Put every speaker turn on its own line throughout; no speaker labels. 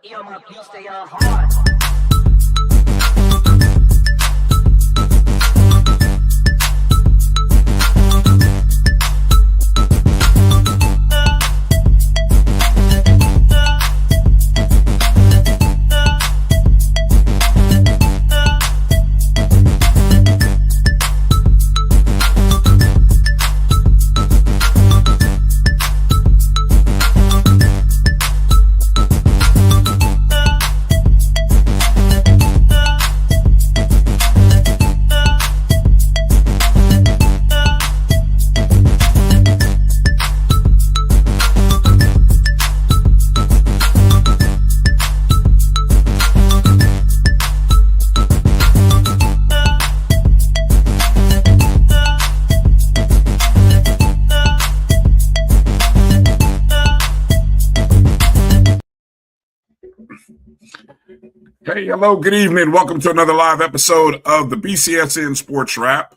Yo, my beats, they are hard.
Hey, hello, good evening. Welcome to another live episode of the BCSN SportsWrap.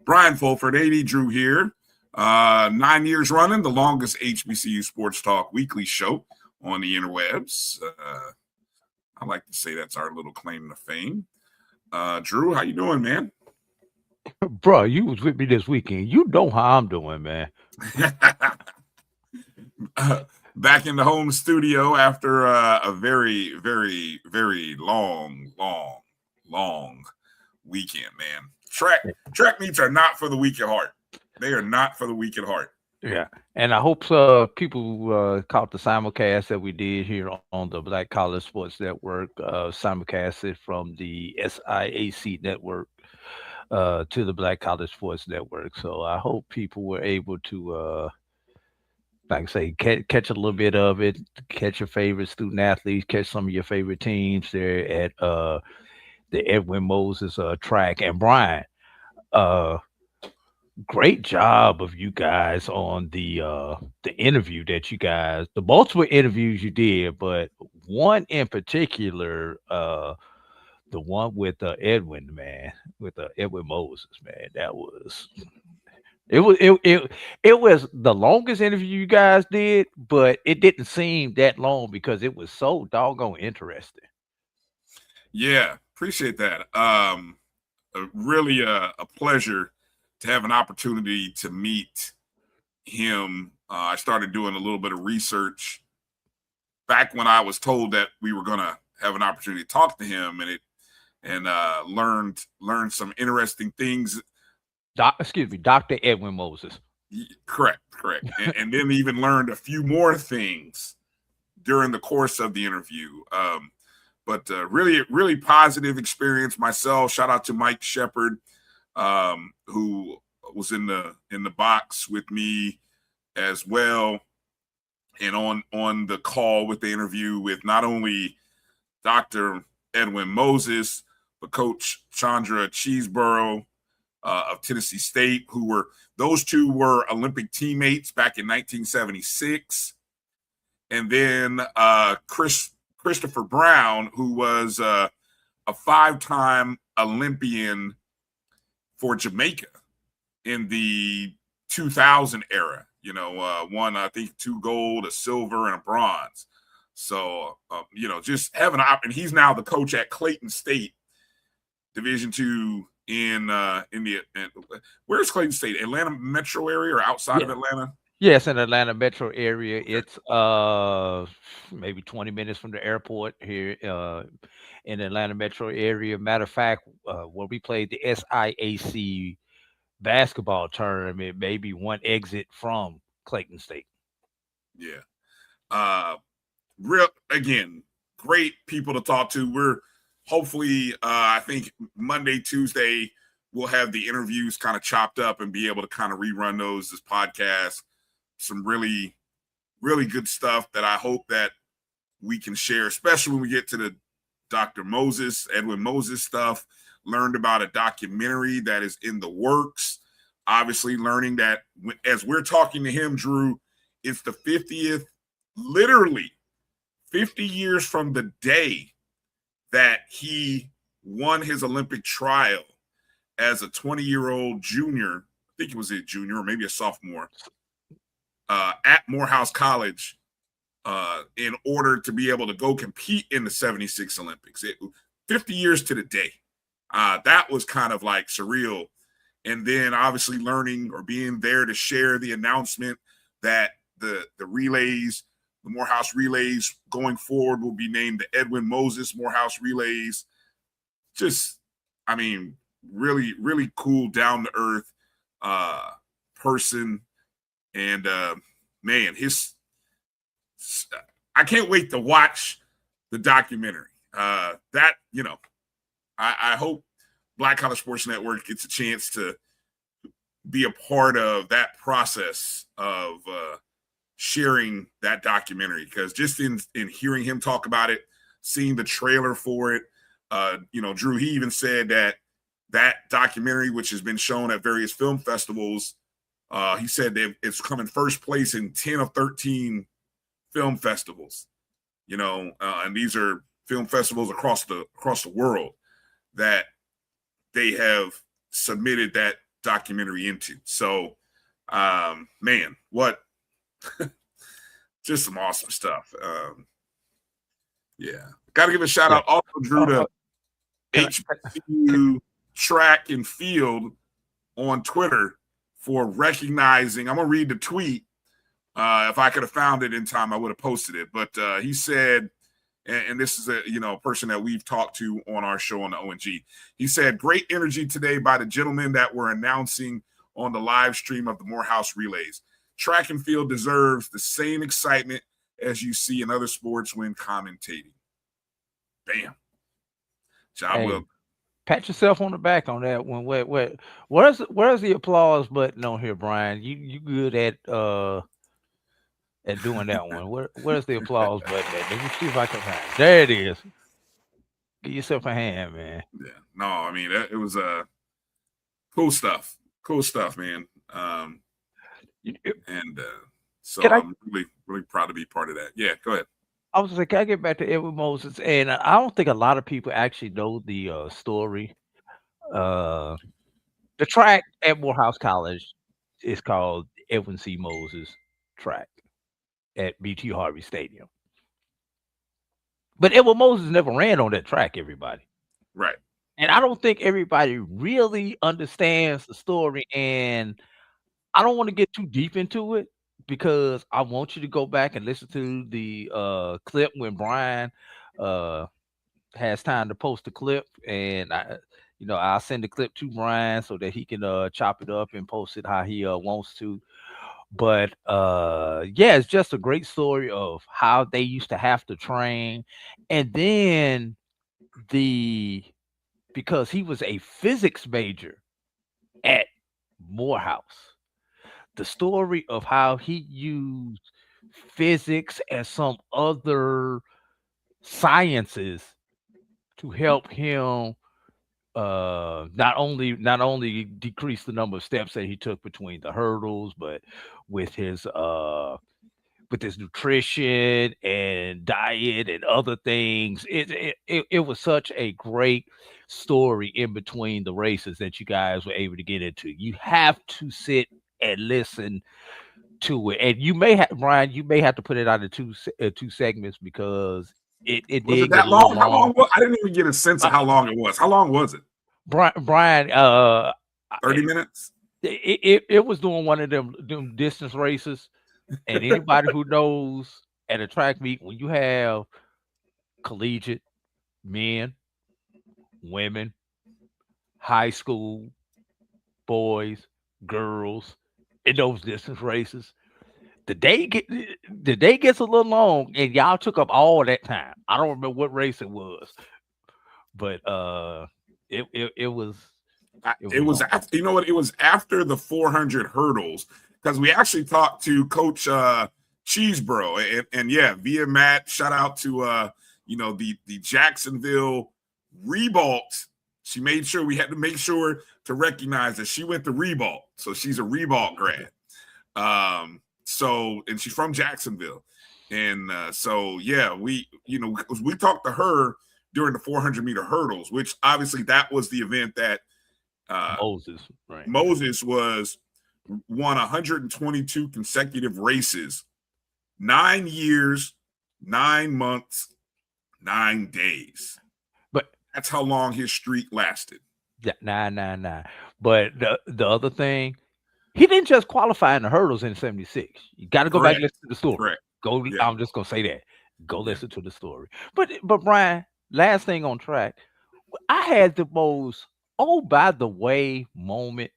Bryan and A.D Drew here. 9 years running, the longest HBCU sports talk weekly show on the interwebs. I like to say that's our little claim to fame. Drew, how you doing, man?
Bro, you was with me this weekend. You know how I'm doing, man.
Back in the home studio after a very, very, very long weekend, man. Track meets are not for the weak at heart. They are not for the weak at heart.
Yeah, and I hope people caught the simulcast that we did here on the Black College Sports Network, simulcasted from the SIAC network to the Black College Sports Network. So I hope people were able to like I say, catch a little bit of it, catch your favorite student athletes, catch some of your favorite teams there at the Edwin Moses track. And Bryan, great job of you guys on the interview that you guys, the multiple interviews you did, but one in particular, the one with Edwin, man, with Edwin Moses, man, that was. It was the longest interview you guys did, but it didn't seem that long because it was so doggone interesting.
Yeah, appreciate that. Really a pleasure to have an opportunity to meet him. I started doing a little bit of research back when I was told that we were going to have an opportunity to talk to him, and learned some interesting things.
Dr. Edwin Moses.
Correct. And then even learned a few more things during the course of the interview. But really positive experience myself. Shout out to Mike Shepard, who was in the box with me as well, and on the call with the interview with not only Dr. Edwin Moses, but Coach Chandra Cheeseborough of Tennessee State, those two were Olympic teammates back in 1976. And then Christopher Brown, who was a 5-time Olympian for Jamaica in the 2000 era. Won, I think, 2 gold, a silver, and a bronze. So, just having and he's now the coach at Clayton State, Division II. Where's Clayton State? Atlanta metro area or outside of Atlanta?
Yes, in Atlanta metro area. It's maybe 20 minutes from the airport here in Atlanta metro area. Matter of fact, when we played the SIAC basketball tournament, maybe one exit from Clayton State.
Yeah. Great people to talk to. We're hopefully, I think Monday, Tuesday, we'll have the interviews kind of chopped up and be able to kind of rerun those as podcasts. Some really, really good stuff that I hope that we can share, especially when we get to the Dr. Moses, Edwin Moses stuff. Learned about a documentary that is in the works. Obviously, learning that as we're talking to him, Drew, it's the 50th, literally 50 years from the day that he won his Olympic trial as a 20-year-old junior. I think it was a junior or maybe a sophomore at Morehouse College in order to be able to go compete in the 76 Olympics. 50 years to the day. That was kind of like surreal. And then obviously learning or being there to share the announcement that the relays, the Morehouse relays going forward will be named the Edwin Moses Morehouse relays. Just, I mean, really, really cool, down to earth person. And man, I can't wait to watch the documentary. That, you know, I hope Black College Sports Network gets a chance to be a part of that process of sharing that documentary, because just in hearing him talk about it, seeing the trailer for it, you know, Drew, he even said that documentary, which has been shown at various film festivals, he said that it's come in first place in 10 of 13 film festivals, you know, and these are film festivals across the world that they have submitted that documentary into. So, man, what just some awesome stuff. Yeah, got to give a shout out also, Drew, to HBCU track and field on Twitter for recognizing. I'm gonna read the tweet. If I could have found it in time, I would have posted it. But he said, and this is a person that we've talked to on our show on the ONG. He said, "Great energy today by the gentlemen that were announcing on the live stream of the Morehouse relays. Track and field deserves the same excitement as you see in other sports when commentating." Bam. Job well.
Pat yourself on the back on that one. Where's the applause button on here, Brian? You good at doing that one. Where's the applause button at? Let me see if I can find it. There it is. Give yourself a hand, man.
Yeah. No, I mean, it was cool stuff. Cool stuff, man. So I'm really, really proud to be part of that. Yeah, go ahead.
I was like, can I get back to Edwin Moses? And I don't think a lot of people actually know the story. The track at Morehouse College is called Edwin C. Moses track at BT Harvey Stadium. But Edwin Moses never ran on that track, everybody.
Right.
And I don't think everybody really understands the story. And I don't want to get too deep into it, because I want you to go back and listen to the clip when Bryan has time to post the clip, and I'll send the clip to Bryan so that he can chop it up and post it how he wants to. But yeah, it's just a great story of how they used to have to train, and then because he was a physics major at Morehouse, the story of how he used physics and some other sciences to help him not only decrease the number of steps that he took between the hurdles, but with his nutrition and diet and other things. It was such a great story in between the races that you guys were able to get into. You have to sit and listen to it, and you may have, Bryan, you may have to put it out of two segments, because it
was
did
it that
get a
long?
little
How long?
long.
I didn't even get a sense of how long it was. How long was it?
Bryan,
30 minutes.
It was doing one of them distance races, and anybody who knows at a track meet, when you have collegiate men, women, high school boys, girls in those distance races, the day gets a little long, and y'all took up all that time. I don't remember what race it was, but it was.
It was after, you know what? It was after the 400 hurdles, because we actually talked to Coach Cheesebro, and yeah, via Matt, shout out to the Jacksonville Reebalt. She made sure we had to make sure to recognize that she went to Reebalt, so she's a Reebalt grad. And she's from Jacksonville, and so yeah, we talked to her during the 400-meter hurdles, which obviously that was the event that. Moses won 122 consecutive races 9 years, 9 months, 9 days.
But
that's how long his streak lasted.
Yeah, 999. But the other thing, he didn't just qualify in the hurdles in 76. You got to go back and
Correct.
listen to the story.
Correct.
Go.
Yeah.
I'm just gonna say that. Go
Yeah.
listen to the story. But Brian, last thing on track, I had the most by the way moment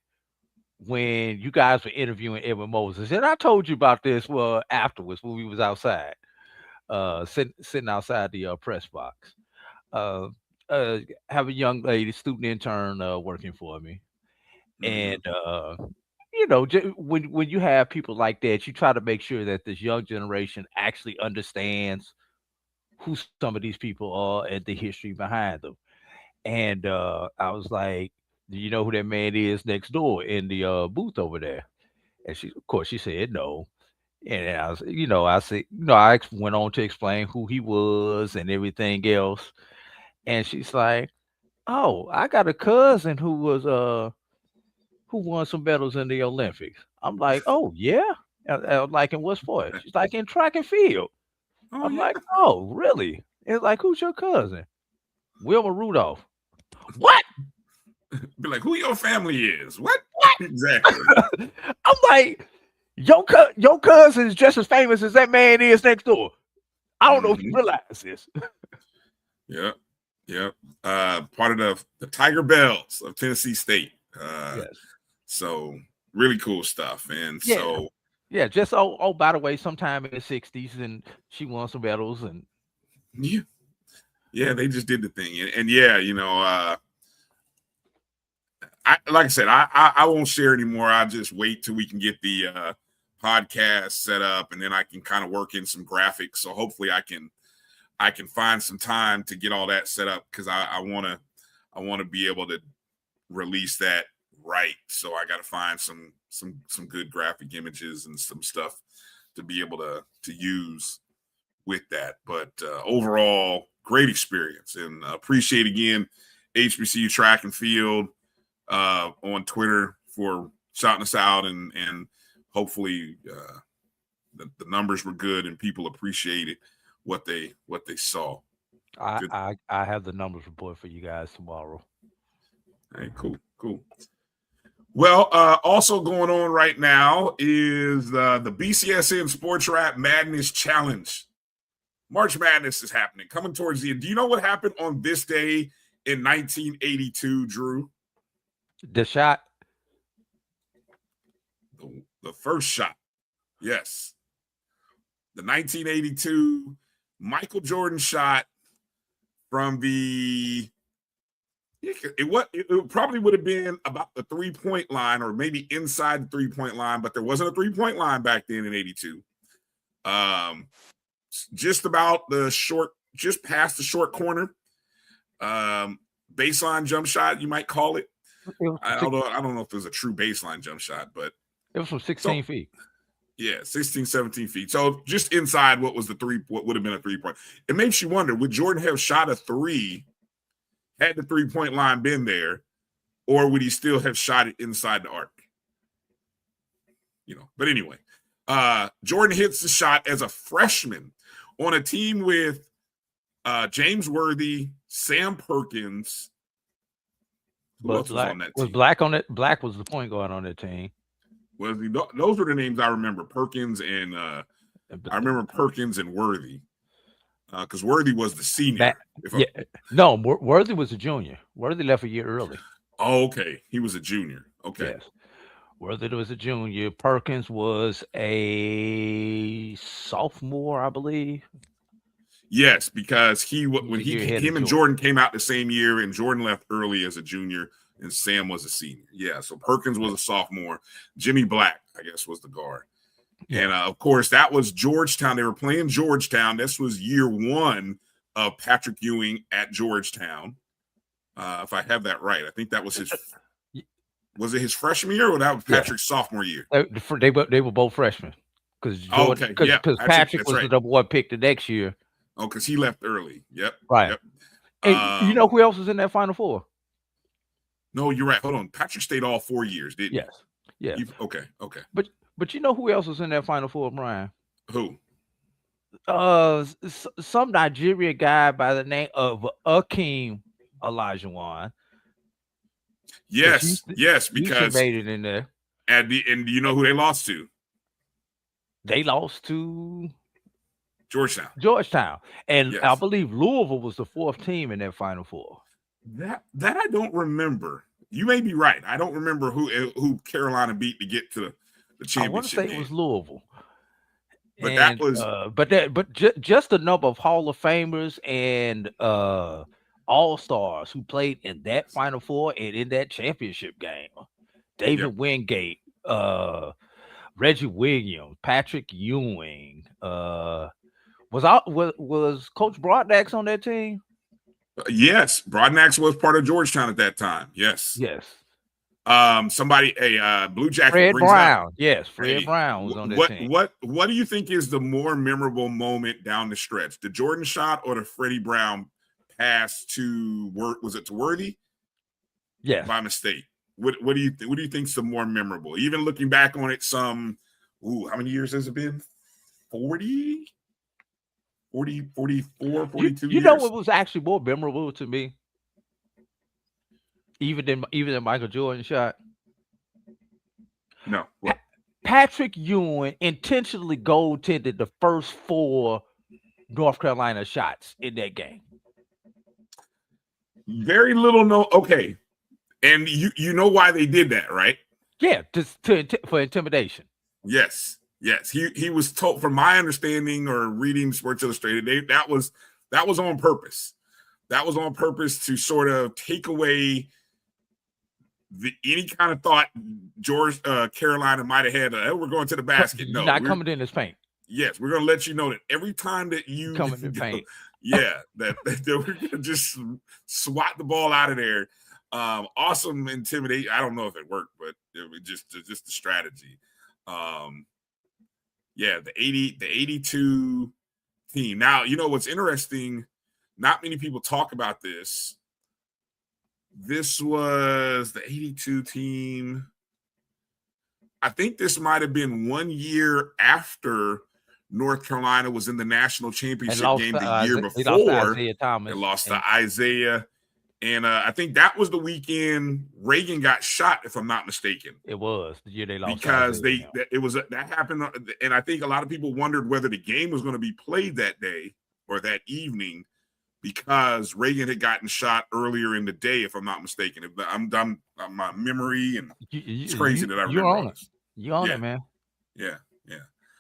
when you guys were interviewing Edwin Moses, and I told you about this afterwards when we was outside, sitting outside the press box. Uh, have a young lady, student intern, working for me, and when you have people like that, you try to make sure that this young generation actually understands who some of these people are and the history behind them. And I was like, "Do you know who that man is next door in the booth over there?" And of course, she said no. And I was, I said, I went on to explain who he was and everything else. And she's like, "Oh, I got a cousin who won some medals in the Olympics." I'm like, "Oh yeah." Like, in what sport? She's like, "In track and field."
Oh,
I'm
yeah.
like, "Oh, really?" It's like, "Who's your cousin?" Wilma Rudolph. What?
Be like, who your family is? What? Exactly.
I'm like, your cousin is just as famous as that man is next door. I don't know if you realize this.
Yeah. Yeah. Part of the Tiger Bells of Tennessee State.
Yes.
So really cool stuff. And
Yeah.
so
Yeah, just by the way, sometime in the 60s, and she won some medals, and
yeah, they just did the thing. And yeah, like I said, I won't share anymore. I'll just wait till we can get the podcast set up, and then I can kind of work in some graphics. So hopefully I can find some time to get all that set up, because I want to be able to release that right. So I got to find some good graphic images and some stuff to be able to use with that. But overall, great experience, and appreciate again HBCU Track and Field on Twitter for shouting us out, and hopefully the numbers were good and people appreciated what they saw.
I have the numbers report for you guys tomorrow.
All right, cool. Well, also going on right now is the BCSN SportsWrap Madness Challenge. March Madness is happening, coming towards the end. Do you know what happened on this day in 1982, Drew?
The shot?
The first shot. Yes. The 1982 Michael Jordan shot from the it probably would have been about the 3-point line, or maybe inside the 3-point line, but there wasn't a 3-point line back then in 82. Just about just past the short corner. Baseline jump shot, you might call it. I don't know if it was a true baseline jump shot, but
it was from 16 feet.
Yeah, 16, 17 feet. So just inside what would have been a 3-point. It makes you wonder, would Jordan have shot a 3 had the 3-point line been there, or would he still have shot it inside the arc? But anyway, Jordan hits the shot as a freshman on a team with James Worthy, Sam Perkins. Who else was on that team?
Was Black on it? Black was the point guard on that team.
Those were the names I remember. Perkins and I remember Perkins and Worthy. Because Worthy was the senior.
No, Worthy was a junior. Worthy left a year early.
Oh, okay. He was a junior. Okay.
Yes. Worthy was a junior. Perkins was a sophomore, I believe.
Yes, because him and Jordan came out the same year, and Jordan left early as a junior, and Sam was a senior. Yeah, so Perkins was a sophomore. Jimmy Black, I guess, was the guard. And, of course, that was Georgetown. They were playing Georgetown. This was year 1 of Patrick Ewing at Georgetown. If I have that right. I think that was his – was it his freshman year, or that was Patrick's sophomore year?
They were both freshmen. Because Patrick was the number 1 pick the next year.
Oh, because he left early. Yep.
Right.
Yep.
And you know who else was in that Final Four?
No, you're right. Hold on. Patrick stayed all 4 years, didn't
he? Yes.
Okay.
But you know who else was in that Final Four, Brian?
Who?
Some Nigerian guy by the name of Akeem Olajuwon.
Yes, yes,
Houston
because
made it in there.
and do you know who they lost to?
They lost to
Georgetown.
Georgetown, and I
Yes.
believe Louisville was the 4th team in that Final Four.
That I don't remember. You may be right. I don't remember who Carolina beat to get to the championship
I want to say
game.
it was Louisville.
But that
And
was
just the number of Hall of Famers and All-Stars who played in that Final Four and in that championship game. David Wingate, Reggie Williams, Patrick Ewing. Was Coach Broadnax on that team?
yes, Broadnax was part of Georgetown at that time. Yes.
Yes.
Somebody, Blue Jacket
Fred
brings
Brown.
up.
Yes, Fred Brown was on that team.
What do you think is the more memorable moment down the stretch? The Jordan shot or the Freddie Brown pass to Worthy?
Yes.
By mistake. What do you think is the more memorable? Even looking back on it, how many years has it been? 40, 44, 42
you
years.
know what was actually more memorable to me? Even than Michael Jordan shot.
No. What?
Patrick Ewing intentionally goaltended the first 4 North Carolina shots in that game.
Very little okay. And you know why they did that, right?
Yeah, for intimidation.
Yes. Yes. He was told, from my understanding or reading Sports Illustrated, that was on purpose. That was on purpose to sort of take away any kind of thought Carolina might have had. We're going to the basket. No,
you're not coming in this paint.
Yes, we're going to let you know that every time that you
come in the paint,
that we're going to just swat the ball out of there. Awesome intimidation. I don't know if it worked, but it was just the strategy. The 82 team. Now, you know what's interesting, not many people talk about this. This was the 82 team. I think this might have been 1 year after North Carolina was in the national championship game the year before. They lost to Isaiah. And I think that was the weekend Reagan got shot, if I'm not mistaken.
It was the year they lost.
Because that happened. And I think a lot of people wondered whether the game was going to be played that day or that evening, because Reagan had gotten shot earlier in the day, if I'm not mistaken. I'm done. My memory, and it's crazy that I remember all this.
You own it, man.
Yeah.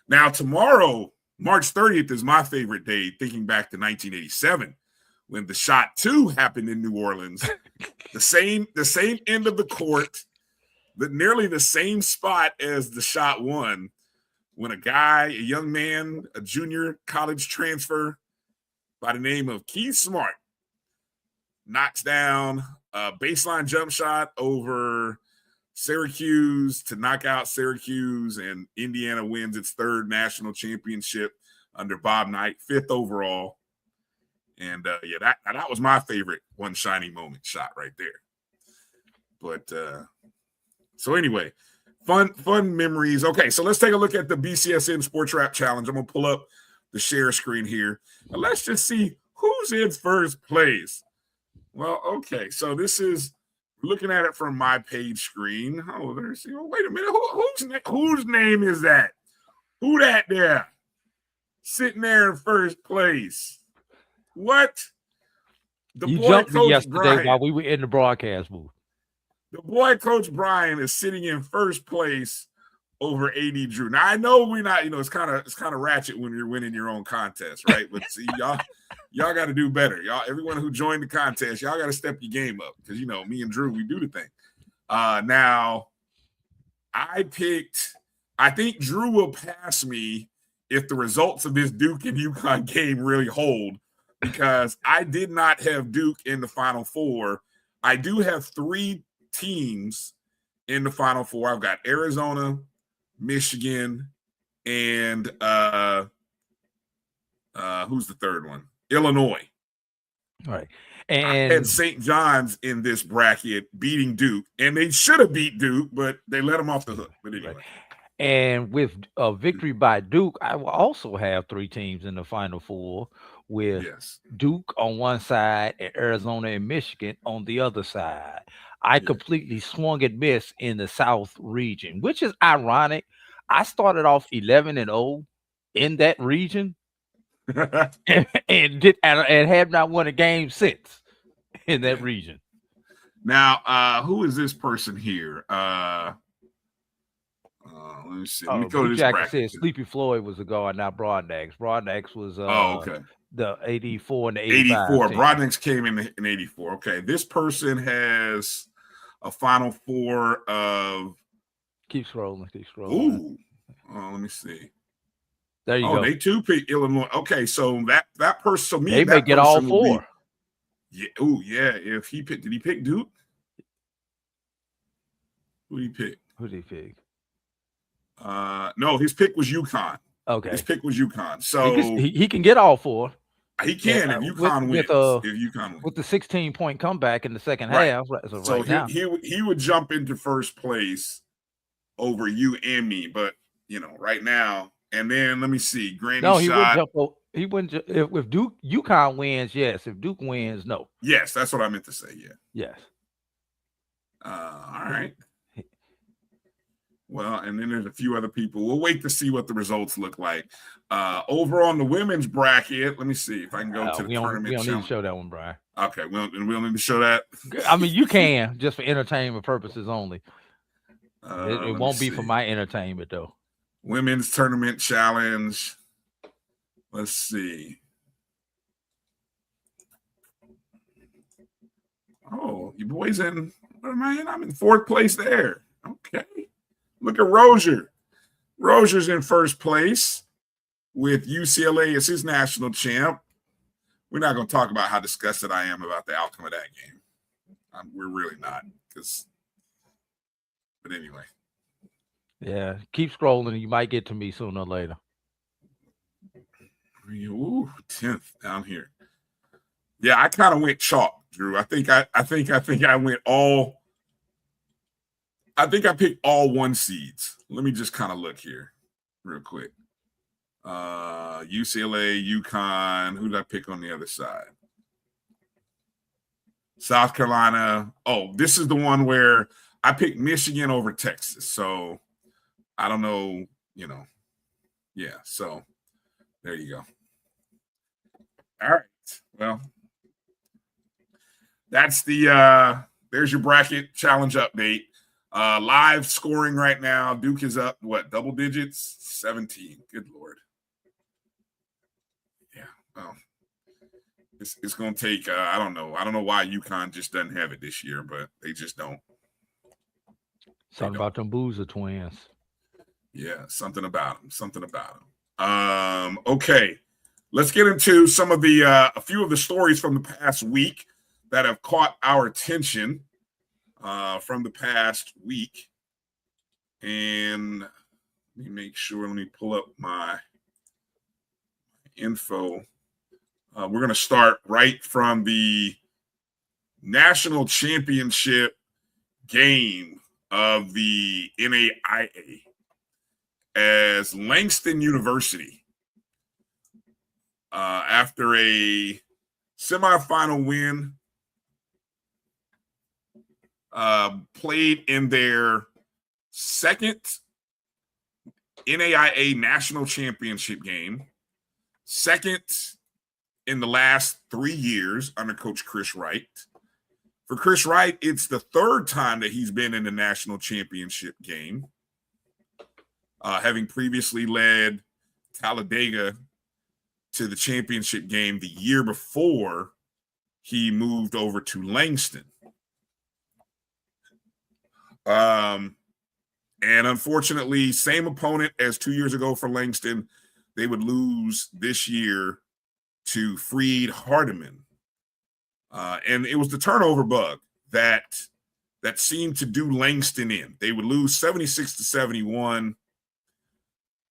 Now, tomorrow, March 30th, is my favorite day, thinking back to 1987, when the shot 2 happened in New Orleans. the same end of the court, nearly the same spot as the shot 1, when a young man, a junior college transfer by the name of Keith Smart, knocks down a baseline jump shot over Syracuse to knock out Syracuse, and Indiana wins its 3rd national championship under Bob Knight, 5th overall. And that was my favorite one shining moment shot right there. But so anyway, fun memories. Okay, so let's take a look at the BCSN SportsWrap Challenge. I'm gonna pull up the share screen here, and let's just see who's in first place. Well, okay, so this is looking at it from my page screen. Oh, there's wait a minute, whose name is that? Who that there sitting there in first place? What?
You jumped me yesterday while we were in the broadcast booth.
The boy Coach Bryan is sitting in first place over A.D. Drew. Now, I know we're not, it's kind of ratchet when you're winning your own contest, right? But see, y'all got to do better. Y'all, everyone who joined the contest, y'all got to step your game up, because me and Drew, we do the thing. Now, I think Drew will pass me if the results of this Duke and UConn game really hold, because I did not have Duke in the Final Four. I do have 3 teams in the Final Four. I've got Arizona, Michigan, and who's the third one? Illinois.
All right.
And I had St. John's in this bracket beating Duke, and they should have beat Duke, but they let them off the hook. But anyway.
Right. And with a victory by Duke, I will also have 3 teams in the Final Four with
Yes.
Duke on one side and Arizona and Michigan on the other side. I
Yeah.
completely swung and missed in the South region, which is ironic. I started off 11-0 in that region and have not won a game since in that
Yeah.
region.
Now, who is this person here? Let me see. Let me go
Blue
to this
Jacket
bracket.
said Sleepy Floyd was a guard, not Broadnax. Broadnax was
Oh, okay.
the 84 and the 85
84.
team.
Brodnick's came in 84. Okay. This person has a Final Four of.
Keep scrolling.
Ooh. Let me see.
There you
Oh,
go.
they too picked Illinois. Okay, so that person, so me,
They may
that
get all
person will be.
4.
Yeah. Oh, yeah. If he picked, did he pick Duke? Who did he pick?
Who did he pick?
No, his pick was UConn.
Okay.
His pick was UConn. So
he can get all 4.
he can if UConn wins. If UConn wins.
With the 16-point comeback in the second
Right.
half.
So
now.
he would jump into first place over you and me, but right now. And then let me see. Granny
No, he
shot.
He wouldn't. If Duke UConn wins, yes. If Duke wins, no.
Yes, that's what I meant to say. Yeah.
Yes.
All right. Well, and then there's a few other people. We'll wait to see what the results look like. Over on the women's bracket, let me see if I can go to the tournament.
We don't need to show that one, Brian.
Okay, we don't need to show that.
I mean, you can just for entertainment purposes only. It won't be for my entertainment though.
Women's tournament challenge. Let's see. Oh, you boys in? What am I in? I'm in 4th place there. Okay. Look at Rozier. Rozier's in 1st place with UCLA as his national champ. We're not going to talk about how disgusted I am about the outcome of that game. We're really not. But anyway.
Yeah, keep scrolling. You might get to me sooner or later.
Ooh, 10th down here. Yeah, I kind of went chalk, Drew. I think I went all. I think I picked all 1 seeds. Let me just kind of look here real quick. UCLA, UConn. Who did I pick on the other side? South Carolina. Oh, this is the one where I picked Michigan over Texas. So I don't know, Yeah, so there you go. All right. Well, that's there's your bracket challenge update. Live scoring right now. Duke is up, double digits? 17. Good Lord. Yeah. Well, it's going to take, I don't know. I don't know why UConn just doesn't have it this year, but they just don't.
Something about them Boozer twins.
Yeah, something about them. Okay. Let's get into some of a few of the stories from the past week that have caught our attention from the past week. And let me make sure, let me pull up my info. We're going to start right from the national championship game of the NAIA as Langston University, after a semifinal win, played in their 2nd NAIA national championship game, 2nd in the last 3 years under Coach Chris Wright. For Chris Wright, it's the 3rd time that he's been in the national championship game, having previously led Talladega to the championship game the year before he moved over to Langston. And unfortunately, same opponent as 2 years ago for Langston. They would lose this year to Freed Hardeman. And it was the turnover bug that seemed to do Langston in. They would lose 76-71.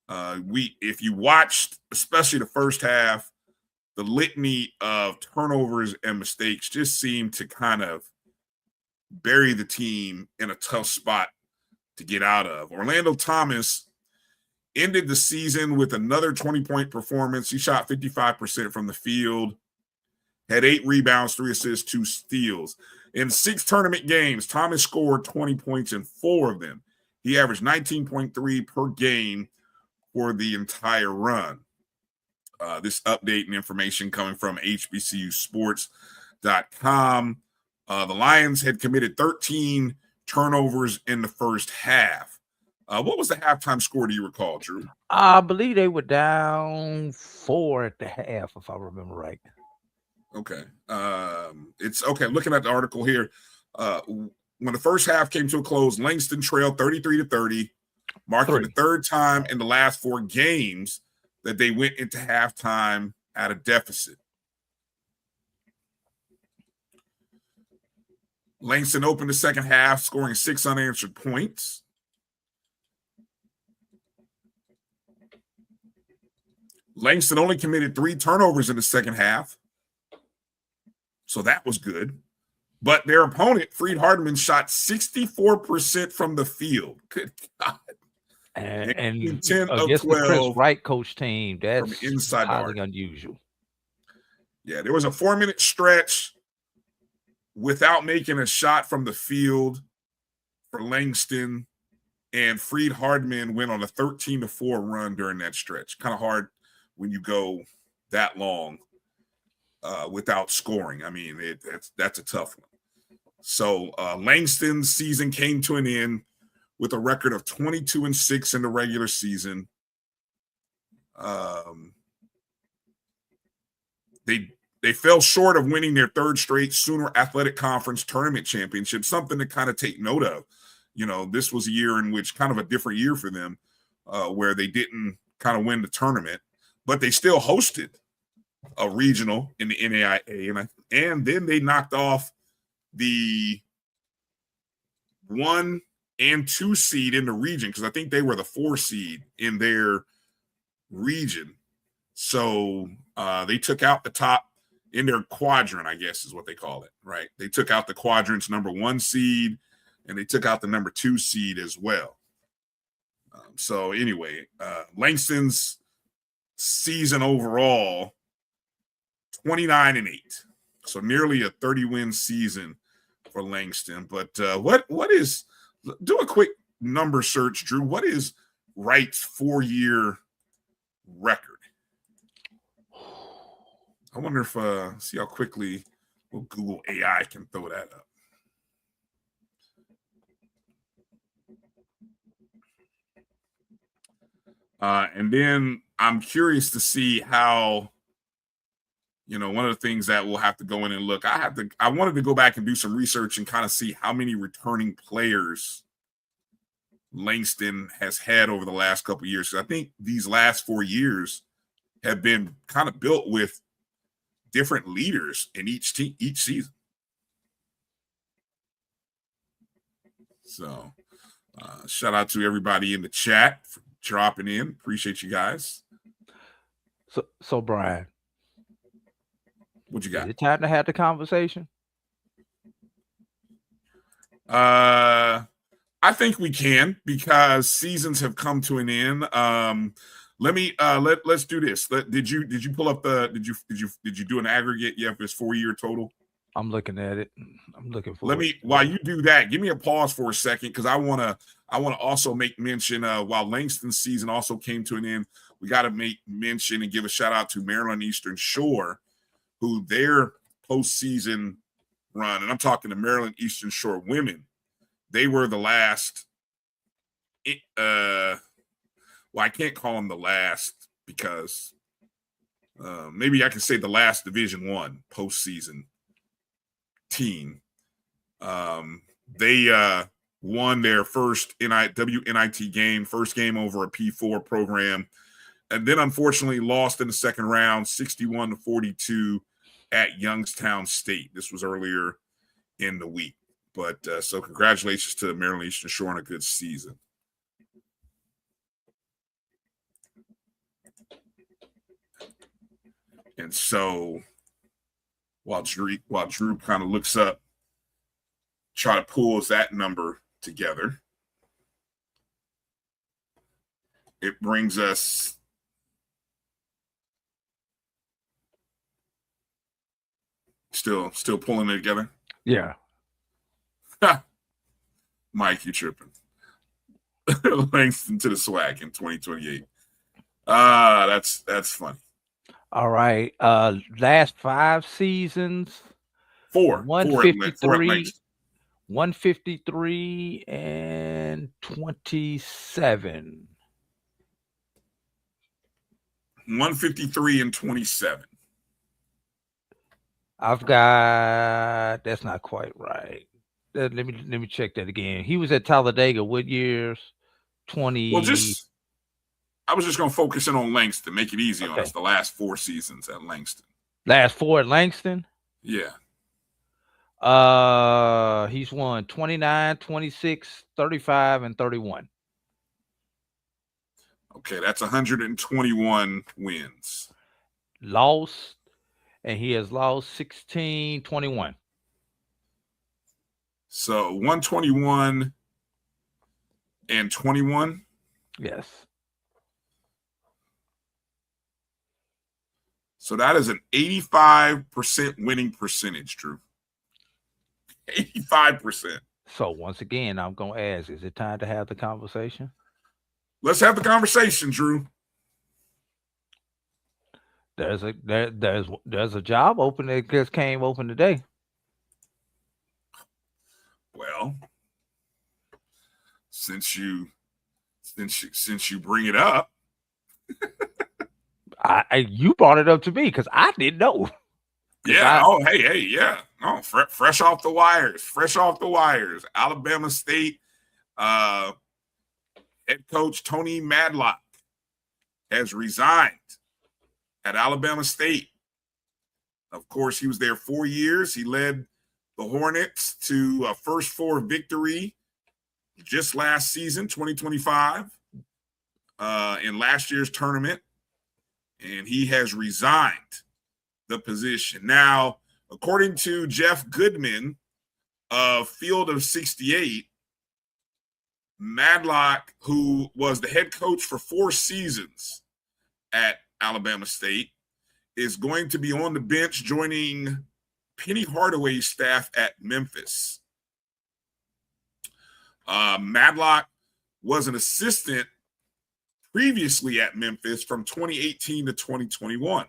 If you watched, especially the first half, the litany of turnovers and mistakes just seemed to kind of bury the team in a tough spot to get out of. Orlando Thomas ended the season with another 20-point performance. He shot 55% from the field, had 8 rebounds, 3 assists, 2 steals. In 6 tournament games, Thomas scored 20 points in 4 of them. He averaged 19.3 per game for the entire run. This update and information coming from HBCUsports.com. The Lions had committed 13 turnovers in the first half. What was the halftime score, do you recall, Drew?
I believe they were down 4 at the half, if I remember right.
Okay. It's okay. Looking at the article here, when the first half came to a close, Langston trailed 33-30, marking the 3rd time in the last 4 games that they went into halftime at a deficit. Langston opened the second half, scoring 6 unanswered points. Langston only committed 3 turnovers in the second half, so that was good. But their opponent, Freed Hardman, shot 64% from the field. Good God.
And
10 of
against
12
the Chris Wright coach team,
from
that's
inside the
highly
arc.
unusual.
Yeah, there was a 4-minute stretch without making a shot from the field for Langston, and Freed Hardman went on a 13-4 run during that stretch. Kind of hard when you go that long without scoring. I mean, that's a tough one. So Langston's season came to an end with a record of 22-6 in the regular season. They fell short of winning their 3rd straight Sooner Athletic Conference tournament championship, something to kind of take note of. You know, this was a year in which kind of a different year for them, where they didn't kind of win the tournament, but they still hosted a regional in the NAIA, and then they knocked off the 1 and 2 seed in the region, because I think they were the 4 seed in their region. So they took out the top in their quadrant, I guess is what they call it, right? They took out the quadrant's number 1 seed, and they took out the number 2 seed as well. So anyway, Langston's season overall, 29-8. So nearly a 30-win season for Langston. But what is, do a quick number search, Drew. What is Wright's 4-year record? I wonder if, see how quickly Google AI can throw that up. And then I'm curious to see how, you know, one of the things that we'll have to go in and look, I wanted to go back and do some research and kind of see how many returning players Langston has had over the last couple of years. Because I think these last 4 years have been kind of built with different leaders in each team, each season. So shout out to everybody in the chat for dropping in. Appreciate you guys.
So Bryan,
what you got?
Is it time to have the conversation?
I think we can, because seasons have come to an end. Let's do this. Did you pull up the did you do an aggregate yet for his 4-year total?
I'm looking at it. I'm looking for
while you do that, give me a pause for a second, because I wanna also make mention while Langston's season also came to an end, we got to make mention and give a shout out to Maryland Eastern Shore, who their postseason run, and I'm talking to Maryland Eastern Shore women, they were the last. Well, I can't call them the last, because maybe I can say the last Division I postseason team. They won their first WNIT game, first game over a P4 program, and then unfortunately lost in the second round, 61-42 at Youngstown State. This was earlier in the week. But so congratulations to Maryland Eastern Shore on a good season. And so while Drew kind of looks up, try to pulls that number together. it brings us still pulling it together.
Yeah.
Mike, you tripping. Langston to the SWAC in 2028. That's funny.
All right. Last 5 seasons.
Four at
153,
Langston.
153 and 27.
153 and 27.
I've got that's not quite right. Let me check that again. He was at Talladega what years? 20.
Well, I was just gonna focus in on Langston, make it easy on
Okay.
us. The last 4 seasons at Langston.
Last 4 at Langston.
Yeah.
He's won 29, 26, 35, and 31.
Okay, that's 121 wins.
Lost, and he has lost 16, 21.
So 121 and 21.
Yes.
So that is an 85% winning percentage, Drew. 85%.
So once again, I'm gonna ask: is it time to have the conversation?
Let's have the conversation, Drew.
There's a job open that just came open today.
Well, since you bring it up,
you brought it up to me because I didn't know.
Yeah. Hey, yeah. No, fresh off the wires. Alabama State head coach Tony Madlock has resigned at Alabama State. Of course, he was there 4 years. He led the Hornets to a first 4 victory just last season, 2025, in last year's tournament. And he has resigned the position. Now, according to Jeff Goodman of Field of 68, Madlock, who was the head coach for 4 seasons at Alabama State, is going to be on the bench joining Penny Hardaway's staff at Memphis. Madlock was an assistant previously at Memphis from 2018 to 2021.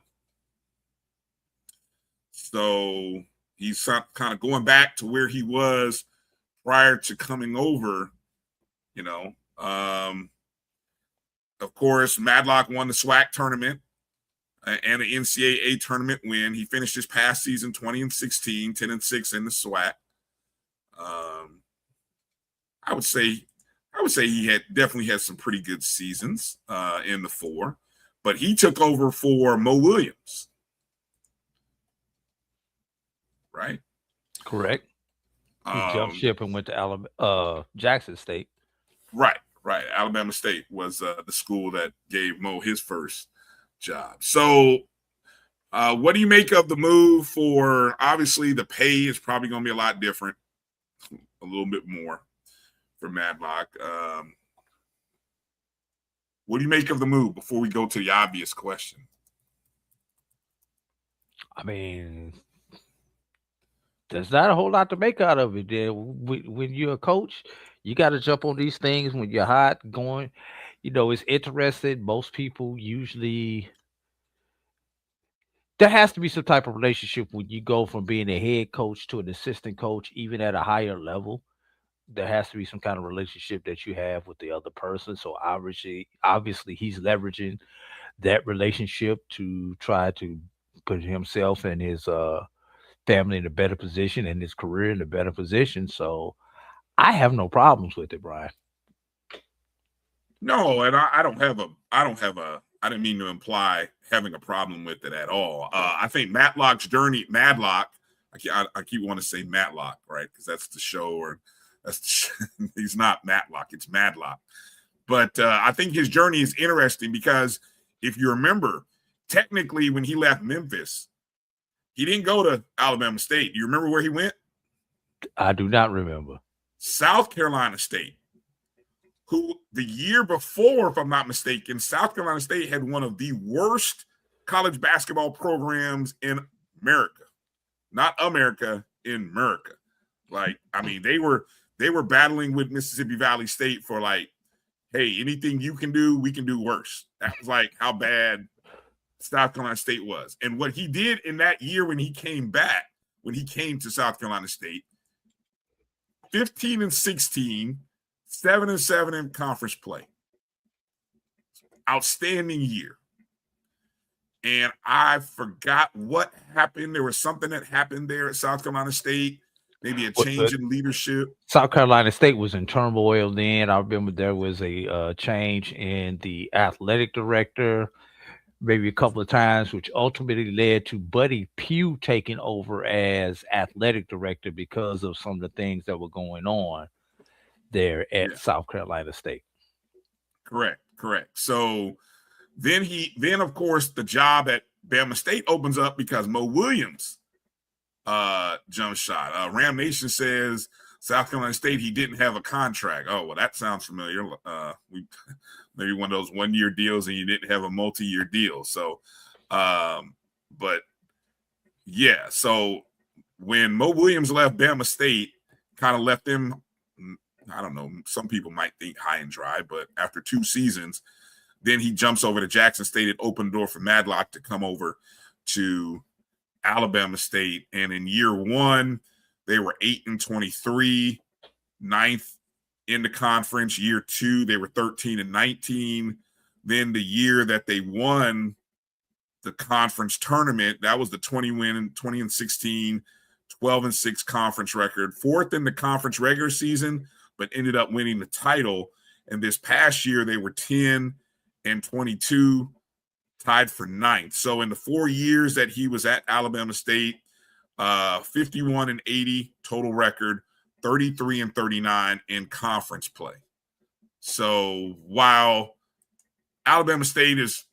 So he's kind of going back to where he was prior to coming over, Of course, Madlock won the SWAC tournament and the NCAA tournament win. He finished his past season 20-16, 10-6 in the SWAC. I would say he definitely had some pretty good seasons in the 4, but he took over for Mo Williams. Right?
Correct. He jumped ship and went to Jackson State.
Right. Alabama State was the school that gave Mo his first job. So what do you make of the move for, obviously the pay is probably going to be a lot different, a little bit more for Madlock. What do you make of the move before we go to the obvious question?
I mean, there's not a whole lot to make out of it. When you're a coach, you got to jump on these things when you're hot going. It's interesting. Most people usually, there has to be some type of relationship when you go from being a head coach to an assistant coach, even at a higher level. There has to be some kind of relationship that you have with the other person. So obviously he's leveraging that relationship to try to put himself and his family in a better position and his career in a better position. So I have no problems with it, Brian.
No, and I didn't mean to imply having a problem with it at all. I think Madlock's journey, I keep wanting to say Matlock, right? Because that's the show, or he's not Matlock, it's Madlock. But I think his journey is interesting because if you remember, technically when he left Memphis, he didn't go to Alabama State. Do you remember where he went?
I do not remember.
South Carolina State. who the year before, if I'm not mistaken, South Carolina State had one of the worst college basketball programs in America. Not America, in America. Like, I mean, they were battling with Mississippi Valley State for like, hey, anything you can do, we can do worse. That was like how bad South Carolina State was. And what he did in that year when he came back, when he came to South Carolina State, 15-16, 7-7 in conference play. Outstanding year. And I forgot what happened. There was something that happened there at South Carolina State, maybe a change in leadership.
South Carolina State was in turmoil then. I remember there was a change in the athletic director, maybe a couple of times, which ultimately led to Buddy Pugh taking over as athletic director because of some of the things that were going on there at South Carolina State.
Correct. So then of course the job at Bama State opens up because Mo Williams jump shot. Ram Nation says South Carolina State, he didn't have a contract. Oh, well, that sounds familiar. Maybe one of those 1-year deals and you didn't have a multi-year deal. So, but yeah, so when Mo Williams left Bama State, kind of left them, I don't know, some people might think high and dry, but after 2 seasons, then he jumps over to Jackson State. It opened the door for Madlock to come over to Alabama State. And in year 1, they were 8-23, 9th in the conference. Year 2, they were 13-19. Then the year that they won the conference tournament, that was the 20-16, 12-6 conference record. 4th in the conference regular season, but ended up winning the title. And this past year, they were 10-22, tied for 9th. So in the 4 years that he was at Alabama State, 51-80 total record, 33-39 in conference play. So while Alabama State is,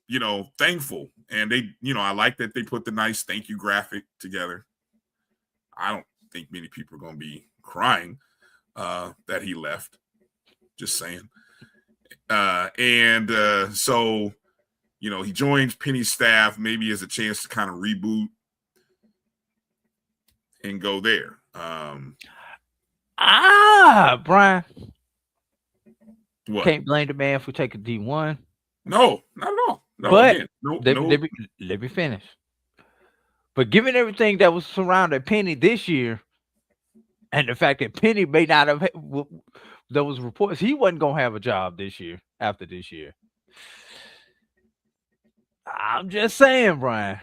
thankful, and they, I like that they put the nice thank you graphic together. I don't think many people are going to be crying that he left. Just saying. So, he joins Penny's staff, maybe as a chance to kind of reboot and go there.
Bryan.
What?
Can't blame the man for taking D1.
No, not at all. No,
but
again,
let me finish. But given everything that was surrounding Penny this year, and the fact that Penny may not have, there was reports he wasn't going to have a job this year, after this year. I'm just saying, Bryan.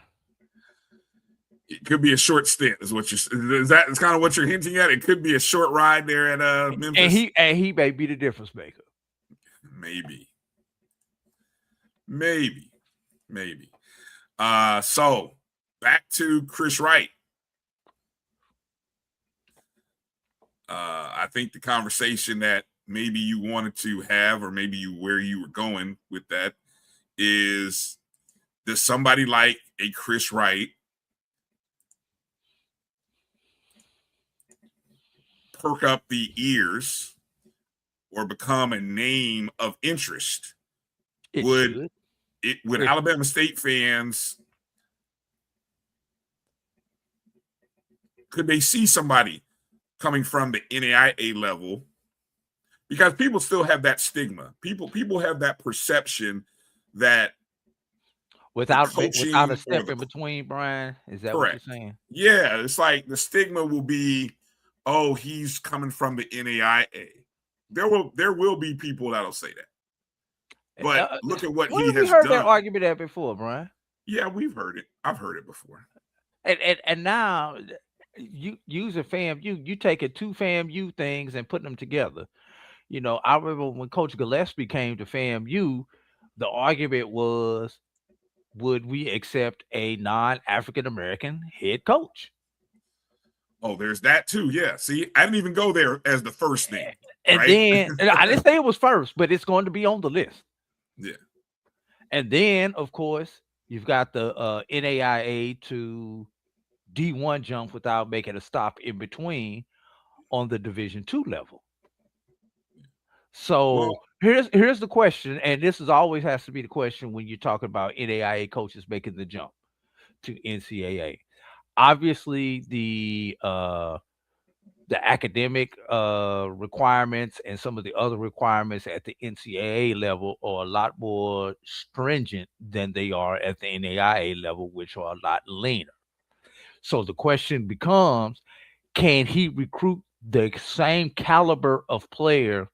It could be a short stint, is what it's kind of what you're hinting at. It could be a short ride there at Memphis.
And he may be the difference maker.
Maybe. So back to Chris Wright. I think the conversation that maybe you wanted to have, or maybe where you were going with that, is, does somebody like a Chris Wright perk up the ears or become a name of interest? Would Alabama State fans, could they see somebody coming from the NAIA level? Because people still have that stigma. People have that perception that
without a step in between, Bryan, is that
correct.
What you're saying?
Yeah, it's like the stigma will be, oh, he's coming from the NAIA. There will be people that'll say that. But look at what he has done.
We heard that argument there before, Bryan.
Yeah, we've heard it. I've heard it before.
And now you use a FAMU, you take it 2 FAMU things and put them together. I remember when Coach Gillespie came to FAMU, the argument was, would we accept a non-African American head coach?
Oh, there's that too. Yeah. See, I didn't even go there as the first thing.
And then I didn't say it was first, but it's going to be on the list.
Yeah.
And then, of course, you've got the NAIA to D1 jump without making a stop in between on the Division II level. So Here's the question, and this is always has to be the question when you're talking about NAIA coaches making the jump to NCAA. Obviously, the academic requirements and some of the other requirements at the NCAA level are a lot more stringent than they are at the NAIA level, which are a lot leaner. So the question becomes, can he recruit the same caliber of player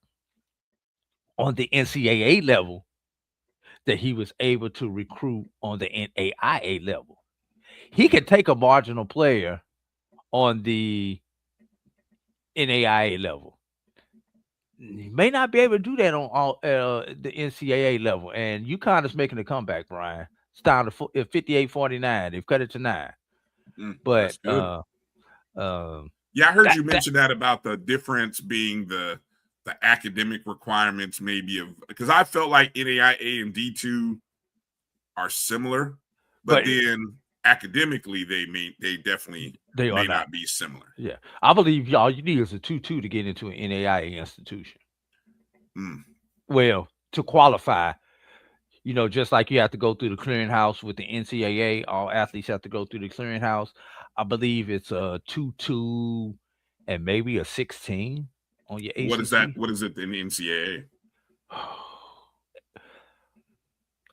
on the NCAA level that he was able to recruit on the NAIA level? He can take a marginal player on the NAIA level. He may not be able to do that on all the NCAA level. And UConn is making a comeback, Brian. It's down to 58-49. They've cut it to 9. But
That's good.
um,
Yeah, I heard
that
you mention that about the difference being the academic requirements, maybe of because I felt like NAIA and D2 are similar, but
but
then academically they definitely
they are
may
not.
not be similar.
Yeah. I believe all you need is a 2-2 to get into an NAIA institution.
Mm.
Well, to qualify, just like you have to go through the clearinghouse with the NCAA, all athletes have to go through the clearinghouse. I believe it's a 2-2 and maybe a 16 on your
What is that?
ACT.
What is it in the NCAA?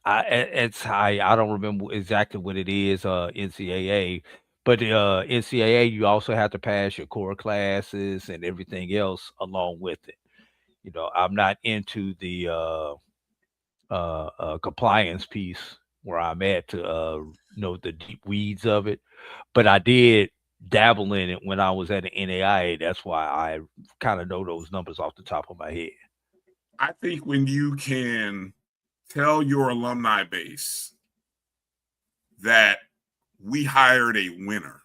It's high. I don't remember exactly what it is, NCAA, but NCAA, you also have to pass your core classes and everything else along with it. I'm not into the compliance piece where I'm at to know the deep weeds of it, but I did dabble in it when I was at the NAIA. That's why I kind of know those numbers off the top of my head.
I think when you can tell your alumni base that we hired a winner,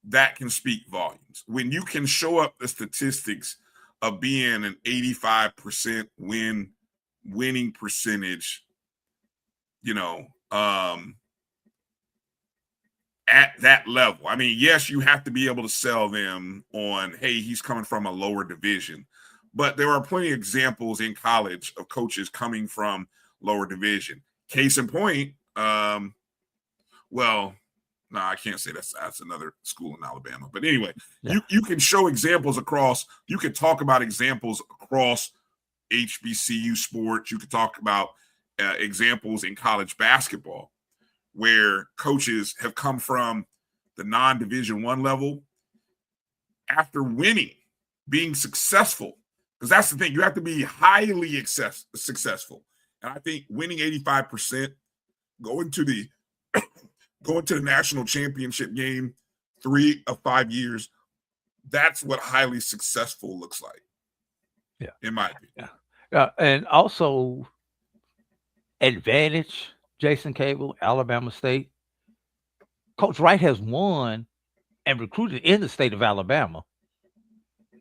that can speak volumes. When you can show up the statistics of being an 85% winning percentage, at that level. I mean, yes, you have to be able to sell them on, hey, he's coming from a lower division. But there are plenty of examples in college of coaches coming from lower division. Case in point, well, no, I can't say that's another school in Alabama. But anyway,
Yeah.
you can show examples across, you can talk about examples across HBCU sports. You could talk about examples in college basketball where coaches have come from the non-Division I level after winning, being successful. Because that's the thing, you have to be highly successful. And I think winning 85%, going to the national championship game 3 of 5 years, that's what highly successful looks like.
Yeah.
In my opinion.
Yeah. And also advantage, Jason Cable, Alabama State. Coach Wright has won and recruited in the state of Alabama,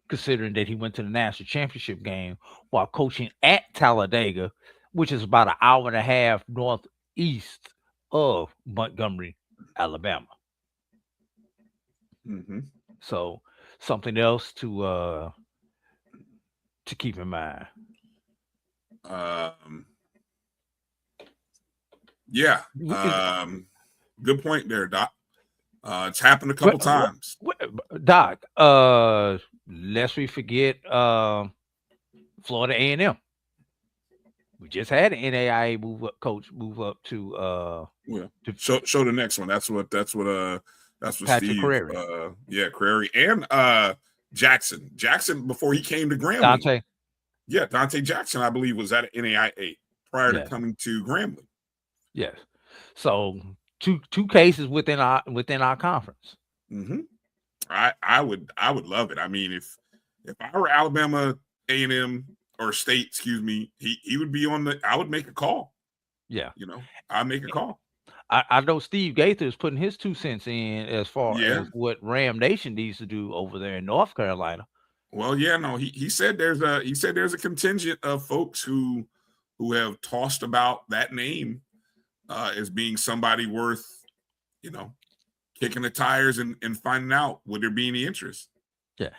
considering that he went to the national championship game while coaching at Talladega, which is about an hour and a half northeast of Montgomery, Alabama.
Mm-hmm.
So something else to keep in mind.
Yeah. Good point there, Doc. It's happened a couple times.
Doc, lest we forget Florida A&M. We just had an NAIA move up to
show the next one. That's what
Patrick
Steve
Crary.
Crary and Jackson before he came to Grambling.
Dante.
Yeah, Dante Jackson, I believe, was at NAIA prior to coming to Grambling.
Yes. So two cases within our conference.
Mm-hmm. I would love it. I mean, if I were Alabama A&M or State, excuse me, he would be on I would make a call.
Yeah.
I'd make a call.
I know Steve Gaither is putting his 2 cents in as far as what Ram Nation needs to do over there in North Carolina.
Well, yeah, no, he said there's a contingent of folks who have tossed about that name as being somebody worth, kicking the tires and finding out would there be any interest.
Yeah.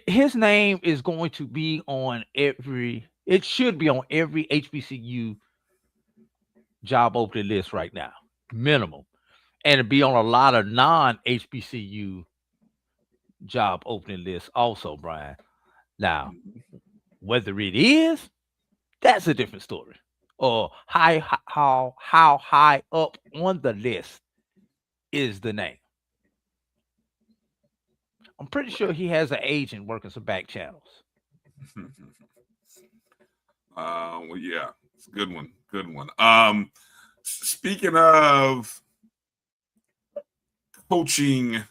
his name is going to be on every. It should be on every HBCU job opening list right now, minimum, and it'd be on a lot of non-HBCU job opening lists also, Brian. Now, whether it is, that's a different story. Or how high up on the list is the name. I'm pretty sure he has an agent working some back channels.
Well, yeah, it's a good one. Good one. Speaking of coaching,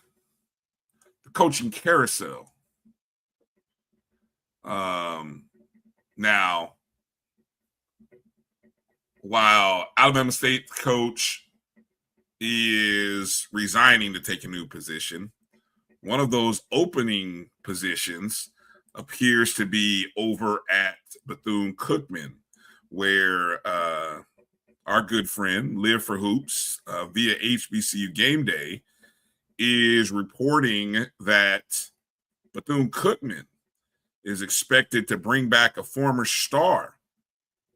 the coaching carousel. Now, while Alabama State coach is resigning to take a new position, one of those opening positions appears to be over at Bethune-Cookman, where our good friend Live for Hoops via HBCU Game Day is reporting that Bethune-Cookman is expected to bring back a former star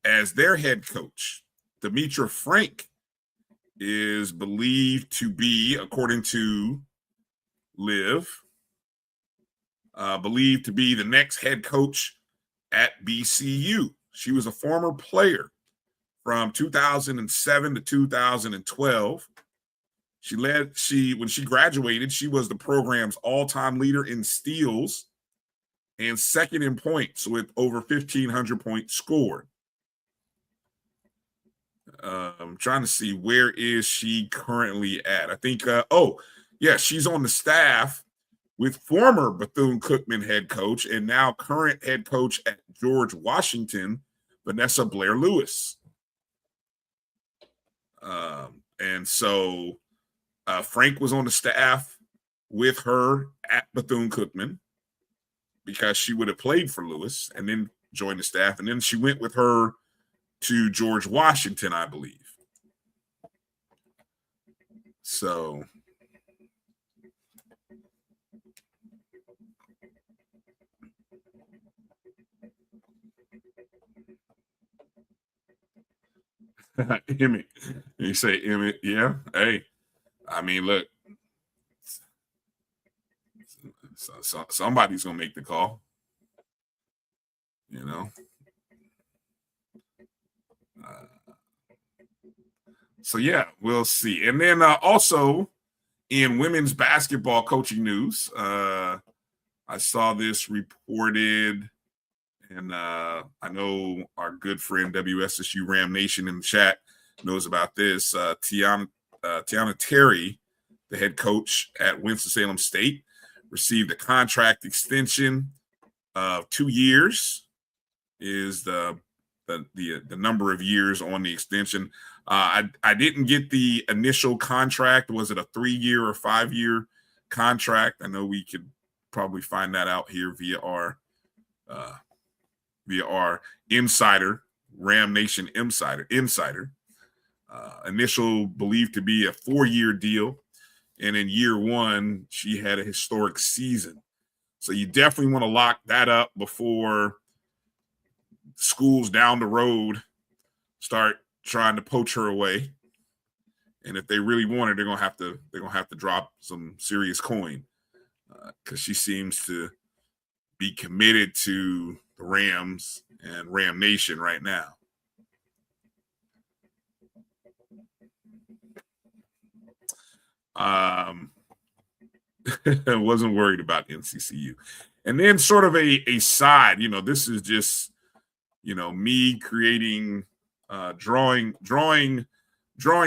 as their head coach. Demetra Frank is believed to be, according to Live, believed to be the next head coach at BCU. She was a former player from 2007 to 2012. When she graduated, she was the program's all-time leader in steals and second in points with over 1,500 points scored. I'm trying to see, where is she currently at? I think, she's on the staff with former Bethune-Cookman head coach and now current head coach at George Washington, Vanessa Blair Lewis. And so Frank was on the staff with her at Bethune-Cookman because she would have played for Lewis and then joined the staff. And then she went with her to George Washington, I believe. So Emmett. You say Emmett, yeah. Hey, I mean, look. So somebody's gonna make the call. You know. So yeah, we'll see. And then also in women's basketball coaching news, I saw this reported, and I know our good friend WSSU Ram Nation in the chat knows about this. Tiana Terry, the head coach at Winston-Salem State, received a contract extension of 2 years. Is the number of years on the extension. I didn't get the initial contract. Was it a 3-year or 5-year contract? I know we could probably find that out here via our insider, Ram Nation insider. Initial believed to be a 4-year deal. And in year 1, she had a historic season. So you definitely want to lock that up before schools down the road start trying to poach her away. And if they really want her, they're gonna have to drop some serious coin, because she seems to be committed to the Rams and Ram Nation right now. Wasn't worried about NCCU. And then sort of a side, this is just, me creating, drawing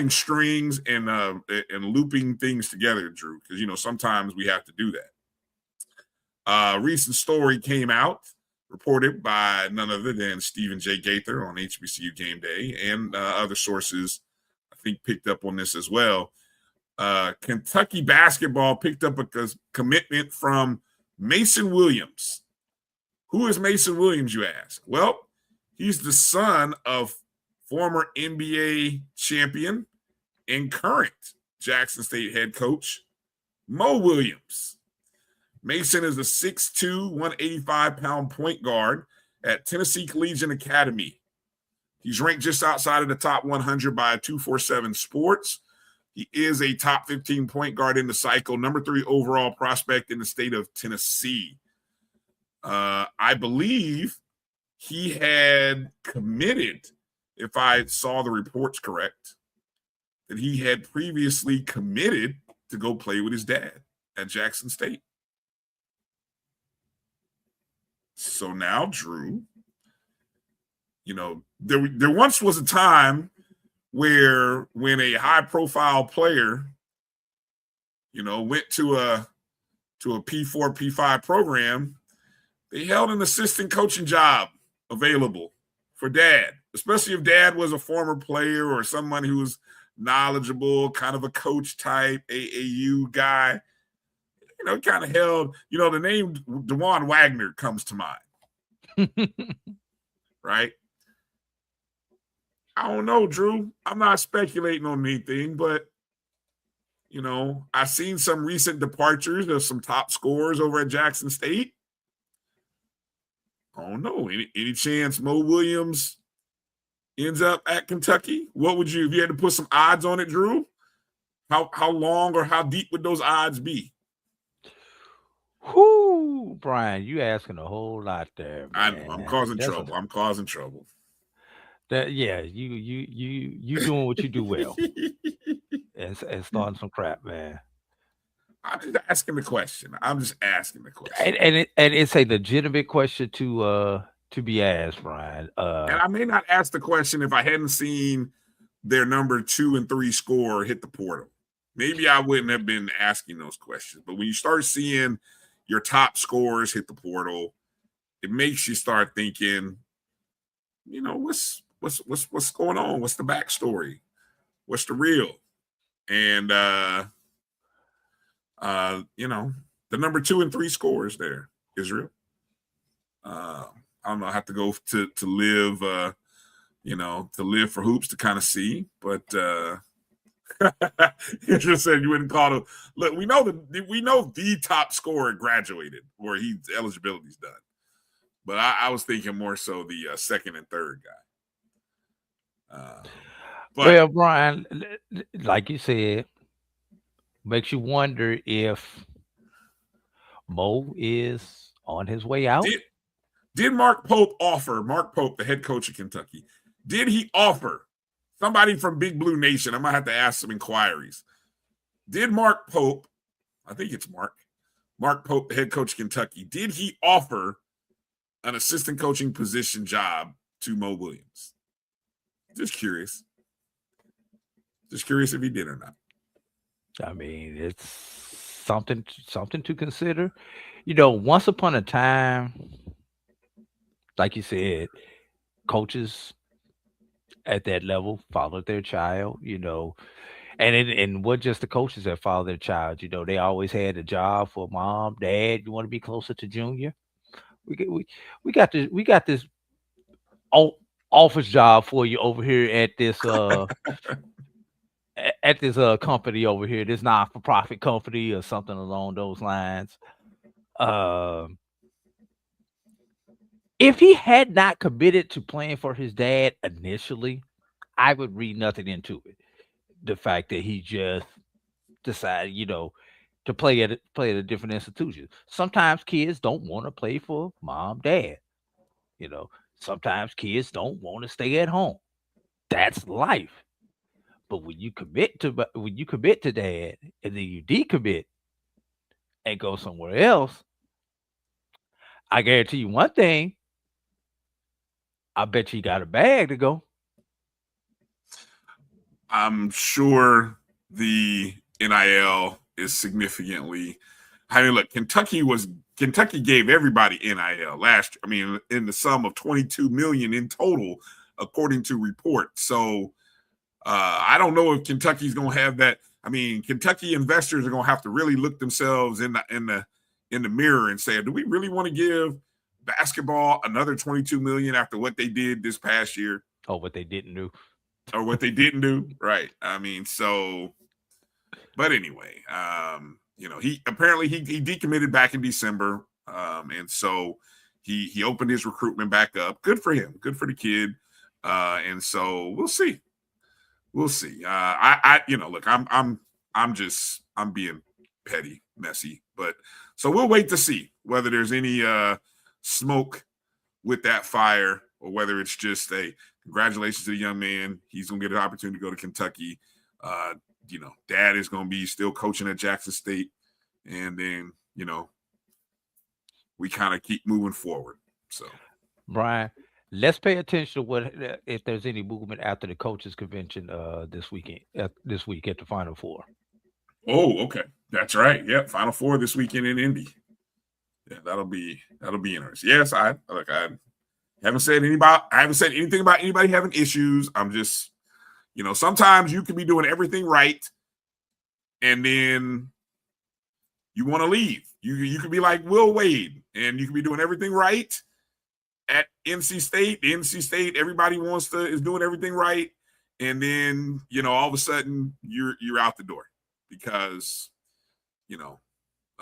strings and looping things together, Drew, because, sometimes we have to do that. A recent story came out, reported by none other than Stephen J. Gaither on HBCU Game Day, and other sources, I think, picked up on this as well. Kentucky basketball picked up a commitment from Mason Williams. Who is Mason Williams, you ask? Well, he's the son of former NBA champion and current Jackson State head coach Mo Williams. Mason is a 6'2", 185-pound point guard at Tennessee Collegiate Academy. He's ranked just outside of the top 100 by 247 Sports. He is a top 15 point guard in the cycle, number 3 overall prospect in the state of Tennessee. I believe he had committed, if I saw the reports correct, that he had previously committed to go play with his dad at Jackson State. So now, Drew, you know, there once was a time where when a high-profile player, you know, went to a P4, P5 program, they held an assistant coaching job available for dad, especially if dad was a former player or someone who was knowledgeable, kind of a coach type, AAU guy. You know, kind of held, you know, the name DeJuan Wagner comes to mind. Right? I don't know, Drew. I'm not speculating on anything, but, you know, I've seen some recent departures of some top scorers over at Jackson State. I don't know. Any chance Mo Williams ends up at Kentucky? What would you, if you had to put some odds on it, Drew? How long or how deep would those odds be?
Whoo, Brian, you asking a whole lot there, man.
I know. I'm causing trouble. I'm causing trouble.
Yeah, you doing what you do well, and starting some crap, man.
I'm just asking the question.
And it's a legitimate question to be asked, Brian.
And I may not ask the question if I hadn't seen their number 2 and 3 score hit the portal. Maybe I wouldn't have been asking those questions. But when you start seeing your top scorers hit the portal, it makes you start thinking, you know, what's going on? What's the backstory? What's the real? And you know, the number 2 and 3 scores there, Israel. I don't know. I have to go to live, you know, to live for hoops to kind of see. But you just said you wouldn't call him. Look, we know the top scorer graduated or his eligibility's done. But I was thinking more so the second and third guy.
Well, Brian, like you said, makes you wonder if Mo is on his way out.
Did Mark Pope, the head coach of Kentucky, did he offer somebody from Big Blue Nation? I might have to ask some inquiries. Did Mark Pope, I think it's Mark Pope, the head coach of Kentucky, did he offer an assistant coaching position job to Mo Williams? Just curious. Just curious if he did or not.
I mean, it's something to consider. You know, once upon a time, like you said, coaches at that level followed their child, you know, and what just the coaches that follow their child, you know, they always had a job for mom, dad. You want to be closer to Junior? We got this office job for you over here at this company over here, this not-for-profit company or something along those lines. If he had not committed to playing for his dad initially, I would read nothing into it. The fact that he just decided, you know, to play at a different institution. Sometimes kids don't want to play for mom, dad. You know, sometimes kids don't want to stay at home. That's life. But when you commit to dad and then you decommit and go somewhere else, I guarantee you one thing. I bet you got a bag to go.
I'm sure the NIL is significantly. I mean, look, Kentucky gave everybody NIL last year. I mean, in the sum of $22 million in total, according to reports. So I don't know if Kentucky's going to have that. I mean, Kentucky investors are going to have to really look themselves in the mirror and say, do we really want to give basketball another $22 million after what they did this past year?
Oh, what they didn't do.
Right. I mean, so, but anyway, he apparently he decommitted back in December, and so he opened his recruitment back up. Good for him. Good for the kid. And so we'll see. We'll see. Look, I'm being petty, messy, but so we'll wait to see whether there's any smoke with that fire or whether it's just a congratulations to the young man. He's gonna get an opportunity to go to Kentucky. Dad is gonna be still coaching at Jackson State, and then we kind of keep moving forward. So,
Bryan, let's pay attention to what if there's any movement after the coaches convention this week at the Final Four.
Oh, okay, that's right. Yep, Final Four this weekend in Indy. Yeah, that'll be interesting. Yes, I haven't said anything about anybody having issues. I'm just, sometimes you can be doing everything right, and then you want to leave. You could be like Will Wade, and you can be doing everything right at NC State. The NC State, everybody is doing everything right, and then all of a sudden you're out the door because an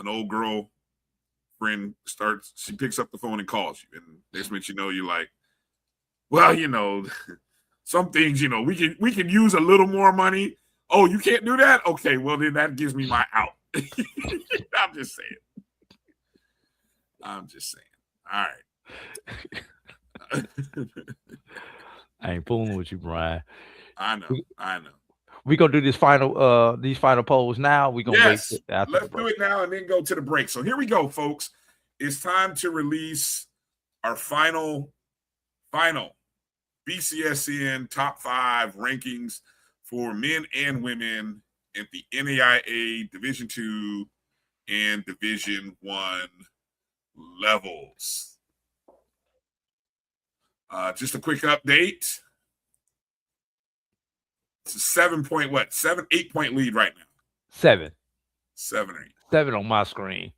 old girl friend she picks up the phone and calls you, and next minute you're like, well, some things we can use a little more money. Oh, you can't do that? Okay, well then that gives me my out. I'm just saying. All right.
I ain't fooling with you, Bryan.
I know.
We're gonna do these final polls now. We're gonna wait after
let's do it now and then go to the break. So here we go, folks. It's time to release our final BCSN top 5 rankings for men and women at the NAIA Division II and Division I levels. Just a quick update. It's a 8-point lead right now.
7
or 8.
7 on my screen.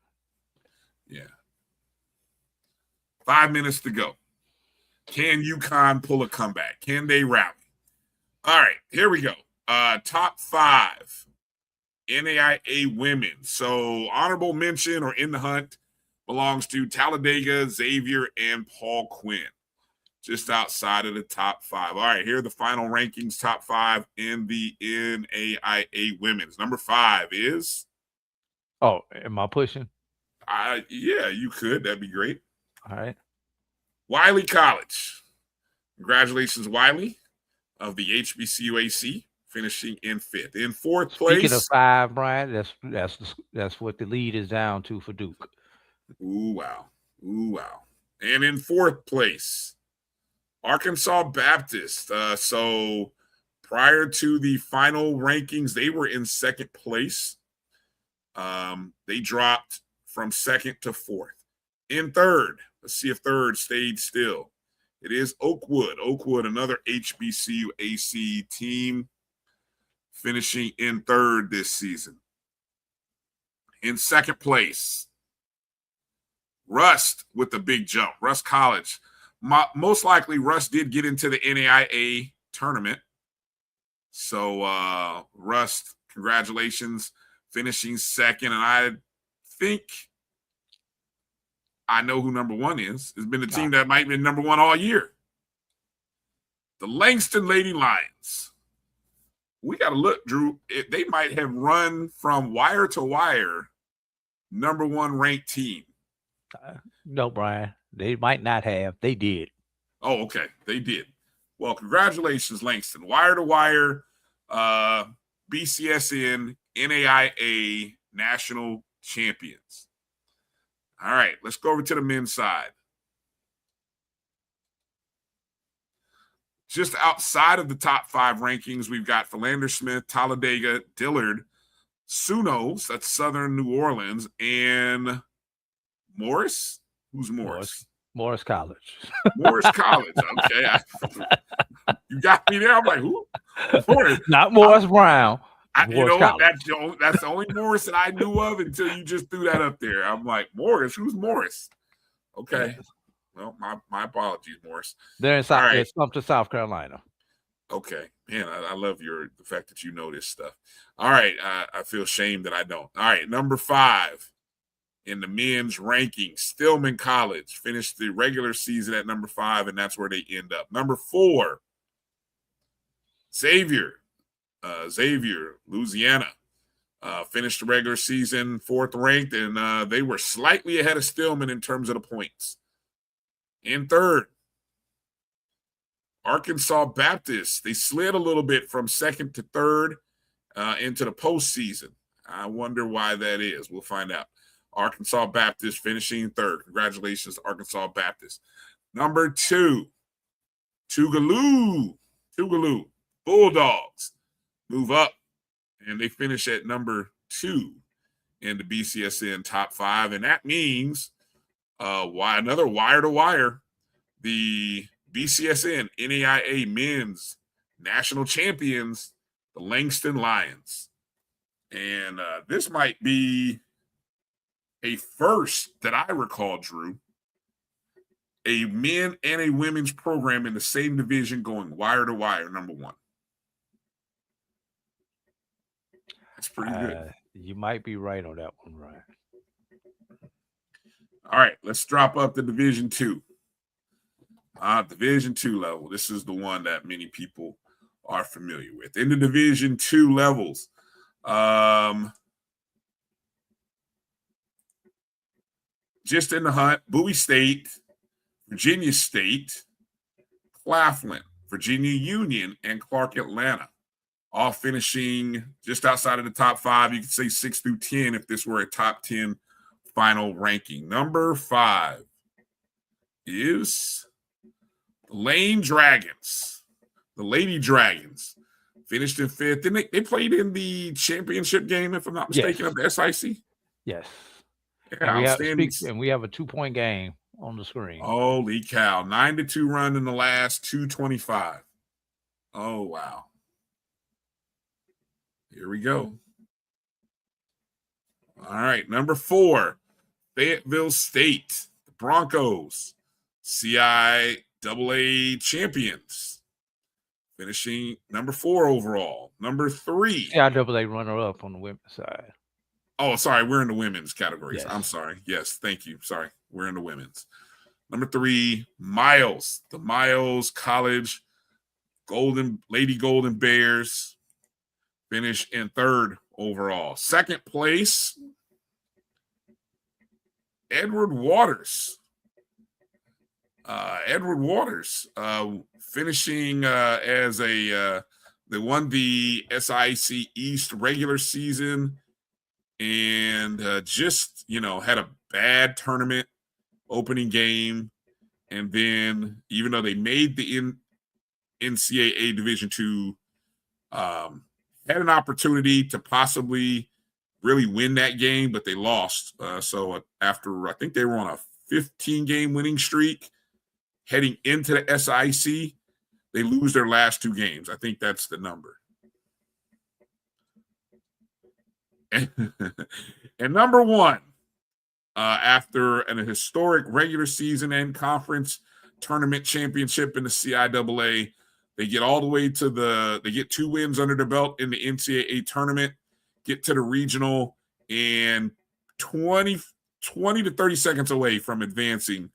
Yeah. 5 minutes to go. Can UConn pull a comeback? Can they rally? All right, here we go. Top 5 NAIA women. So honorable mention or in the hunt belongs to Talladega, Xavier, and Paul Quinn. Just outside of the top 5. All right, here are the final rankings, top 5 in the NAIA women's. Number 5 is?
Oh, am I pushing?
Yeah, you could. That'd be great.
All right.
Wiley College. Congratulations, Wiley, of the HBCUAC, finishing in 5th. In 4th place.
Speaking of 5, Bryan, that's what the lead is down to for Duke.
Ooh, wow. And in 4th place, Arkansas Baptist. So prior to the final rankings, they were in 2nd place. They dropped from 2nd to 4th. In 3rd, let's see if 3rd stayed still. It is Oakwood. Oakwood, another HBCU-AC team, finishing in 3rd this season. In 2nd place, Rust with the big jump. Rust College. Most likely, Rust did get into the NAIA tournament. So, Rust, congratulations, finishing 2nd. And I think I know who number 1 is. It's been the team that might have been number 1 all year. The Langston Lady Lions. We got to look, Drew. They might have run from wire to wire, number 1 ranked team.
No, Bryan. They might not have. They did.
Oh, okay. They did. Well, congratulations, Langston. Wire to wire, BCSN NAIA national champions. All right, let's go over to the men's side. Just outside of the top 5 rankings, we've got Philander Smith, Talladega, Dillard, Sunos, that's Southern New Orleans, and Morris. Who's Morris?
Morris College.
Morris College. Okay. You got me there. I'm like, who? Morris.
Not Morris Brown.
You know what? That's the only Morris that I knew of until you just threw that up there. I'm like, Morris? Who's Morris? Okay. Well, my apologies, Morris.
They're in Sumter, South Carolina.
Okay, man, I love the fact that you know this stuff. All right, I feel shame that I don't. All right, number 5 in the men's rankings, Stillman College finished the regular season at number 5, and that's where they end up. Number 4, Xavier, Louisiana, finished the regular season 4th ranked, and they were slightly ahead of Stillman in terms of the points. In 3rd, Arkansas Baptist, they slid a little bit from 2nd to 3rd into the postseason. I wonder why that is. We'll find out. Arkansas Baptist finishing 3rd. Congratulations, Arkansas Baptist. Number 2, Tougaloo Bulldogs move up, and they finish at number 2 in the BCSN top 5, and that means another wire to wire. The BCSN NAIA men's national champions, the Langston Lions. And this might be a first that I recall, Drew. A men and a women's program in the same division going wire to wire, number 1. That's pretty good.
You might be right on that one, Ryan.
All right, let's drop up to Division 2. Division 2 level. This is the one that many people are familiar with. In the Division 2 levels, just in the hunt, Bowie State, Virginia State, Claflin, Virginia Union, and Clark Atlanta, all finishing just outside of the top 5. You could say 6 through 10 if this were a top 10 final ranking. Number 5 is the Lady Dragons. Finished in 5th. Didn't they played in the championship game, if I'm not mistaken, of the SIC?
Yes.
Yeah, outstanding.
And we have a 2-point game on the screen.
Holy cow. 9-2 run in the last 225. Oh, wow. Here we go. All right. Number 4, Fayetteville State, the Broncos, CIAA champions, finishing number 4 overall. Number 3.
CIAA runner-up on the women's side.
Oh, sorry. We're in the women's categories.
Yes.
I'm sorry. Yes, thank you. Sorry. We're in the women's. Number 3, Miles, the Miles College Lady Golden Bears, finish in 3rd overall. 2nd place, Edward Waters. Finishing as they won the SIC East regular season and just, had a bad tournament opening game. And then even though they made the NCAA Division II, had an opportunity to possibly really win that game, but they lost. So after, I think they were on a 15-game winning streak heading into the SIC, they lose their last 2 games. I think that's the number. And number 1, after an historic regular season and conference tournament championship in the CIAA, they get all the way to they get 2 wins under the belt in the NCAA tournament, get to the regional, and 20 to 30 seconds away from advancing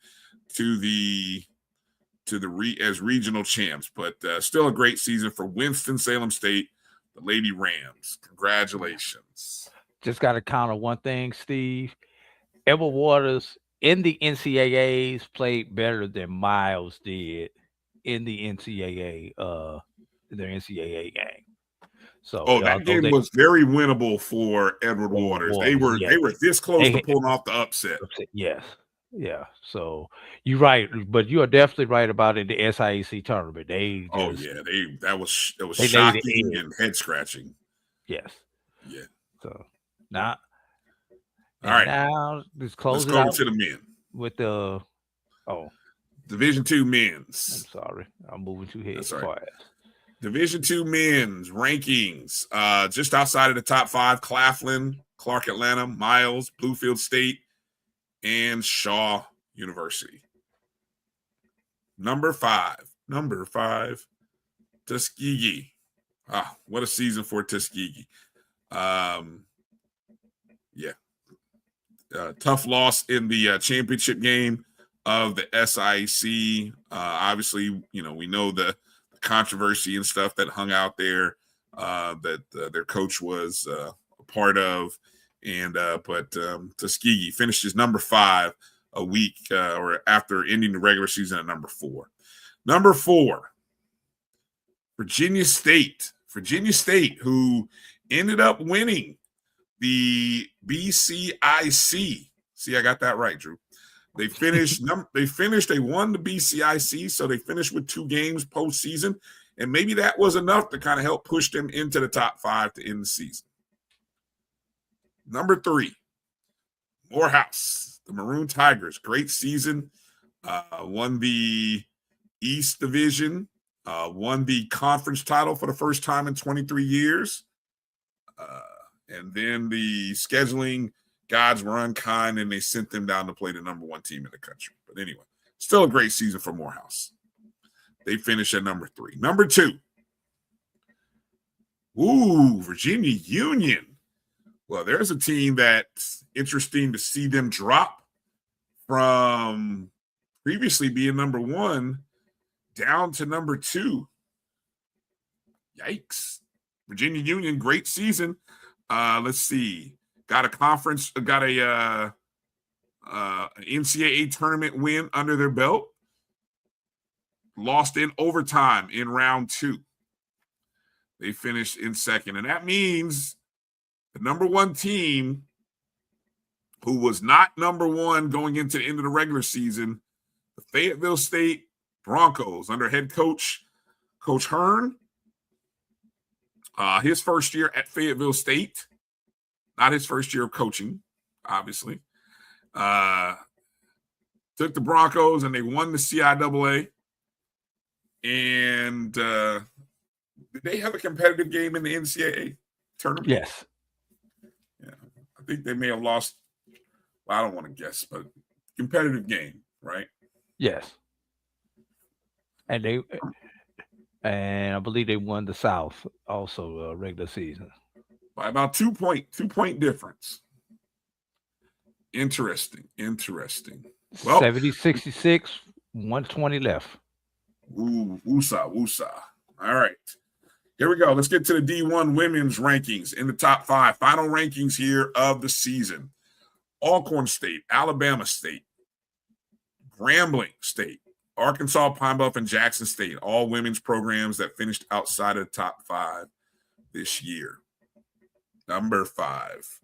as regional champs. But still a great season for Winston-Salem State, the Lady Rams. Congratulations.
Just got to counter one thing, Steve. Edward Waters in the NCAAs played better than Miles did in the NCAA game. So
that game was very winnable for Edward Waters. They were this close to pulling off the upset.
Yes. Yeah. So you're right, but you are definitely right about it. The SIAC tournament. That
was shocking and head scratching.
Yes.
Yeah.
So now,
all right.
Now let's close
it out to the men
with the
Division II men's.
I'm sorry, I'm moving too head fast.
Division II men's rankings. Just outside of the top 5: Claflin, Clark Atlanta, Miles, Bluefield State, and Shaw University. Number 5, Tuskegee. What a season for Tuskegee. Tough loss in the championship game of the SIAC. Obviously, we know the controversy and stuff that hung out there that their coach was a part of. But Tuskegee finishes number 5 a week or after ending the regular season at number 4. Number 4, Virginia State. Virginia State, who ended up winning the BCIC. See, I got that right, Drew. They finished. They won the BCIC, so they finished with 2 games postseason, and maybe that was enough to kind of help push them into the top 5 to end the season. Number 3, Morehouse, the Maroon Tigers. Great season. Won the East Division. Won the conference title for the first time in 23 years. And then the scheduling gods were unkind, and they sent them down to play the number 1 team in the country. But anyway, still a great season for Morehouse. They finished at number 3. Number 2. Virginia Union. Well, there's a team that's interesting to see them drop from previously being number 1 down to number 2. Yikes. Virginia Union, great season. Let's see. Got a conference, got a NCAA tournament win under their belt. Lost in overtime in round 2. They finished in second. And that means the number 1 team, who was not number 1 going into the end of the regular season, the Fayetteville State Broncos under head coach Hearn. His first year at Fayetteville State, not his first year of coaching, obviously. Took the Broncos and they won the CIAA. And did they have a competitive game in the NCAA tournament?
Yes.
Yeah, I think they may have lost. Well, I don't want to guess, but competitive game, right?
Yes. And I believe they won the South also regular season
by about 2 point difference. Interesting.
Well, 70-66, 120 left.
Woosah. All right. Here we go. Let's get to the D1 women's rankings in the top 5. Final rankings here of the season. Alcorn State, Alabama State, Grambling State, Arkansas, Pine Bluff, and Jackson State, all women's programs that finished outside of the top 5 this year. Number 5,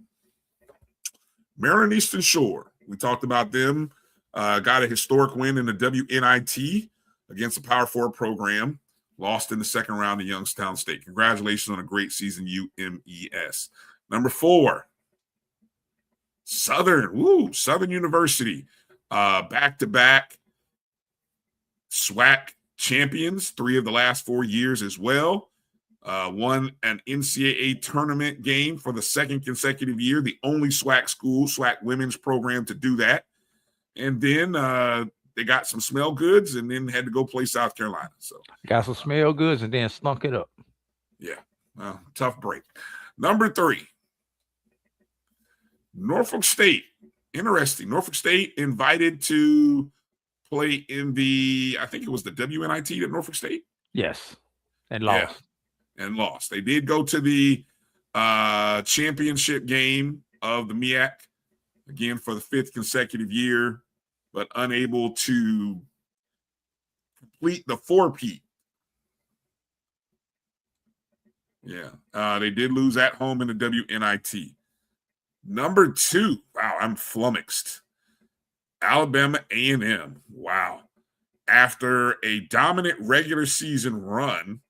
Maryland Eastern Shore. We talked about them. Got a historic win in the WNIT against a Power 4 program. Lost in the second round to Youngstown State. Congratulations on a great season, UMES. Number 4, Southern University. Back-to-back SWAC champions, 3 of the last 4 years as well. Won an NCAA tournament game for the 2nd consecutive year, the only SWAC women's program to do that. And then they got some smell goods and then had to go play South Carolina. So
got some smell goods and then stunk it up.
Yeah, tough break. Number 3, Norfolk State. Interesting. Norfolk State invited to play in I think it was the WNIT at Norfolk State.
Yes, and lost.
Yeah, and lost. They did go to the championship game of the MEAC, again for the 5th consecutive year, but unable to complete the 4-peat. Yeah, they did lose at home in the WNIT. Number 2, wow, I'm flummoxed. Alabama A&M, wow. After a dominant regular season run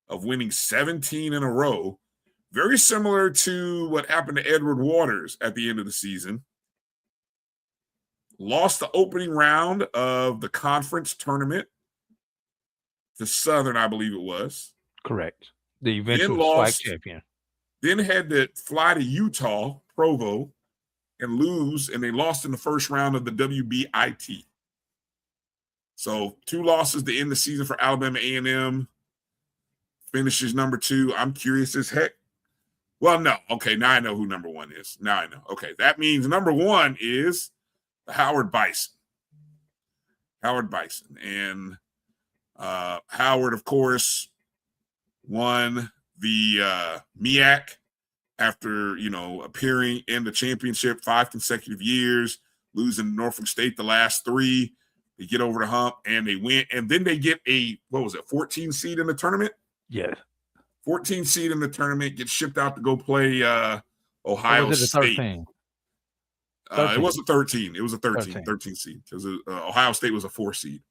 of winning 17 in a row, very similar to what happened to Edward Waters at the end of the season, lost the opening round of the conference tournament to Southern, I believe it was.
Correct. The eventual SWAC champion.
Then had to fly to Utah, Provo, and lose, and they lost in the first round of the WBIT. So 2 losses to end the season for Alabama A&M. finishes number 2. I'm curious as heck. Well, no. Okay, now I know who number 1 is. Now I know. Okay, that means number 1 is the Howard Bison. Howard Bison. And Howard, of course, won the MEAC after, appearing in the championship 5 consecutive years, losing to Norfolk State the last 3. They get over the hump and they win. And then they get a, 14 seed in the tournament?
Yes.
14 seed in the tournament, get shipped out to go play Ohio
was it
State.
13?
It was a 13. It was a 13 seed. Because Ohio State was a 4 seed.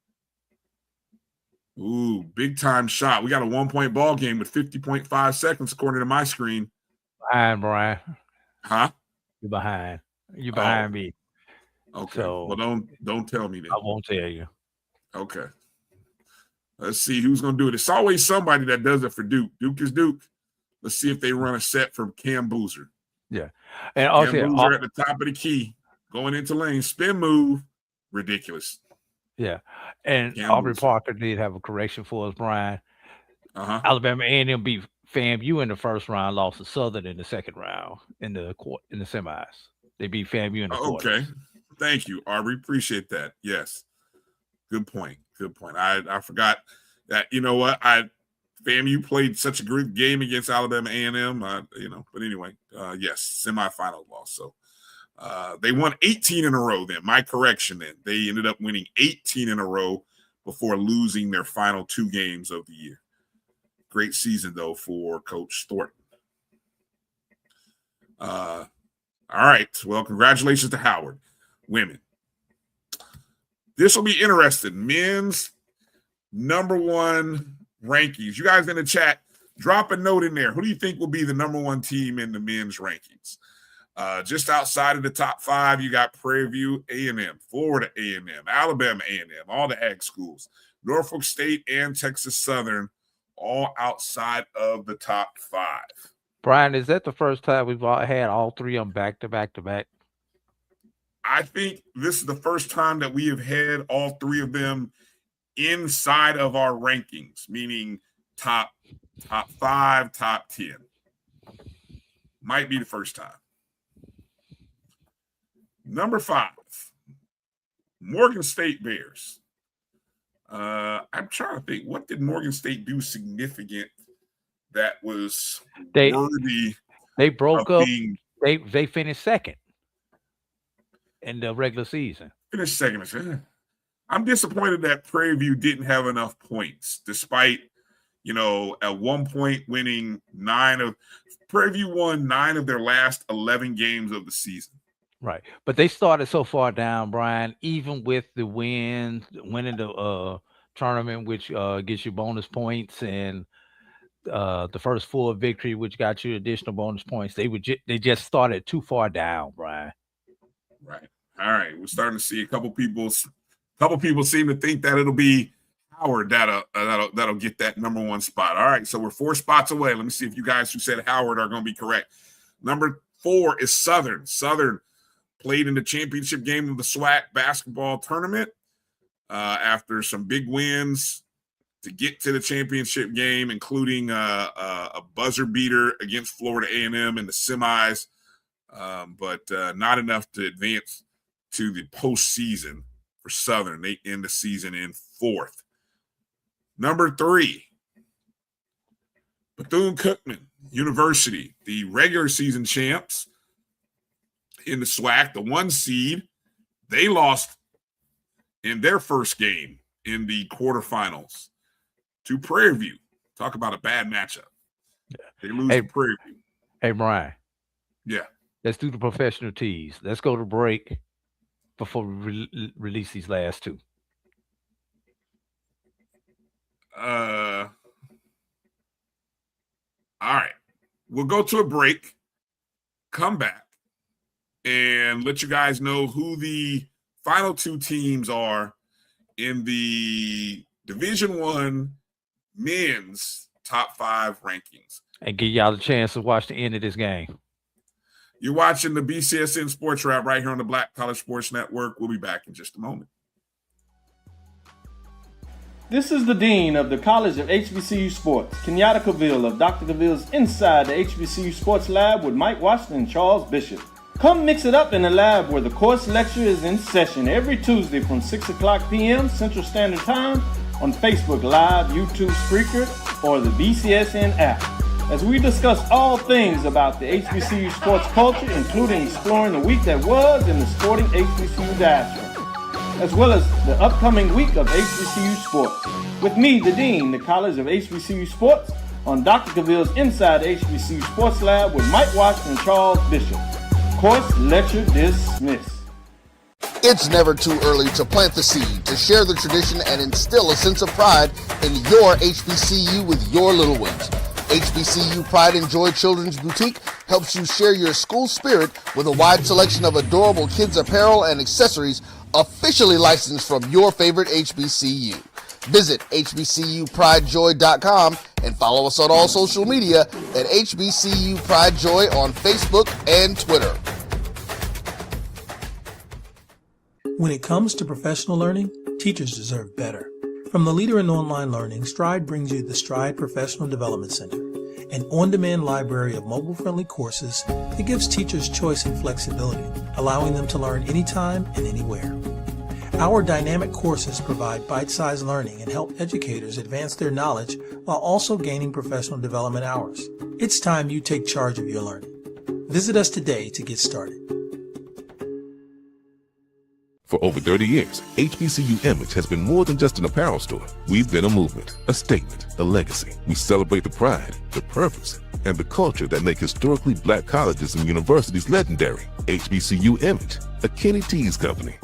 Ooh, big time shot. We got a 1-point ball game with 50.5 seconds, according to my screen.
Behind, Brian.
Huh?
You're behind. You're behind me.
Okay.
So,
well, don't tell me then.
I won't tell you.
Okay. Let's see who's going to do it. It's always somebody that does it for Duke. Duke is Duke. Let's see if they run a set from Cam Boozer.
Yeah. And also,
Cam Boozer at the top of the key, going into lane, spin move, ridiculous.
Yeah. And
Cam
Aubrey
Boozer.
Parker did have a correction for us, Brian.
Uh-huh.
Alabama A&M beat FAMU in the first round, lost to Southern in the second round in the semis. They beat FAMU in the quarters.
Okay. Thank you, Aubrey. Appreciate that. Yes. Good point. Good point. I forgot that. You know what? FAMU played such a great game against Alabama A&M. But anyway, yes, semifinal loss. So they won 18 in a row. Then my correction. Then they ended up winning 18 in a row before losing their final 2 games of the year. Great season though for Coach Thornton. All right. Well, congratulations to Howard. Women. This will be interesting. Men's number 1 rankings. You guys in the chat, drop a note in there. Who do you think will be the number 1 team in the men's rankings? Just outside of the top 5, you got Prairie View A&M, Florida A&M, Alabama A&M, all the ag schools, Norfolk State and Texas Southern, all outside of the top 5.
Brian, is that the first time we've had all 3 of them back to back to back?
I think this is the first time that we have had all 3 of them inside of our rankings, meaning top 5, top 10. Might be the first time. Number 5, Morgan State Bears. I'm trying to think, what did Morgan State do significant that was worthy?
They broke up. They finished second in the regular season.
Finished second. I'm disappointed that Prairie View didn't have enough points, despite, at one point winning Prairie View won 9 of their last 11 games of the season.
Right. But they started so far down, Brian, even with the winning the tournament, which gets you bonus points, and the first full victory, which got you additional bonus points. They just started too far down, Brian.
Right. All right. We're starting to see a couple people seem to think that it'll be Howard that'll get that number 1 spot. All right. So we're 4 spots away. Let me see if you guys who said Howard are going to be correct. Number 4 is Southern. Southern played in the championship game of the SWAC basketball tournament after some big wins to get to the championship game, including a buzzer beater against Florida A&M in the semis, but not enough to advance to the postseason for Southern. They end the season in 4th. Number 3, Bethune-Cookman University, the regular season champs in the SWAC, the 1 seed. They lost in their first game in the quarterfinals to Prairie View. Talk about a bad matchup. Yeah. They lose to Prairie View.
Hey, Brian.
Yeah.
Let's do the professional tees. Let's go to break before we release these last 2.
All right. We'll go to a break, come back, and let you guys know who the final 2 teams are in the Division I men's top 5 rankings.
And give y'all a chance to watch the end of this game.
You're watching the BCSN SportsWrap right here on the Black College Sports Network. We'll be back in just a moment.
This is the Dean of the College of HBCU Sports, Kenyatta Cavill of Dr. Cavill's Inside the HBCU Sports Lab with Mike Washington and Charles Bishop. Come mix it up in the lab where the course lecture is in session every Tuesday from 6 o'clock p.m. Central Standard Time on Facebook Live, YouTube Spreaker, or the BCSN app, as we discuss all things about the HBCU sports culture, including exploring the week that was in the sporting HBCU diaspora, as well as the upcoming week of HBCU sports. With me, the Dean, the College of HBCU Sports, on Dr. Cavill's Inside the HBCU Sports Lab with Mike Washington and Charles Bishop. Course lecture dismissed.
It's never too early to plant the seed, to share the tradition, and instill a sense of pride in your HBCU with your little ones. HBCU Pride and Joy Children's Boutique helps you share your school spirit with a wide selection of adorable kids apparel and accessories officially licensed from your favorite HBCU. Visit hbcupridejoy.com and follow us on all social media at HBCU Pride Joy on Facebook and Twitter.
When it comes to professional learning, teachers deserve better. From the leader in online learning, Stride brings you the Stride Professional Development Center, an on-demand library of mobile-friendly courses that gives teachers choice and flexibility, allowing them to learn anytime and anywhere. Our dynamic courses provide bite-sized learning and help educators advance their knowledge while also gaining professional development hours. It's time you take charge of your learning. Visit us today to get started.
For over 30 years, HBCU Image has been more than just an apparel store. We've been a movement, a statement, a legacy. We celebrate the pride, the purpose, and the culture that make historically black colleges and universities legendary. HBCU Image, a Kenny T's company.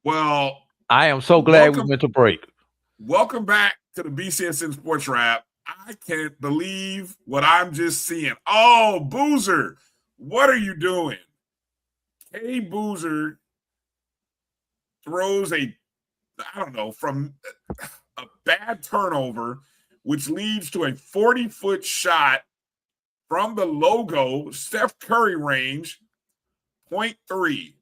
Well,
I am so glad we went to break.
Welcome back to the BCSN SportsWrap. I can't believe what I'm just seeing. Oh, Boozer, what are you doing? K. Boozer throws from a bad turnover, which leads to a 40-foot shot from the logo, Steph Curry range, 0.3.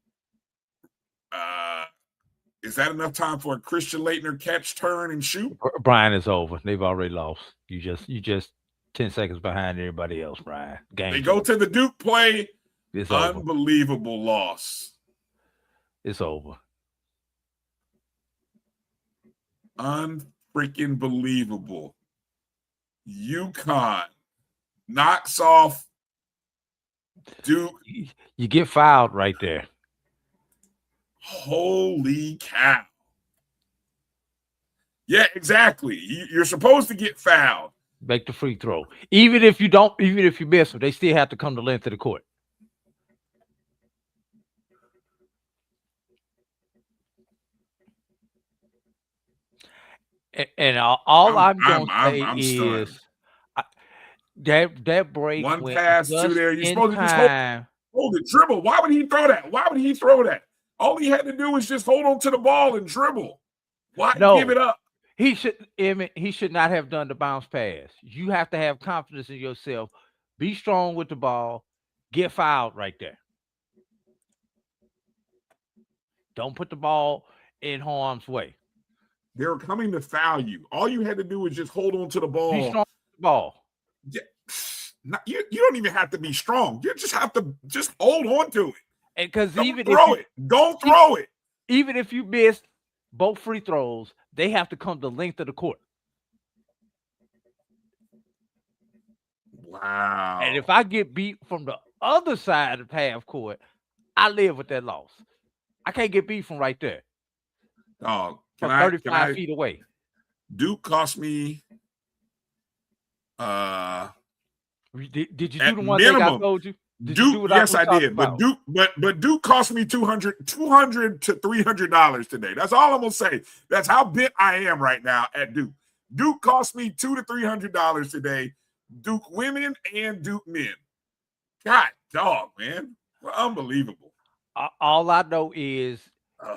Is that enough time for a Christian Laettner catch, turn, and shoot?
Bryan is over. They've already lost. You just 10 seconds behind everybody else, Bryan.
They go to the Duke play.
It's
unbelievable
over.
Loss.
It's over.
Unfreaking believable. UConn knocks off Duke.
You get fouled right there.
Holy cow. Yeah, exactly. You're supposed to get fouled.
Make the free throw. Even if you miss them, they still have to come the length of the court. And I'm going to say is that break.
One pass to there. You're supposed to just hold it, dribble. Why would he throw that? All he had to do was just hold on to the ball and dribble. Why give it up?
He should not have done the bounce pass. You have to have confidence in yourself. Be strong with the ball. Get fouled right there. Don't put the ball in harm's way.
They were coming to foul you. All you had to do was just hold on to the ball.
Be strong with the ball.
Yeah. You don't even have to be strong. You just have to just hold on to it.
And because
don't throw it.
Even if you miss both free throws, they have to come the length of the court.
Wow.
And if I get beat from the other side of half court, I live with that loss. I can't get beat from right there.
From
35 feet away.
Duke cost me
Did you do the one thing I told you?
Duke, yes, I did. But Duke cost me $200 to $300 today. That's all I'm gonna say. That's how bent I am right now at Duke. Duke cost me $200 to $300 today. Duke women and Duke men. God dog, man. Unbelievable.
All I know is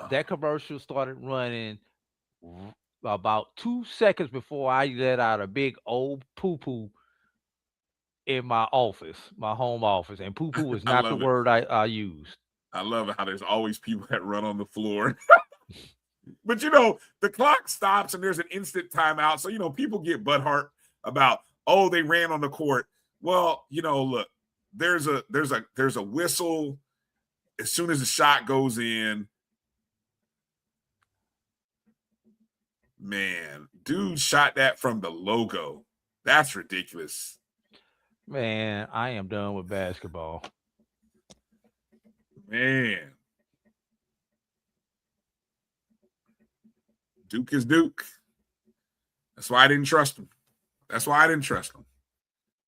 That commercial started running about 2 seconds before I let out a big old poo poo in my office, my home office. And poo poo is
I
not the
love it.
word I used.
I love it how there's always people that run on the floor. But the clock stops and there's an instant timeout. So people get butthurt about, oh, they ran on the court. Well, look, there's a whistle as soon as the shot goes in. Man, dude shot that from the logo. That's ridiculous.
Man, I am done with basketball.
Man. Duke is Duke. That's why I didn't trust him.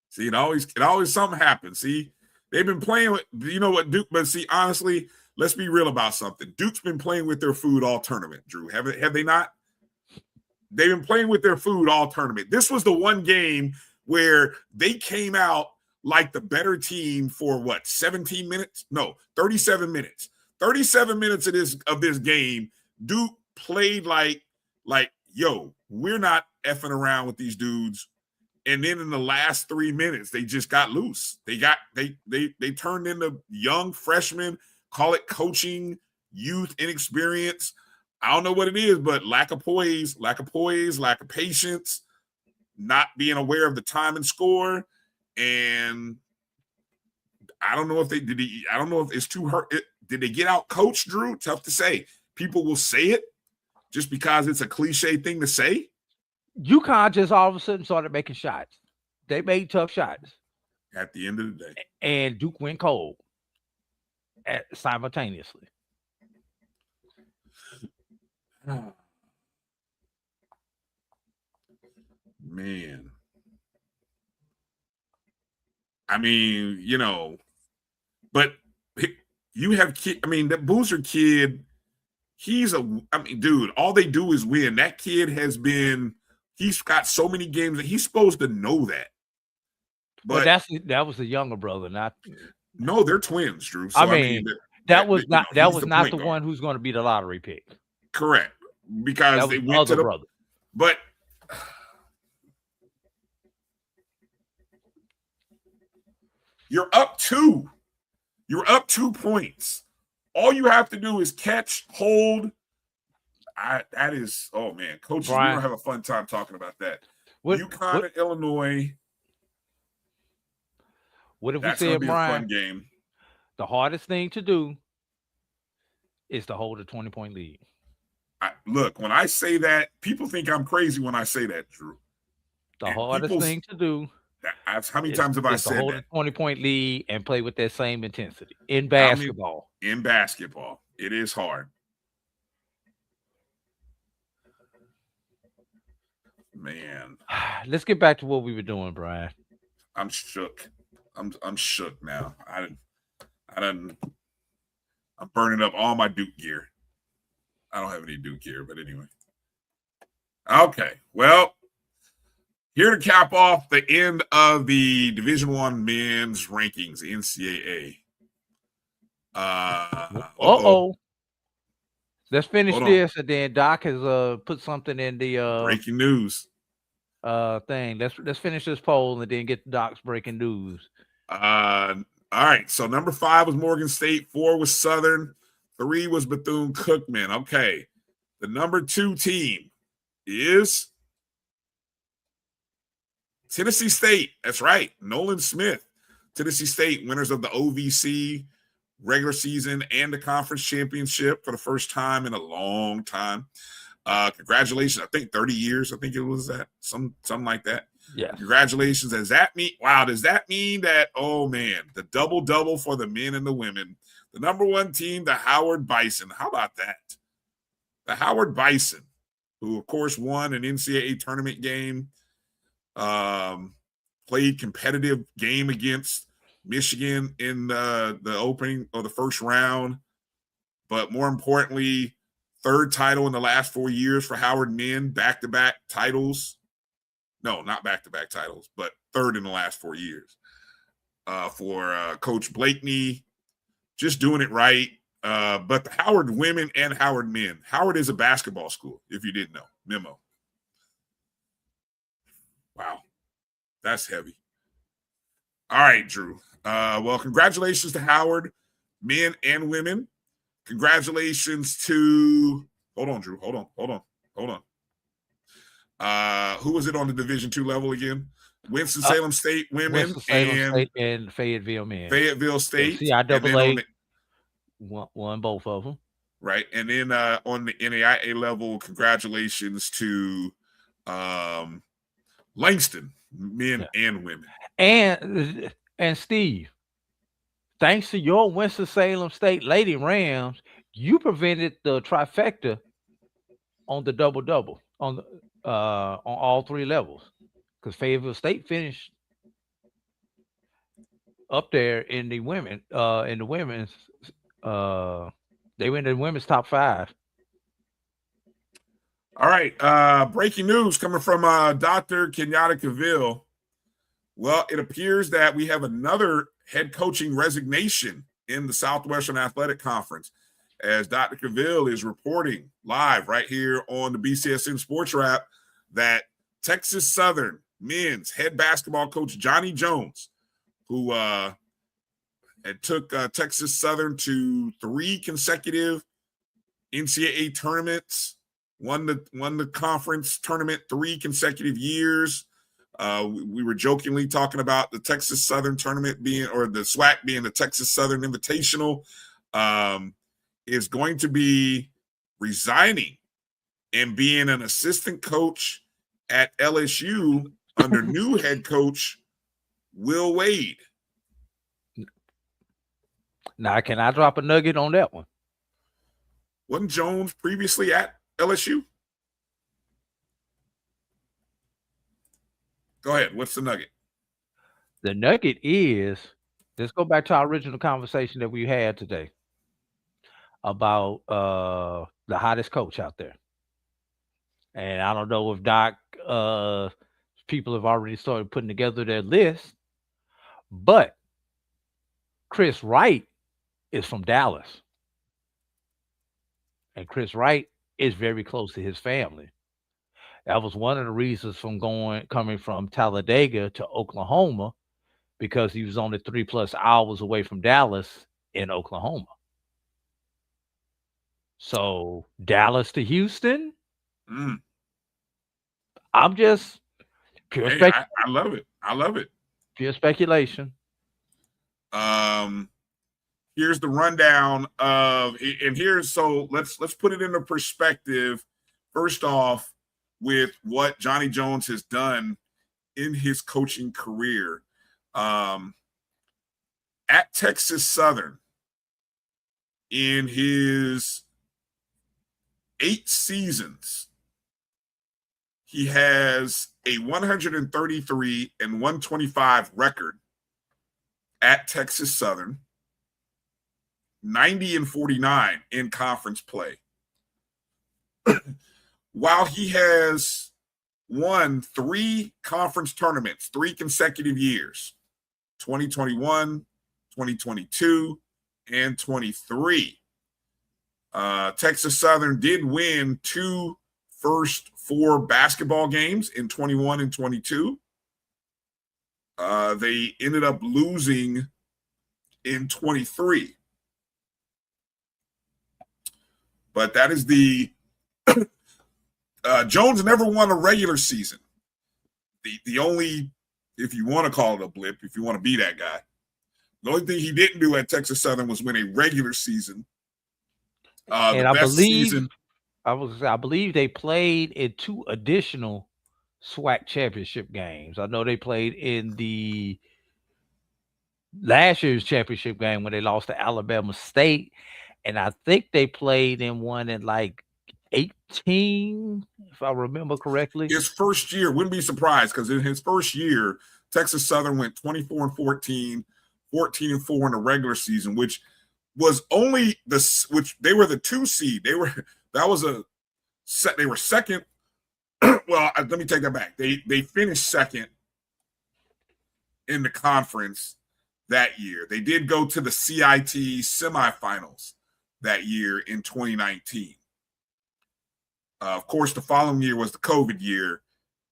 See, it always something happens. See, they've been playing with, Duke, but see, honestly, let's be real about something. Duke's been playing with their food all tournament, Drew. Have they not? They've been playing with their food all tournament. This was the one game where they came out like the better team for 17 minutes? No, 37 minutes. 37 minutes of this game, Duke played like, yo, we're not effing around with these dudes. And then in the last 3 minutes, they just got loose. They turned into young freshmen, call it coaching, youth, inexperience. I don't know what it is, but lack of poise, lack of patience, not being aware of the time and score. And I don't know if I don't know if it's too hurt. Did they get out coached, Drew? Tough to say. People will say it just because it's a cliche thing to say.
UConn just all of a sudden started making shots. They made tough shots.
At the end of the day.
And Duke went cold simultaneously.
Man. I mean, but you have kid. I mean, that Boozer kid, dude, all they do is win. That kid he's got so many games that he's supposed to know that. But
that was the younger brother, not.
No, they're twins, Drew. So,
that was not the one who's going to be the lottery pick.
Correct, because they went to the brother. But you're up 2. You're up 2 points. All you have to do is catch, hold. That is, oh man, coaches, Bryan, we don't have a fun time talking about that. UConn and Illinois.
What if we said, Bryan,
a fun game?
The hardest thing to do is to hold a 20-point lead.
Look, when I say that, people think I'm crazy when I say that, Drew.
The hardest thing to do.
How many times have I said that?
Hold a 20-point lead and play with that same intensity in basketball.
In basketball, it is hard. Man,
let's get back to what we were doing, Bryan.
I'm shook. I'm shook now. I'm burning up all my Duke gear. I don't have any Duke gear, but anyway. Okay, well, here to cap off the end of the Division I men's rankings, NCAA.
Let's finish this, and then Doc has put something in the
breaking news
thing. Let's finish this poll and then get Doc's breaking news.
All right. So number 5 was Morgan State, 4 was Southern, 3 was Bethune-Cookman. Okay. The number 2 team is Tennessee State. That's right. Nolan Smith. Tennessee State, winners of the OVC regular season and the conference championship for the first time in a long time. Congratulations. I think 30 years. I think it was that. Something like that.
Yeah.
Congratulations. Does that mean that, oh man, the double-double for the men and the women? The number 1 team, the Howard Bison. How about that? The Howard Bison, who of course won an NCAA tournament game, played competitive game against Michigan in the opening of the first round, but more importantly, 3rd title in the last 4 years for Howard men, back-to-back titles. No, not back-to-back titles, but 3rd in the last 4 years for Coach Blakeney. Just doing it right. But the Howard women and Howard men. Howard is a basketball school, if you didn't know. Memo. Wow. That's heavy. All right, Drew. Well, congratulations to Howard, men and women. Congratulations to hold on, Drew. Hold on. Who was it on the Division II level again? Winston-Salem State women
Winston-Salem State and Fayetteville men.
Fayetteville State.
CIAA won both of them.
Right. And then on the NAIA level, congratulations to Langston, men and women.
And Steve, thanks to your Winston-Salem State Lady Rams, you prevented the trifecta on the double-double on all three levels, because Fayetteville State finished up there in the women's they went in the women's top 5.
All right. Breaking news coming from Dr. Kenyatta Cavill. Well, it appears that we have another head coaching resignation in the Southwestern Athletic Conference, as Dr. Cavill is reporting live right here on the BCSN SportsWrap that Texas Southern men's head basketball coach Johnny Jones, who had took Texas Southern to 3 consecutive NCAA tournaments, won the conference tournament 3 consecutive years. We were jokingly talking about the Texas Southern tournament being, or the SWAC being the Texas Southern Invitational, is going to be resigning and being an assistant coach at LSU under new head coach Will Wade.
Now, can I drop a nugget on that one?
Wasn't Jones previously at LSU? Go ahead. What's the nugget?
The nugget is, let's go back to our original conversation that we had today about the hottest coach out there. And I don't know if Doc people have already started putting together their list, but Chris Wright is from Dallas. And Chris Wright is very close to his family. That was one of the reasons from coming from Talladega to Oklahoma, because he was only 3+ hours away from Dallas in Oklahoma. So Dallas to Houston. I'm just pure
I love it. I love it.
Pure speculation.
Here's the rundown of, and here's, so let's put it into perspective. First off, with what Johnny Jones has done in his coaching career. At Texas Southern, in his 8 seasons, he has a 133 and 125 record at Texas Southern, 90 and 49 in conference play. While he has won 3 conference tournaments, 3 consecutive years, 2021, 2022, and 23. Texas Southern did win 2 first 4 basketball games in 21 and 22. They ended up losing in 23. But that is the Jones never won a regular season. The only, if you want to call it a blip, if you want to be that guy, the only thing he didn't do at Texas Southern was win a regular season.
And I believe they played in 2 additional SWAC championship games. I know they played in the last year's championship game when they lost to Alabama State, and I think they played in one in like 18, if I remember correctly.
His first year, wouldn't be surprised, because in his first year, Texas Southern went 24 and 14, 14 and 4 in the regular season, which was only which they were the 2 seed. They were second. Well, let me take that back. They finished second in the conference that year. They did go to the CIT semifinals that year in 2019. Of course, the following year was the COVID year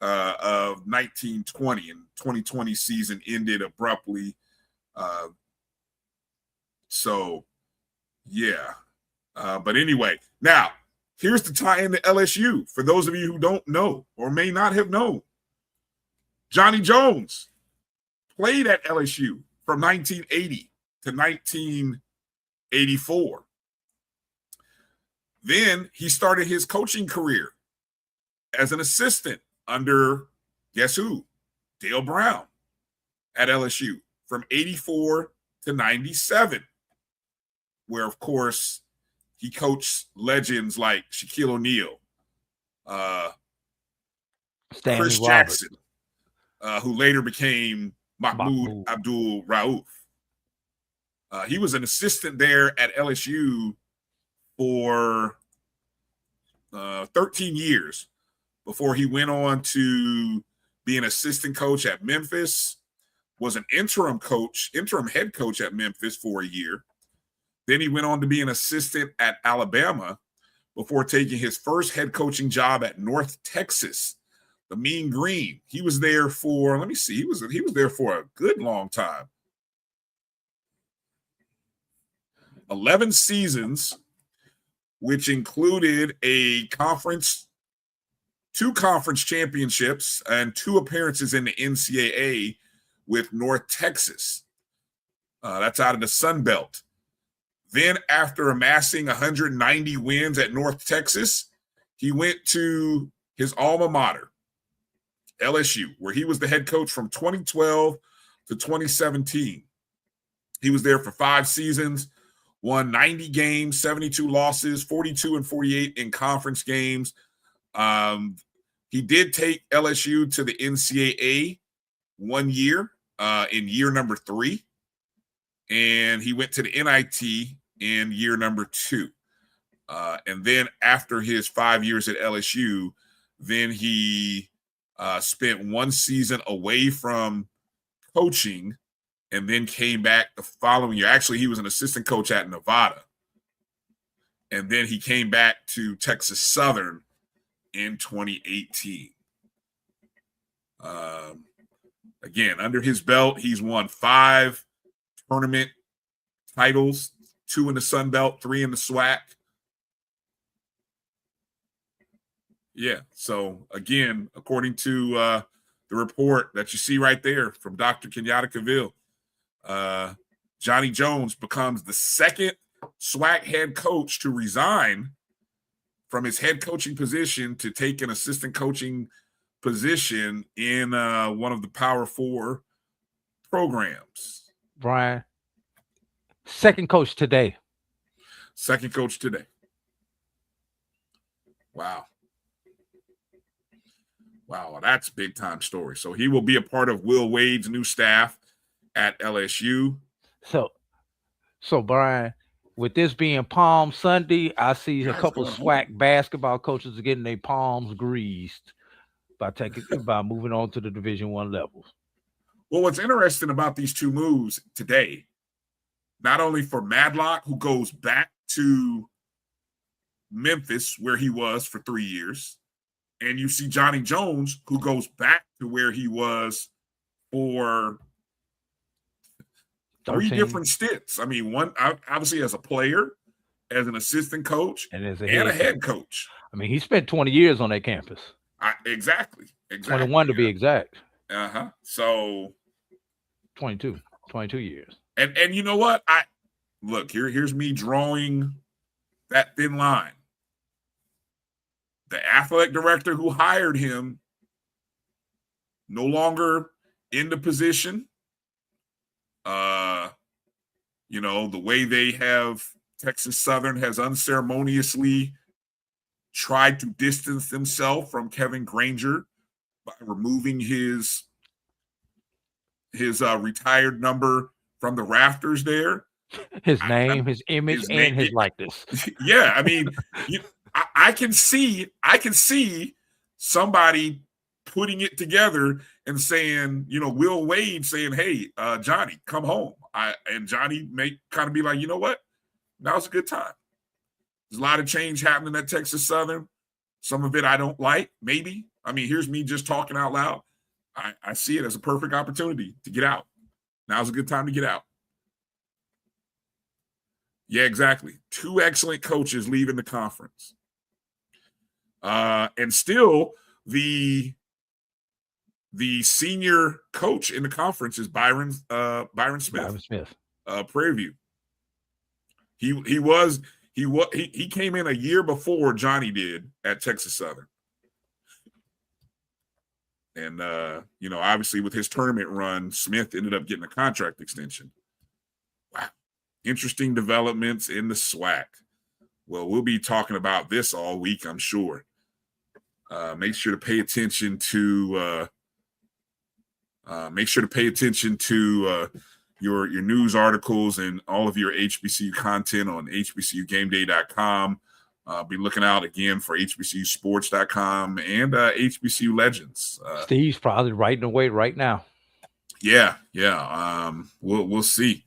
of 1920, and 2020 season ended abruptly. So, yeah. But anyway, now here's the tie into LSU. For those of you who don't know or may not have known, Johnny Jones played at LSU from 1980 to 1984. Then he started his coaching career as an assistant under, guess who? Dale Brown at LSU from 84 to 97, where, of course, he coached legends like Shaquille O'Neal, Chris Jackson, who later became Mahmoud Abdul-Rauf. He was an assistant there at LSU for 13 years before he went on to be an assistant coach at Memphis, was an interim head coach at Memphis for a year. Then he went on to be an assistant at Alabama before taking his first head coaching job at North Texas, the Mean Green. He was there for, let me see, he was there for a good long time. 11 seasons, which included two conference championships and 2 appearances in the NCAA with North Texas. That's out of the Sun Belt. Then, after amassing 190 wins at North Texas, he went to his alma mater, LSU, where he was the head coach from 2012 to 2017. He was there for 5 seasons, won 90 games, 72 losses, 42 and 48 in conference games. He did take LSU to the NCAA 1 year, in year number 3. And he went to the NIT in year number 2. And then after his 5 years at LSU, then he spent 1 season away from coaching and then came back the following year. Actually, he was an assistant coach at Nevada. And then he came back to Texas Southern in 2018. Again, under his belt, he's won 5 tournament titles, 2 in the Sun Belt, 3 in the SWAC. Yeah, so again, according to the report that you see right there from Dr. Kenyatta Cavill, Johnny Jones becomes the second SWAC head coach to resign from his head coaching position to take an assistant coaching position in one of the Power 4 programs.
Bryan, second coach today.
Second coach today. Wow. Wow, that's a big time story. So he will be a part of Will Wade's new staff at LSU.
So Bryan, with this being Palm Sunday, I see a couple of SWAC basketball coaches are getting their palms greased by moving on to the Division I levels.
Well, what's interesting about these 2 moves today, not only for Madlock, who goes back to Memphis, where he was for 3 years, and you see Johnny Jones, who goes back to where he was for 3 different stints. I mean, one obviously as a player, as an assistant coach, and as a head coach.
I mean, he spent 20 years on that campus.
Exactly.
21 to be exact.
So
22 years.
And you know what? Here's me drawing that thin line. The athletic director who hired him no longer in the position. The way they have Texas Southern has unceremoniously tried to distance themselves from Kevin Granger by removing his retired number from the rafters there.
His name, his image, and his likeness.
Yeah, I mean, I can see somebody putting it together and saying, Will Wade saying, "Hey, Johnny, come home." And Johnny may kind of be like, you know what? Now's a good time. There's a lot of change happening at Texas Southern. Some of it I don't like, maybe. I mean, here's me just talking out loud. I see it as a perfect opportunity to get out. Now's a good time to get out. Yeah, exactly. 2 excellent coaches leaving the conference. And still the senior coach in the conference is Byron Smith.
Byron Smith.
Prairie View. He came in a year before Johnny did at Texas Southern. And obviously with his tournament run, Smith ended up getting a contract extension. Wow. Interesting developments in the SWAC. Well, we'll be talking about this all week, I'm sure. Make sure to pay attention to your news articles and all of your HBCU content on HBCUGameDay.com. Be looking out again for HBCUSports.com and HBCU Legends.
Steve's probably writing away right now.
Yeah. We'll see.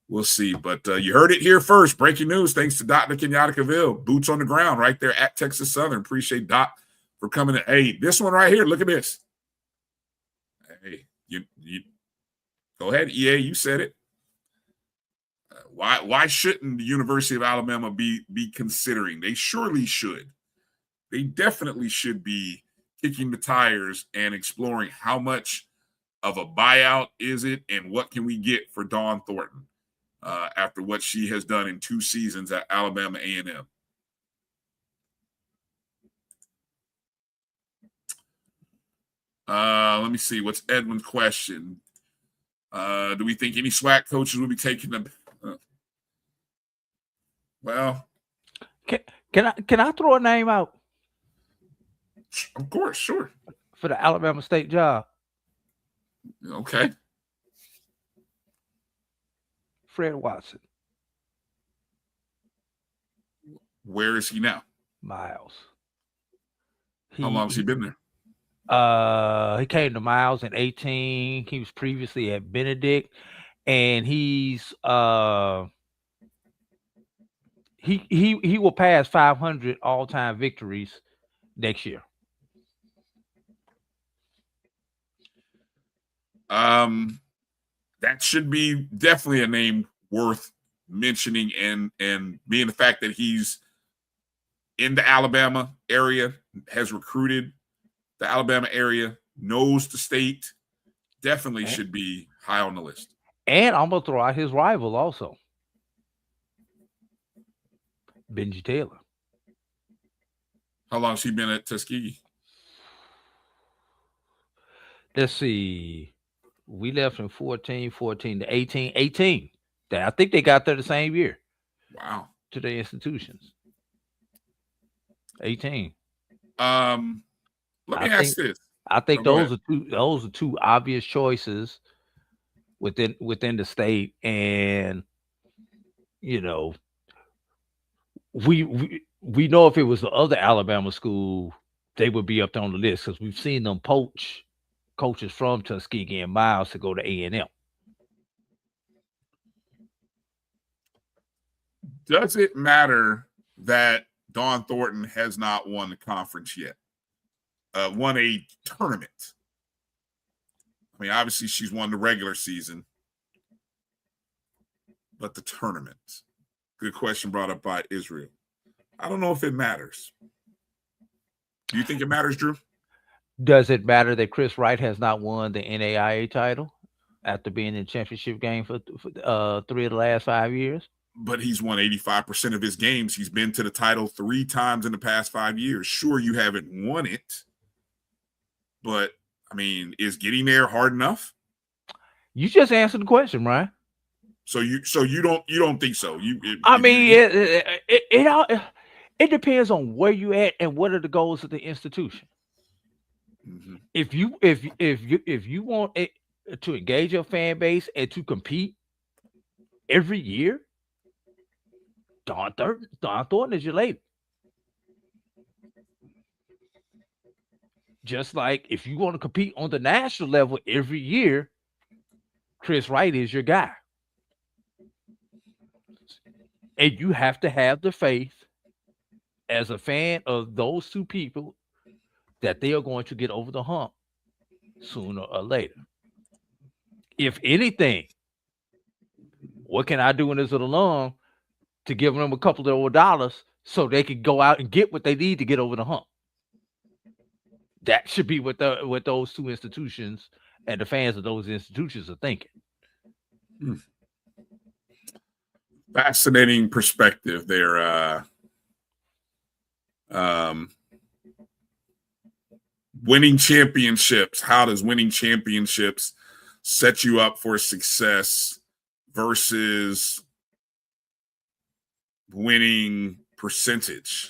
We'll see. But you heard it here first. Breaking news thanks to Dr. Kenyatta Cavill. Boots on the ground right there at Texas Southern. Appreciate Doc for coming in. Hey, this one right here. Look at this. Hey, you go ahead, EA. You said it. Why shouldn't the University of Alabama be considering? They surely should. They definitely should be kicking the tires and exploring how much of a buyout is it and what can we get for Dawn Thornton after what she has done in 2 seasons at Alabama A&M. Let me see. What's Edwin's question? Do we think any SWAC coaches will be taking them? Well,
can I throw a name out?
Of course, sure.
For the Alabama State job.
Okay.
Fred Watson.
Where is he now?
Miles.
How long has he been there?
He came to Miles in 2018. He was previously at Benedict, and he's he will pass 500 all-time victories next year.
That should be definitely a name worth mentioning, and being the fact that he's in the Alabama area, has recruited the Alabama area, knows the state, definitely should be high on the list.
And I'm gonna throw out his rival also, Benji Taylor.
How long has he been at Tuskegee?
Let's see. We left in 14 to 18. I think they got there the same year.
Wow.
To their institutions. 18.
Let me ask this.
I think those are two obvious choices within the state, and we know if it was the other Alabama school, they would be up on the list because we've seen them poach coaches from Tuskegee and Miles to go to A&M.
Does it matter that Dawn Thornton has not won the conference yet? Won a tournament. I mean, obviously she's won the regular season, but the tournament. Good question brought up by Israel. I don't know if it matters. Do you think it matters, Drew?
Does it matter that Chris Wright has not won the NAIA title after being in the championship game for 3 of the last 5 years?
But he's won 85% of his games. He's been to the title 3 times in the past 5 years. Sure, you haven't won it, but I mean, is getting there hard enough?
You just answered the question, Ryan.
So you don't think so?
It depends on where you at and what are the goals of the institution. Mm-hmm. If you want it to engage your fan base and to compete every year, Dawn Thornton is your lady. Just like if you want to compete on the national level every year, Chris Wright is your guy. And you have to have the faith as a fan of those two people that they are going to get over the hump sooner or later. If anything, what can I do in this alum to give them a couple of dollars so they can go out and get what they need to get over the hump? That should be what those two institutions and the fans of those institutions are thinking.
Fascinating perspective there. Winning championships. How does winning championships set you up for success versus winning percentage?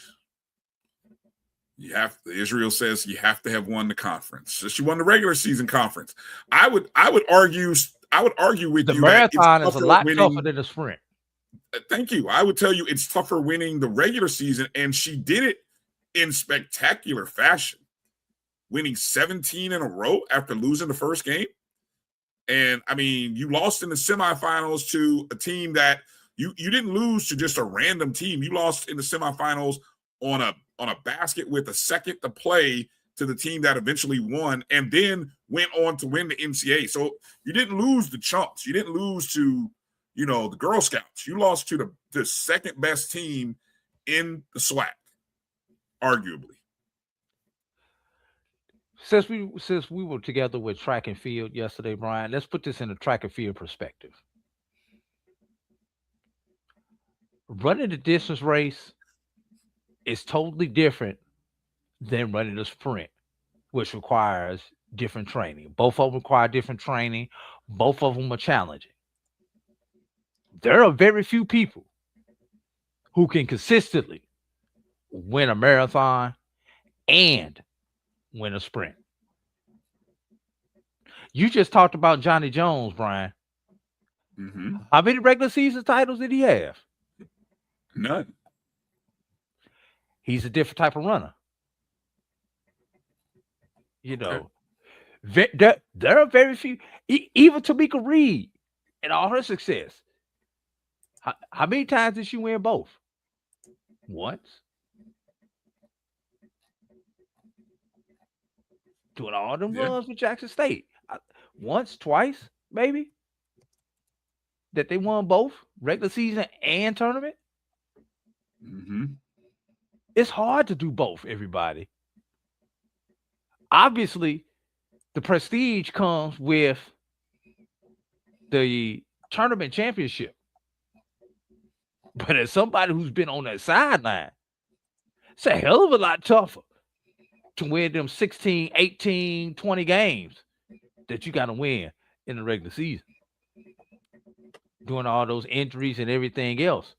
Israel says you have to have won the conference. So she won the regular season conference. I would argue with
the
you
marathon
that
is a lot tougher than the sprint.
Thank you. I would tell you it's tougher winning the regular season, and she did it in spectacular fashion, winning 17 in a row after losing the first game. And I mean, you lost in the semifinals to a team that you didn't lose to just a random team. You lost in the semifinals on a basket with a second to play to the team that eventually won and then went on to win the NCAA. So you didn't lose the chumps. You didn't lose to, the Girl Scouts. You lost to the second best team in the SWAC, arguably.
Since we were together with track and field yesterday, Bryan, let's put this in a track and field perspective. Running the distance race is totally different than running a sprint, which requires different training. Both of them require different training. Both of them are challenging. There are very few people who can consistently win a marathon and win a sprint. You just talked about Johnny Jones, Bryan.
Mm-hmm.
How many regular season titles did he have?
None.
He's a different type of runner. There are very few. Even Tamika Reed and all her success. How many times did she win both? Once. Doing all them runs with Jackson State. Once, twice, maybe. That they won both regular season and tournament.
Mm-hmm.
It's hard to do both, everybody. Obviously, the prestige comes with the tournament championship. But as somebody who's been on that sideline, it's a hell of a lot tougher to win them 16, 18, 20 games that you got to win in the regular season. Doing all those injuries and everything else.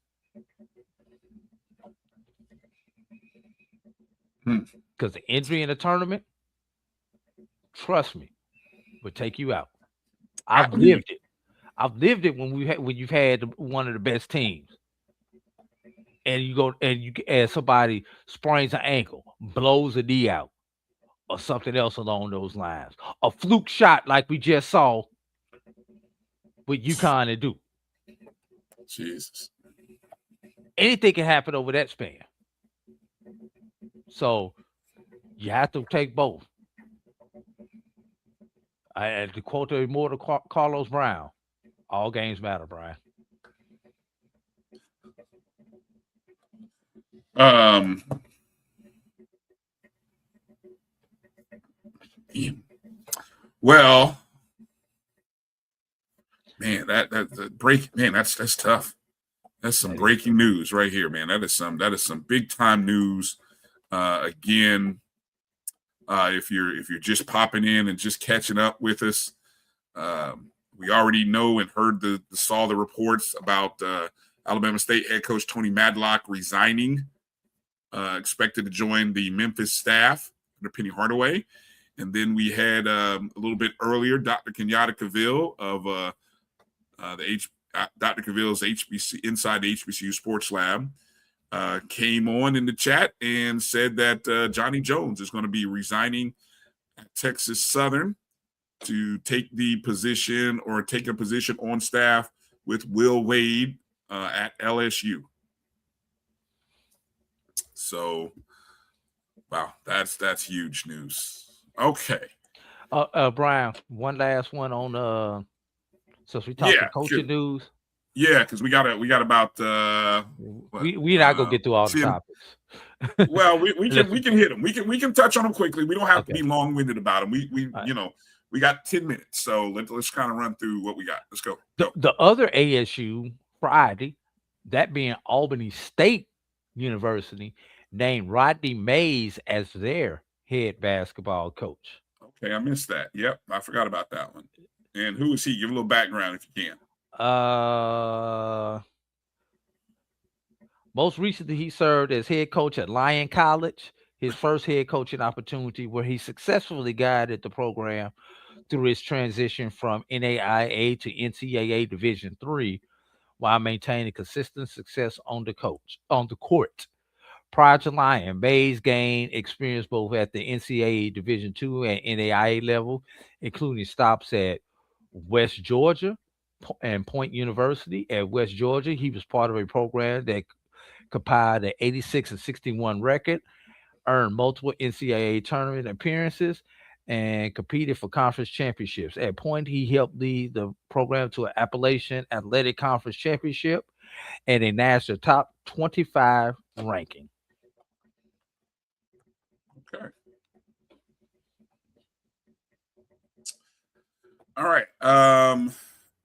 Because the injury in the tournament, trust me, would take you out. I've lived it. I've lived it when you've had one of the best teams. And somebody sprains an ankle, blows a knee out, or something else along those lines. A fluke shot like we just saw with UConn and Duke.
Jesus.
Anything can happen over that span. So you have to take both. To quote the immortal Carlos Brown, all games matter, Bryan.
Well, man, that's tough. That's some breaking news right here, man. That is some big time news. Again, if you're just popping in and just catching up with us, we already know and saw the reports about Alabama State head coach Tony Madlock resigning, expected to join the Memphis staff under Penny Hardaway. And then we had a little bit earlier, Dr. Kenyatta Cavill of Dr. Cavill's HBC Inside the HBCU Sports Lab came on in the chat and said that Johnny Jones is going to be resigning at Texas Southern to take a position on staff with Will Wade at LSU. So So, wow, that's huge news. Okay.
Brian, one last one on since we talking
Yeah,
coaching news.
Yeah, because we got about
we not gonna get through all the topics.
Well, we can hit them. We can touch on them quickly. We don't have to be long winded about them. We right. We got 10 minutes, so let's kind of run through what we got. Let's go.
The other ASU Friday, that being Albany State University, named Rodney Mays as their head basketball coach.
Okay, I missed that. Yep, I forgot about that one. And who is he? Give a little background if you can.
Most recently, he served as head coach at Lyon College, his first head coaching opportunity, where he successfully guided the program through its transition from NAIA to NCAA Division III, while maintaining consistent success on the court. Prior to Lyon, Mays gained experience both at the NCAA Division II and NAIA level, including stops at West Georgia and Point University. At West Georgia, he was part of a program that compiled an 86-61 record, earned multiple NCAA tournament appearances, and competed for conference championships. At Point, he helped lead the program to an Appalachian Athletic Conference championship and a national top 25 ranking.
Okay. All right.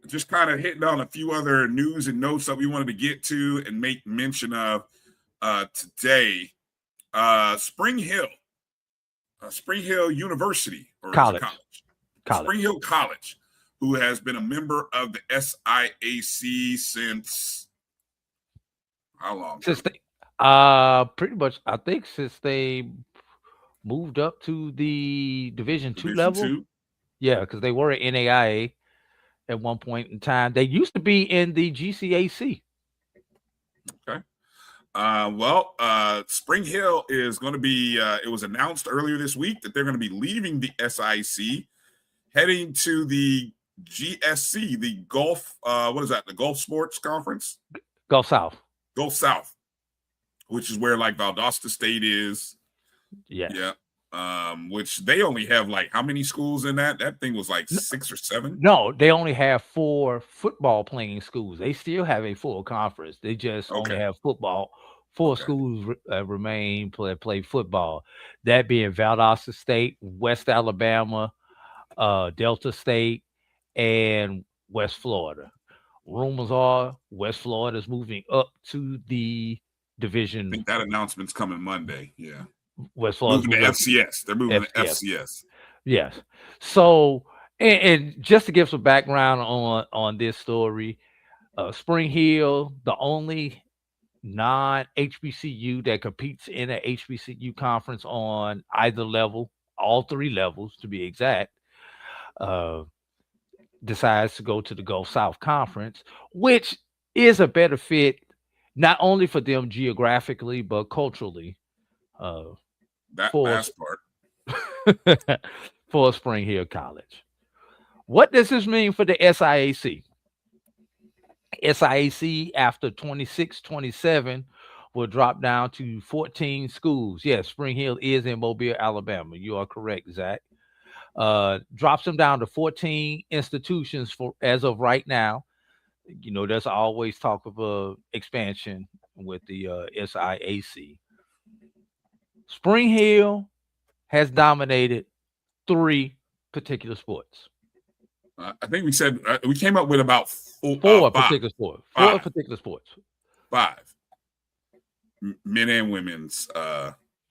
Just kind of hitting on a few other news and notes that we wanted to get to and make mention of today. Spring Hill University or
college.
Spring Hill College, who has been a member of the SIAC since how long?
Since they, pretty much, I think since they moved up to the Division II level. 2? Yeah, because they were at NAIA at one point in time. They used to be in the GCAC.
Okay. Spring Hill is going to be, it was announced earlier this week that they're going to be leaving the SIC, heading to the GSC, the Gulf, what is that? The Gulf Sports Conference?
Gulf South,
which is where like Valdosta State is.
Yeah.
Yeah. Which they only have like how many schools in that? That thing was like 6 or 7.
No, they only have 4 football playing schools. They still have a full conference. They just only have football. 4 schools remain play football. That being Valdosta State, West Alabama, Delta State, and West Florida. Rumors are West Florida is moving up to the division.
I think that announcement's coming Monday. Yeah.
West Florida
moving to FCS. They're moving to FCS.
Yes. So, and just to give some background on this story, Spring Hill, the only non-HBCU that competes in an HBCU conference on either level, all 3 levels to be exact, decides to go to the Gulf South Conference, which is a better fit not only for them geographically but culturally.
That last part
for Spring Hill College. What does this mean for the SIAC? SIAC after 26-27 will drop down to 14 schools. Yes, Spring Hill is in Mobile, Alabama. You are correct, Zach. Drops them down to 14 institutions for as of right now. You know, there's always talk of expansion with the SIAC. Spring Hill has dominated 3 particular sports.
I think we said we came up with about
4 particular sports. 4 particular sports.
5 men and women's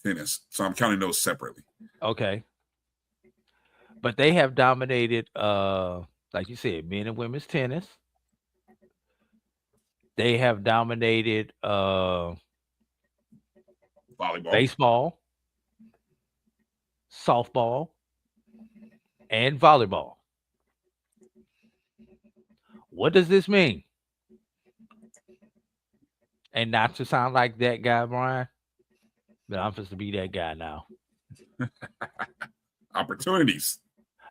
tennis. So I'm counting those separately.
Okay, but they have dominated, like you said, men and women's tennis. They have dominated
volleyball,
baseball, softball, and volleyball. What does this mean? And not to sound like that guy, Brian, but I'm supposed to be that guy now.
Opportunities.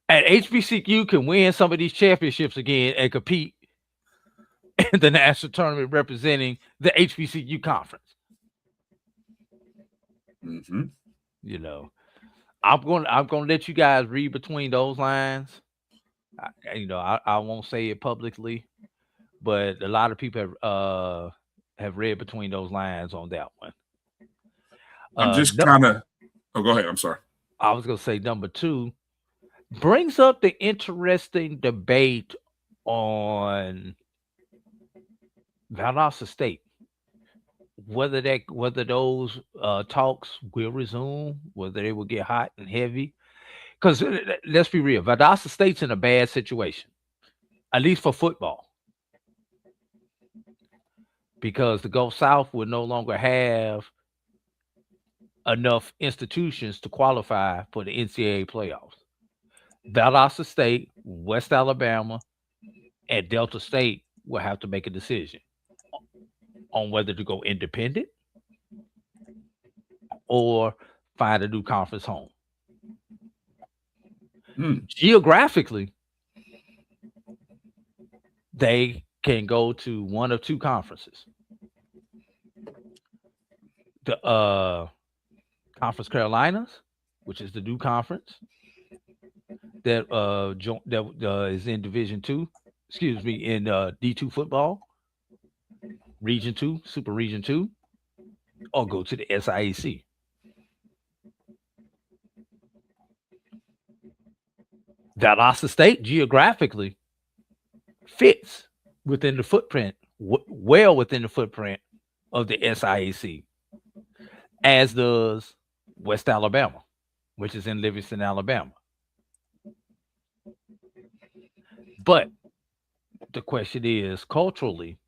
And HBCU can win some of these championships again and compete in the national tournament representing the HBCU conference.
Mm-hmm.
You know, I'm gonna let you guys read between those lines. I won't say it publicly, but a lot of people have read between those lines on that one.
I'm just
No,
kind of. Oh, go ahead. I'm sorry.
I was gonna say number two brings up the interesting debate on Valdosta State. Whether those talks will resume, whether they will get hot and heavy. Because let's be real, Valdosta State's in a bad situation, at least for football, because the Gulf South will no longer have enough institutions to qualify for the NCAA playoffs. Valdosta State, West Alabama, and Delta State will have to make a decision on whether to go independent or find a new conference home. Geographically, they can go to one of two conferences. The Conference Carolinas, which is the new conference that is in Division Two, in D2 football, Region 2, Super Region 2, or go to the SIAC. Valdosta State geographically fits within the footprint, well within the footprint of the SIAC, as does West Alabama, which is in Livingston, Alabama. But the question is, culturally,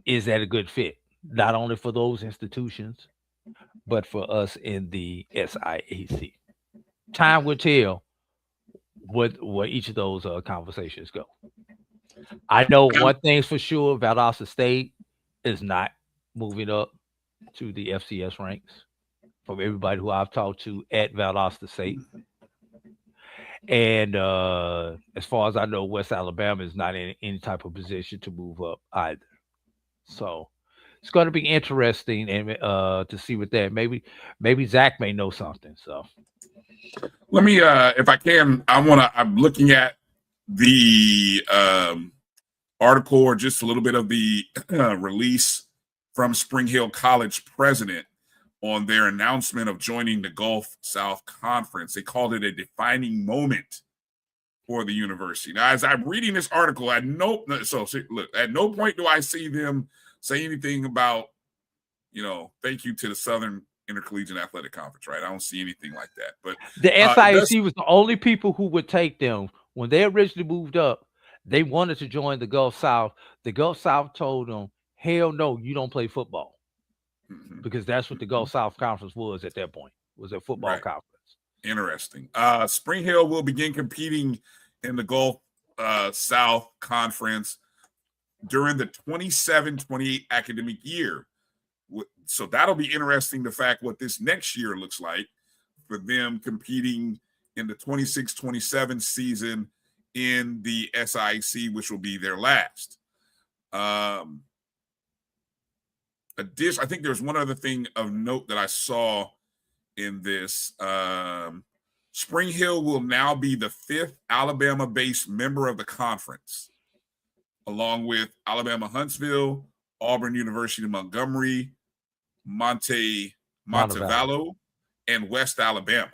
is that a good fit? Not only for those institutions, but for us in the SIAC. Time will tell where each of those conversations go. I know one thing's for sure: Valdosta State is not moving up to the FCS ranks. From everybody who I've talked to at Valdosta State, and as far as I know, West Alabama is not in any type of position to move up either. So it's going to be interesting and to see what that. Maybe Zach may know something. So
let me, if I can, I'm looking at the article or just a little bit of the release from Spring Hill College president on their announcement of joining the Gulf South Conference. They called it a defining moment for the university. Now, as I'm reading this article, at no point do I see them say anything about, thank you to the Southern Intercollegiate Athletic Conference, right? I don't see anything like that. But
the SIAC was the only people who would take them when they originally moved up. They wanted to join the Gulf South. The Gulf South told them, hell no, you don't play football. Because that's what the Gulf South Conference was at that point, was a football conference.
Interesting. Spring Hill will begin competing in the Gulf South Conference during the 27-28 academic year. So that'll be interesting, the fact what this next year looks like for them competing in the 26-27 season in the SIAC, which will be their last. I think there's one other thing of note that I saw in this. Spring Hill will now be the 5th Alabama-based member of the conference, along with Alabama Huntsville, Auburn University Montgomery, Montevallo, and West Alabama.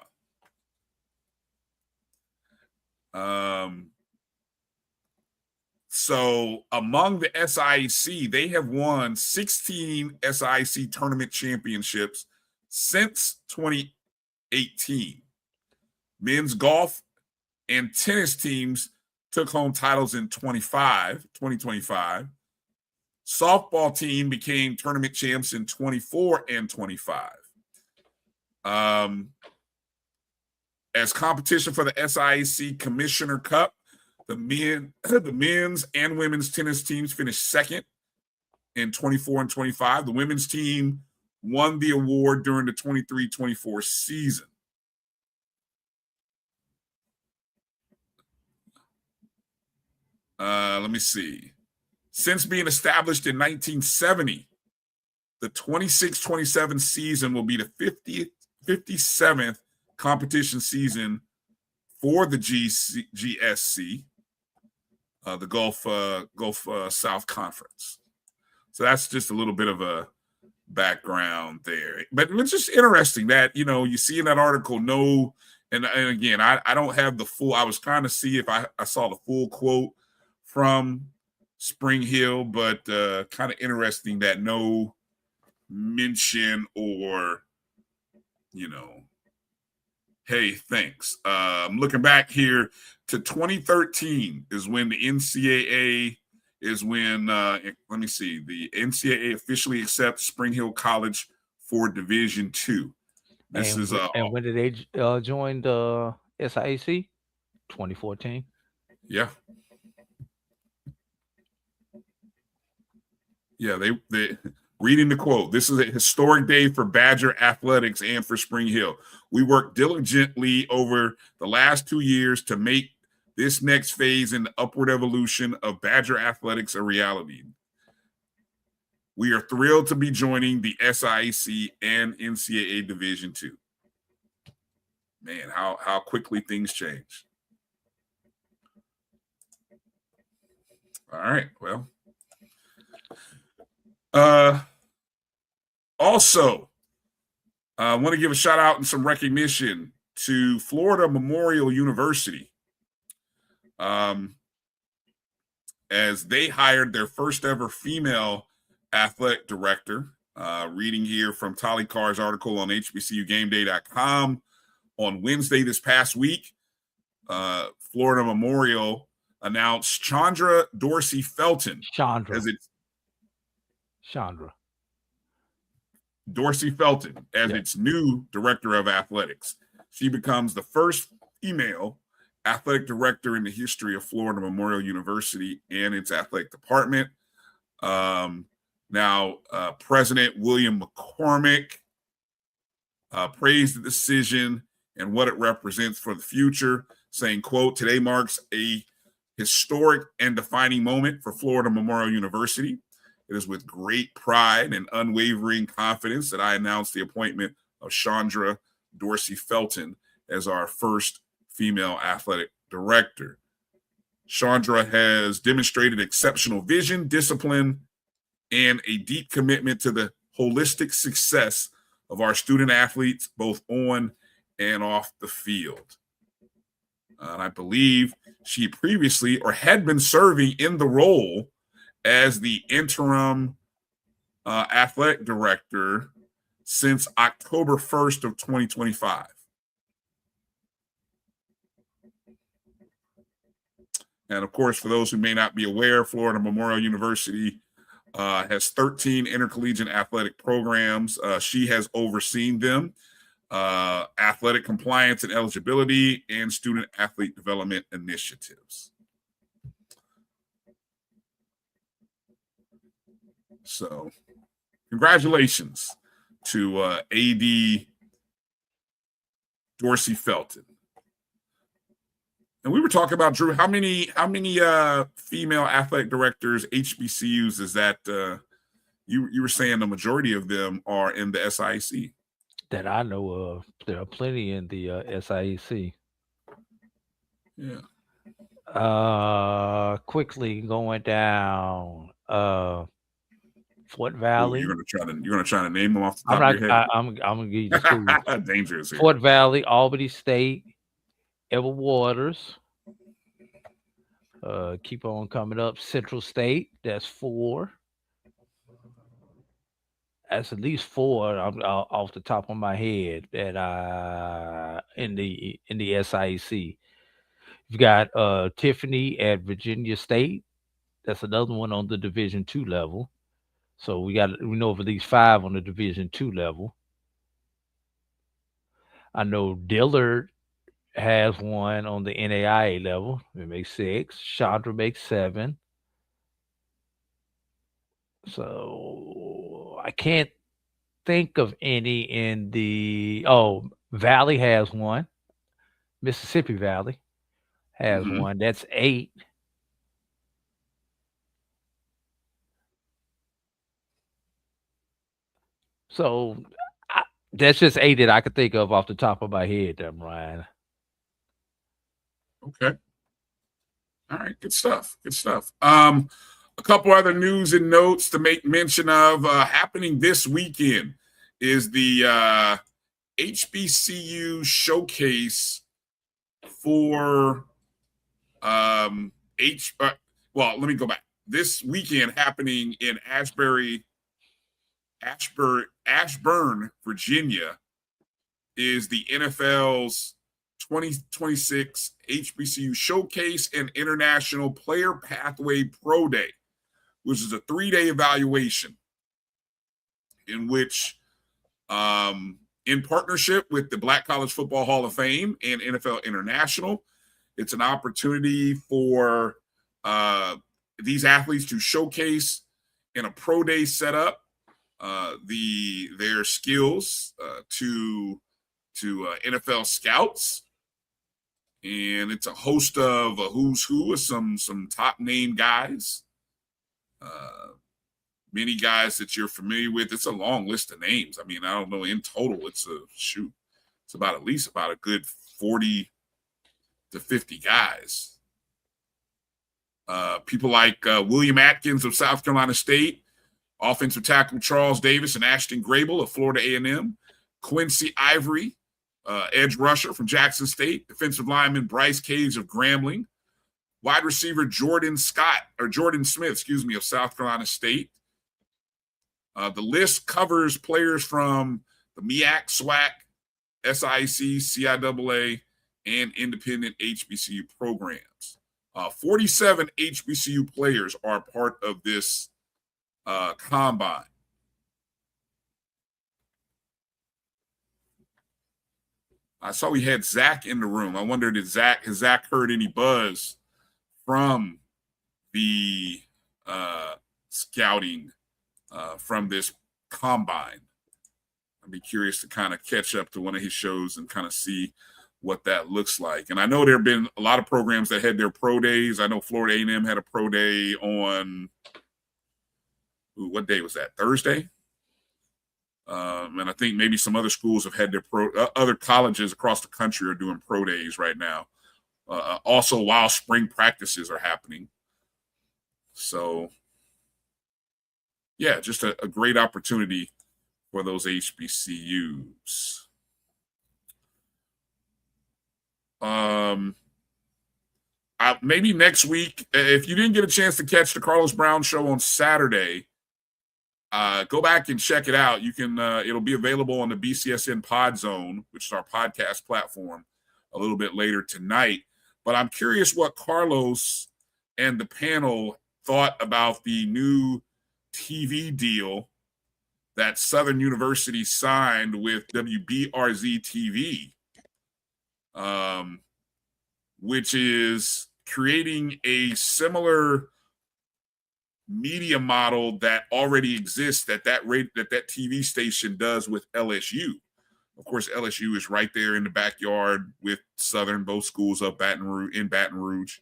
So among the SIAC, they have won 16 SIAC tournament championships since 2018. Men's golf and tennis teams took home titles in 2025. Softball team became tournament champs in 24 and 25. As competition for the SIAC Commissioner Cup, the men's and women's tennis teams finished second in 24 and 25. The women's team won the award during the 23-24 season. Let me see. Since being established in 1970, the 26-27 season will be the 57th competition season for the GSC, the Gulf South Conference. So that's just a little bit of a background there. But it's just interesting that, you see in that article, and again, I don't have the full, I was trying to see if I saw the full quote from Spring Hill, but kind of interesting that no mention or, hey, thanks. I'm looking back here to 2013 is when the NCAA let me see, the NCAA officially accepts Spring Hill College for Division II.
And when did they join the SIAC? 2014.
Yeah. Yeah, they reading the quote. This is a historic day for Badger athletics and for Spring Hill. We worked diligently over the last 2 years to make this next phase in the upward evolution of Badger athletics a reality. We are thrilled to be joining the SIAC and NCAA Division II. Man, how quickly things change. All right, well. Also, I want to give a shout out and some recognition to Florida Memorial University, as they hired their first ever female athletic director. Reading here from Tali Carr's article on HBCUGameDay.com on Wednesday this past week, Florida Memorial announced Chandra Dorsey Felton Dorsey Felton as its new director of athletics. She becomes the first female athletic director in the history of Florida Memorial University and its athletic department. Now, President William McCormick praised the decision and what it represents for the future, saying, quote, "Today marks a historic and defining moment for Florida Memorial University. It is with great pride and unwavering confidence that I announce the appointment of Chandra Dorsey Felton as our first female athletic director. Chandra has demonstrated exceptional vision, discipline, and a deep commitment to the holistic success of our student athletes, both on and off the field." And I believe she previously or had been serving in the role as the interim athletic director since October 1st of 2025. And of course, for those who may not be aware, Florida Memorial University has 13 intercollegiate athletic programs. She has overseen them, athletic compliance and eligibility, and student athlete development initiatives. So congratulations to A.D. Dorsey Felton. And we were talking about, Drew, how many female athletic directors, HBCUs, is that you were saying the majority of them are in the SIAC?
That I know of. There are plenty in the SIAC.
Yeah.
Quickly going down. Fort Valley.
You're gonna try to name them off the top of your head.
I'm gonna give you the schools.
Dangerous here.
Fort Valley, Albany State, Ever Waters. Keep on coming up. Central State, that's 4. That's at least 4 off the top of my head that in the SIAC. You've got Tiffany at Virginia State. That's another one on the Division II level. So we know of at least 5 on the Division II level. I know Dillard has one on the NAIA level. It makes 6. Chandra makes 7. So I can't think of any in the Valley has one. Mississippi Valley has one. That's 8. So that's just 8 that I could think of off the top of my head there, Brian.
Okay. All right. Good stuff. Good stuff. A couple other news and notes to make mention of happening this weekend is the HBCU showcase for well, let me go back. This weekend happening in Ashburn, Virginia, is the NFL's 2026 HBCU Showcase and International Player Pathway Pro Day, which is a 3-day evaluation in which, in partnership with the Black College Football Hall of Fame and NFL International, it's an opportunity for these athletes to showcase in a pro day setup their skills to NFL scouts, and it's a host of a who's who of some top name guys, many guys that you're familiar with. It's a long list of names. I mean, I don't know, in total it's about at least about a good 40 to 50 guys. People like William Atkins of South Carolina State, offensive tackle Charles Davis and Ashton Grable of Florida A&M, Quincy Ivory, edge rusher from Jackson State, defensive lineman Bryce Cage of Grambling, wide receiver Jordan Smith, of South Carolina State. The list covers players from the MEAC, SWAC, SIC, CIAA, and independent HBCU programs. 47 HBCU players are part of this combine. I saw we had Zach in the room. I wondered, has Zach heard any buzz from the scouting from this combine? I'd be curious to kind of catch up to one of his shows and kind of see what that looks like. And I know there have been a lot of programs that had their pro days. I know Florida A&M had a pro day on, what day was that? Thursday? And I think maybe some other schools have had their other colleges across the country are doing pro days right now. Also, while spring practices are happening. So, yeah, just a great opportunity for those HBCUs. Maybe next week, if you didn't get a chance to catch the Carlos Brown show on Saturday, go back and check it out. You can it'll be available on the BCSN Pod Zone, which is our podcast platform, a little bit later tonight. But I'm curious what Carlos and the panel thought about the new TV deal that Southern University signed with WBRZ TV, which is creating a similar media model that already exists that TV station does with LSU. Of course, LSU is right there in the backyard with Southern, both schools up in Baton Rouge.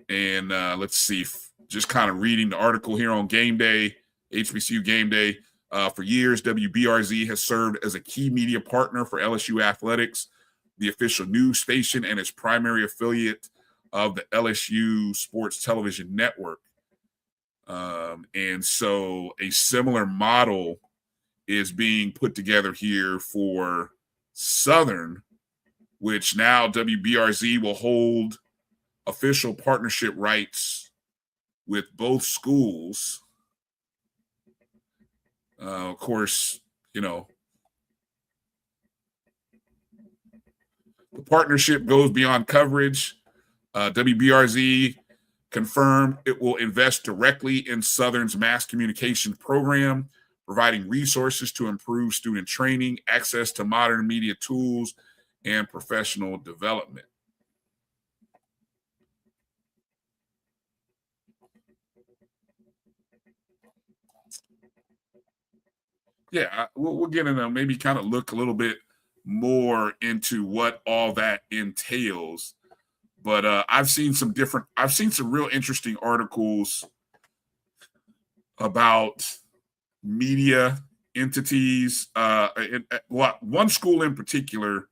And let's see, just kind of reading the article here on Game Day, HBCU Game Day. For years, WBRZ has served as a key media partner for LSU athletics, the official news station and its primary affiliate of the LSU Sports Television Network. And so a similar model is being put together here for Southern, which now WBRZ will hold official partnership rights with both schools. Of course, the partnership goes beyond coverage. WBRZ confirmed it will invest directly in Southern's mass communication program, providing resources to improve student training, access to modern media tools, and professional development. Yeah, we'll get into maybe kind of look a little bit more into what all that entails. But I've seen some real interesting articles about media entities. One school in particular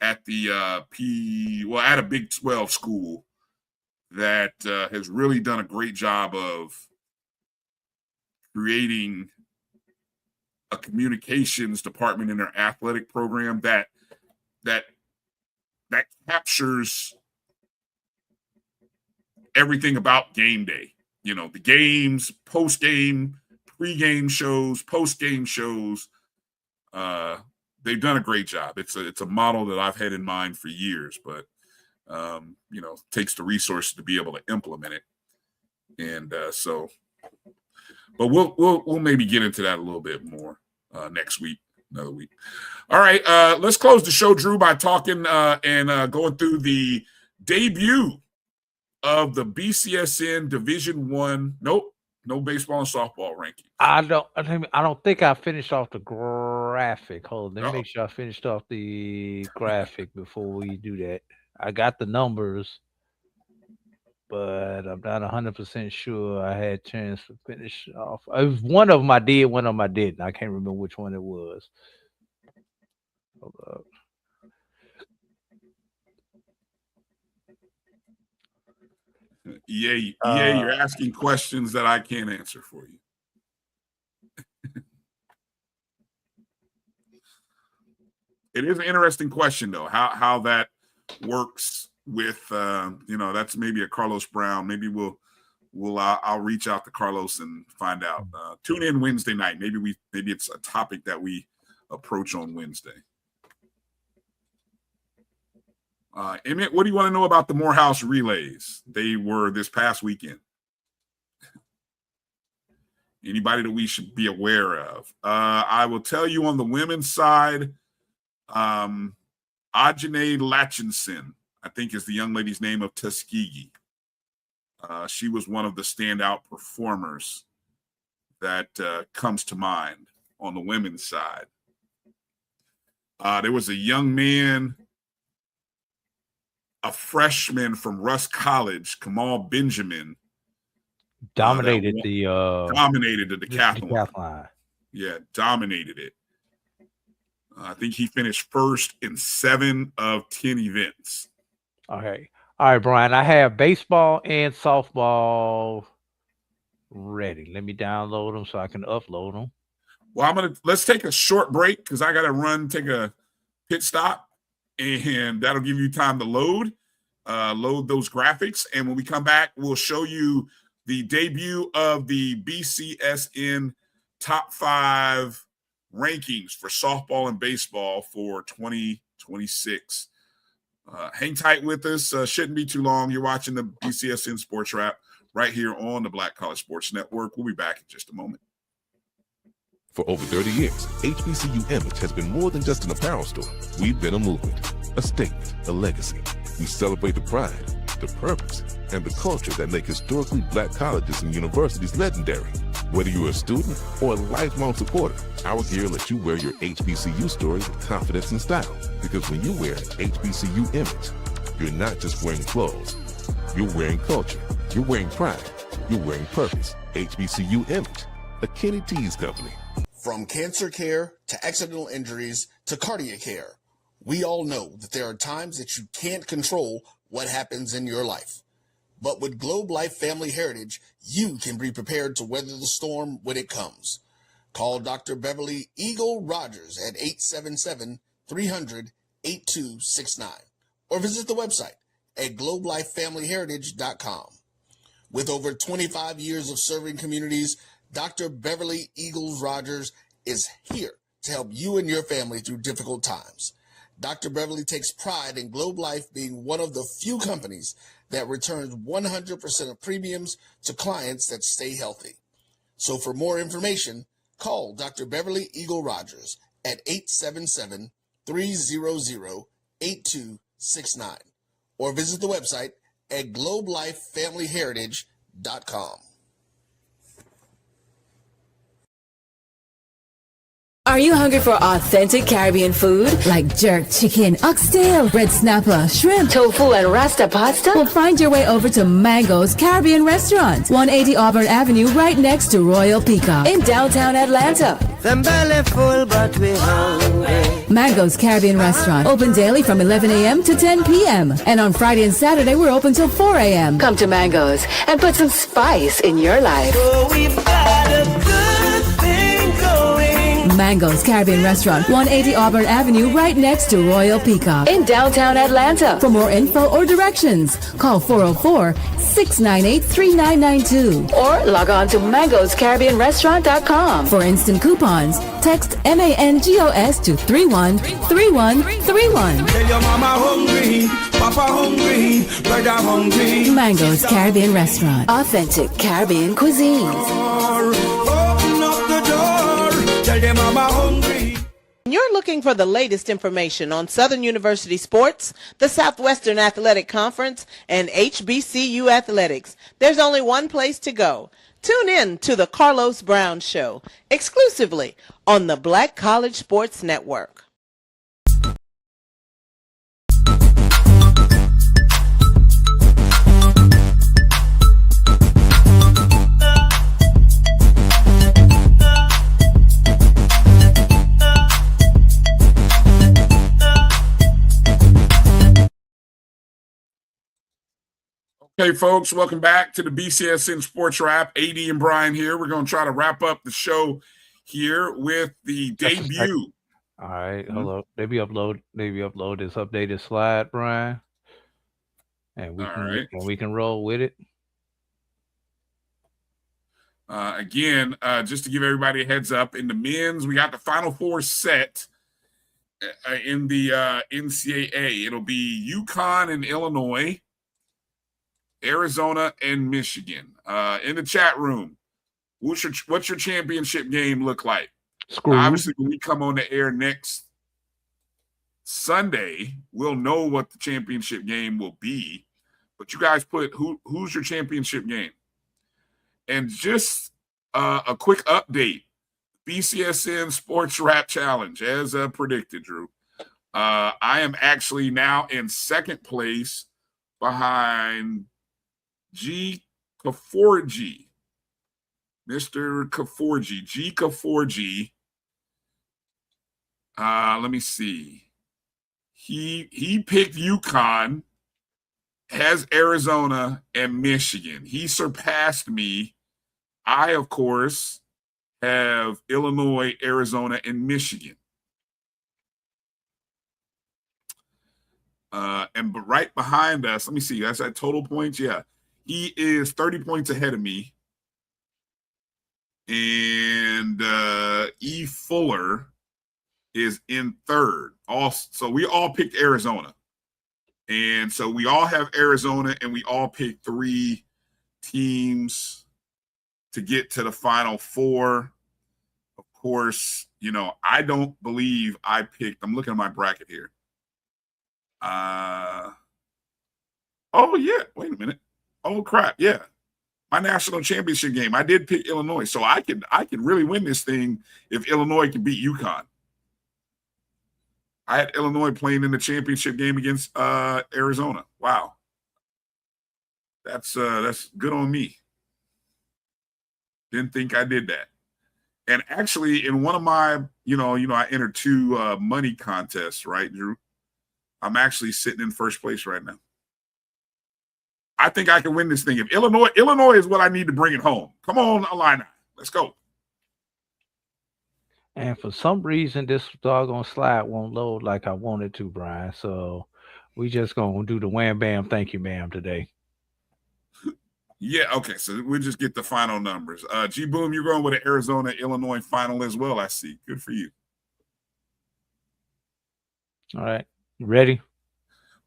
at the at a Big 12 school that has really done a great job of creating a communications department in their athletic program that captures everything about game day. You know, the games, post-game, pre-game shows, post-game shows. They've done a great job. It's a model that I've had in mind for years, but takes the resources to be able to implement it. And but we'll maybe get into that a little bit more next week, another week. All right, let's close the show, Drew, by talking and going through the debut of the BCSN Division I. Nope, no baseball and softball ranking.
I don't think I finished off the graphic. Hold on, let me make sure I finished off the graphic before we do that. I got the numbers, but I'm not 100% sure I had a chance to finish off. One of them I did, one of them I didn't. I can't remember which one it was. Hold up.
EA, you're asking questions that I can't answer for you. It is an interesting question, though, how that works with that's maybe a Carlos Brown. Maybe I'll reach out to Carlos and find out. Tune in Wednesday night. Maybe it's a topic that we approach on Wednesday. Emmett, what do you want to know about the Morehouse relays? They were this past weekend. Anybody that we should be aware of? I will tell you on the women's side, Ajane Latchinson, I think is the young lady's name, of Tuskegee. She was one of the standout performers that comes to mind on the women's side. There was a young man, a freshman from Russ College, Kamal Benjamin,
dominated the
decathlon. Yeah, dominated it. I think he finished first in 7 of 10 events.
Okay. All right, Brian, I have baseball and softball ready. Let me download them so I can upload them.
Well, let's take a short break because I got to take a pit stop, and that'll give you time to load those graphics. And when we come back, we'll show you the debut of the BCSN top 5 rankings for softball and baseball for 2026. Hang tight with us. Shouldn't be too long. You're watching the BCSN SportsWrap right here on the Black College Sports Network. We'll be back in just a moment.
For over 30 years, HBCU Image has been more than just an apparel store. We've been a movement, a statement, a legacy. We celebrate the pride, the purpose, and the culture that make historically Black colleges and universities legendary. Whether you're a student or a lifelong supporter, our gear lets you wear your HBCU story with confidence and style. Because when you wear an HBCU image, you're not just wearing clothes. You're wearing culture. You're wearing pride. You're wearing purpose. HBCU Image, a Kenny T's company.
From cancer care to accidental injuries to cardiac care, we all know that there are times that you can't control what happens in your life. But with Globe Life Family Heritage, you can be prepared to weather the storm when it comes. Call Dr. Beverly Eagle Rogers at 877-300-8269 or visit the website at globelifefamilyheritage.com. With over 25 years of serving communities, Dr. Beverly Eagles Rogers is here to help you and your family through difficult times. Dr. Beverly takes pride in Globe Life being one of the few companies that returns 100% of premiums to clients that stay healthy. So for more information, call Dr. Beverly Eagle Rogers at 877-300-8269 or visit the website at globelifefamilyheritage.com.
Are you hungry for authentic Caribbean food like jerk chicken, oxtail, red snapper, shrimp, tofu, and rasta pasta? Well, find your way over to Mango's Caribbean Restaurant, 180 Auburn Avenue, right next to Royal Peacock in downtown Atlanta.
Them belly full, but we hungry.
Mango's Caribbean Restaurant, open daily from 11 a.m. to 10 p.m. And on Friday and Saturday, we're open till 4 a.m. Come to Mango's and put some spice in your life.
So we've got a good thing going.
Mango's Caribbean Restaurant, 180 Auburn Avenue, right next to Royal Peacock in downtown Atlanta. For more info or directions, call 404-698-3992 or log on to mangoscaribbeanrestaurant.com. For instant coupons, text MANGOS to 313131.
Tell your mama hungry, papa hungry, brother hungry.
Mango's Caribbean Restaurant, authentic Caribbean cuisines.
Open up the door, tell your mama hungry.
You're looking for the latest information on Southern University sports, the Southwestern Athletic Conference, and HBCU athletics. There's only one place to go. Tune in to the Carlos Brown Show, exclusively on the Black College Sports Network.
Hey, folks, welcome back to the BCSN SportsWrap. AD and Bryan here. We're going to try to wrap up the show here with the debut.
All right, hello. Maybe upload this updated slide, Bryan, and we can roll with it.
Again, just to give everybody a heads up, in the men's, we got the Final Four set in the NCAA. It'll be UConn and Illinois, Arizona and Michigan. In the chat room, what's your championship game look like? Obviously, when we come on the air next Sunday, we'll know what the championship game will be. But you guys put who's your championship game? And just a quick update: BCSN SportsWrap Challenge, as predicted, Drew. I am actually now in second place behind G. Kaforji, Mr. Kaforji, G. Kaforji. Let me see. He picked UConn, has Arizona and Michigan. He surpassed me. I, of course, have Illinois, Arizona, and Michigan. But right behind us, let me see. That's at total points. Yeah. He is 30 points ahead of me. And E. Fuller is in third. So we all picked Arizona. And so we all have Arizona, and we all picked 3 teams to get to the Final Four. Of course, I don't believe I picked. I'm looking at my bracket here. Oh, yeah. Wait a minute. Oh, crap. Yeah. My national championship game, I did pick Illinois. So I could really win this thing if Illinois can beat UConn. I had Illinois playing in the championship game against Arizona. Wow. That's good on me. Didn't think I did that. And actually, in one of my, I entered 2 money contests, right, Drew? I'm actually sitting in first place right now. I think I can win this thing. If Illinois is what I need to bring it home. Come on, Illini. Let's go.
And for some reason, this doggone slide won't load like I wanted to, Bryan. So we just going to do the wham, bam, thank you, ma'am, today.
Yeah, okay. So we'll just get the final numbers. G Boom, you're going with an Arizona, Illinois final as well, I see. Good for you.
All right. You ready?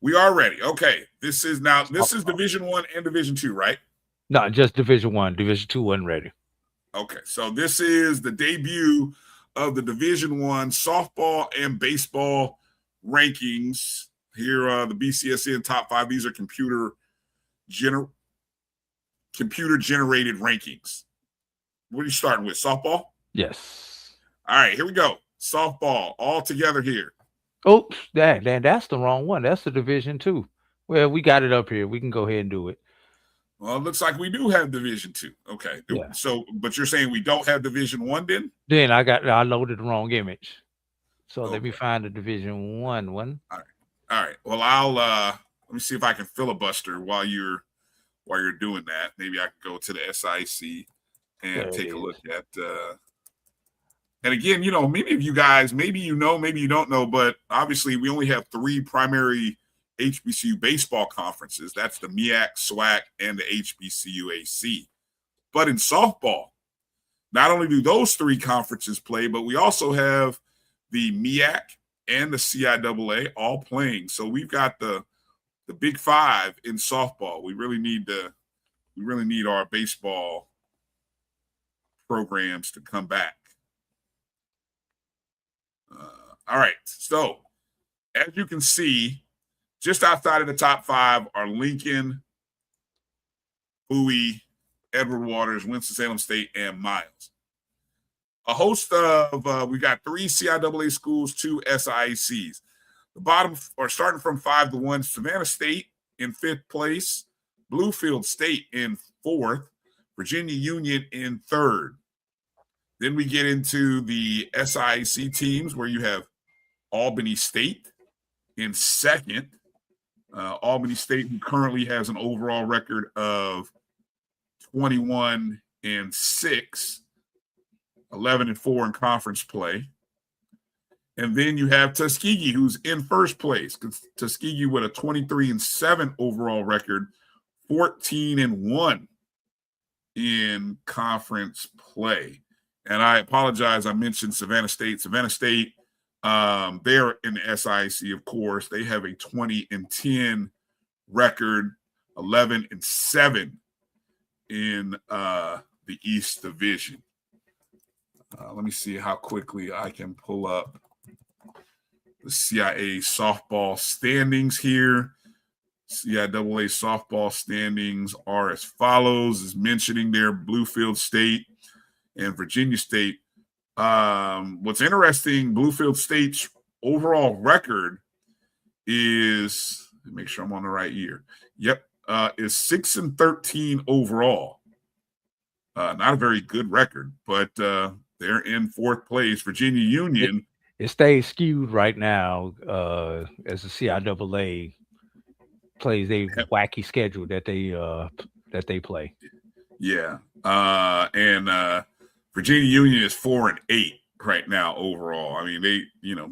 We are ready. Okay. This is Division 1 and Division 2, right?
No, just Division 1. Division 2 wasn't ready.
Okay. So this is the debut of the Division 1 softball and baseball rankings. Here, the BCSN top 5. These are computer generated rankings. What are you starting with? Softball?
Yes.
All right, here we go. softball all together here.
Oops, that's the wrong one. That's the Division II. Well, we got it up here. We can go ahead and do it.
Well, it looks like we do have Division II. Okay.
Yeah.
So, but you're saying we don't have Division I then?
Then I loaded the wrong image. So
Okay.
let me find the Division I one.
All right. Well, I'll let me see if I can filibuster while you're doing that. Maybe I can go to the SIC and take a look at and again, many of you guys, maybe you know, maybe you don't know, but obviously we only have 3 primary HBCU baseball conferences. That's the MEAC, SWAC, and the HBCU AC. But in softball, not only do those 3 conferences play, but we also have the MEAC and the CIAA all playing. So we've got the Big 5 in softball. We really need our baseball programs to come back. All right. So as you can see, just outside of the top 5 are Lincoln, Bowie, Edward Waters, Winston-Salem State, and Miles. A host of we got 3 CIAA schools, 2 SIACs. The bottom, or starting from 5 to 1, Savannah State in 5th place, Bluefield State in 4th, Virginia Union in 3rd. Then we get into the SIAC teams where you have Albany State in 2nd. Albany State, who currently has an overall record of 21-6, 11-4 in conference play. And then you have Tuskegee, who's in 1st place. Tuskegee with a 23-7 overall record, 14-1 in conference play. And I apologize, I mentioned Savannah State. Savannah State, they're in the SIC, of course. They have a 20-10 record, 11-7 in the East Division. Let me see how quickly I can pull up the CIA softball standings here. CIAA softball standings are as follows, as mentioning there, Bluefield State and Virginia State. What's interesting, Bluefield State's overall record is, let me make sure I'm on the right year. Yep, is 6-13 overall. Not a very good record, but they're in 4th place. Virginia Union.
It stays skewed right now as the CIAA plays a wacky schedule that they play.
Yeah, and Virginia Union is 4-8 right now overall. I mean, they,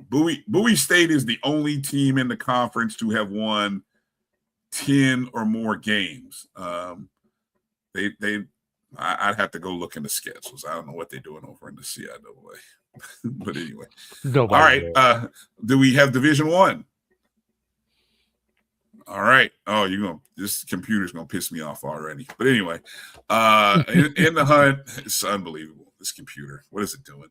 Bowie State is the only team in the conference to have won 10 or more games. I'd have to go look in the schedules. I don't know what they're doing over in the CIAA. But anyway.
Nobody.
All right. Do we have Division I? All right. Oh, this computer's gonna piss me off already. But anyway, in the hunt, it's unbelievable. This computer, what is it doing?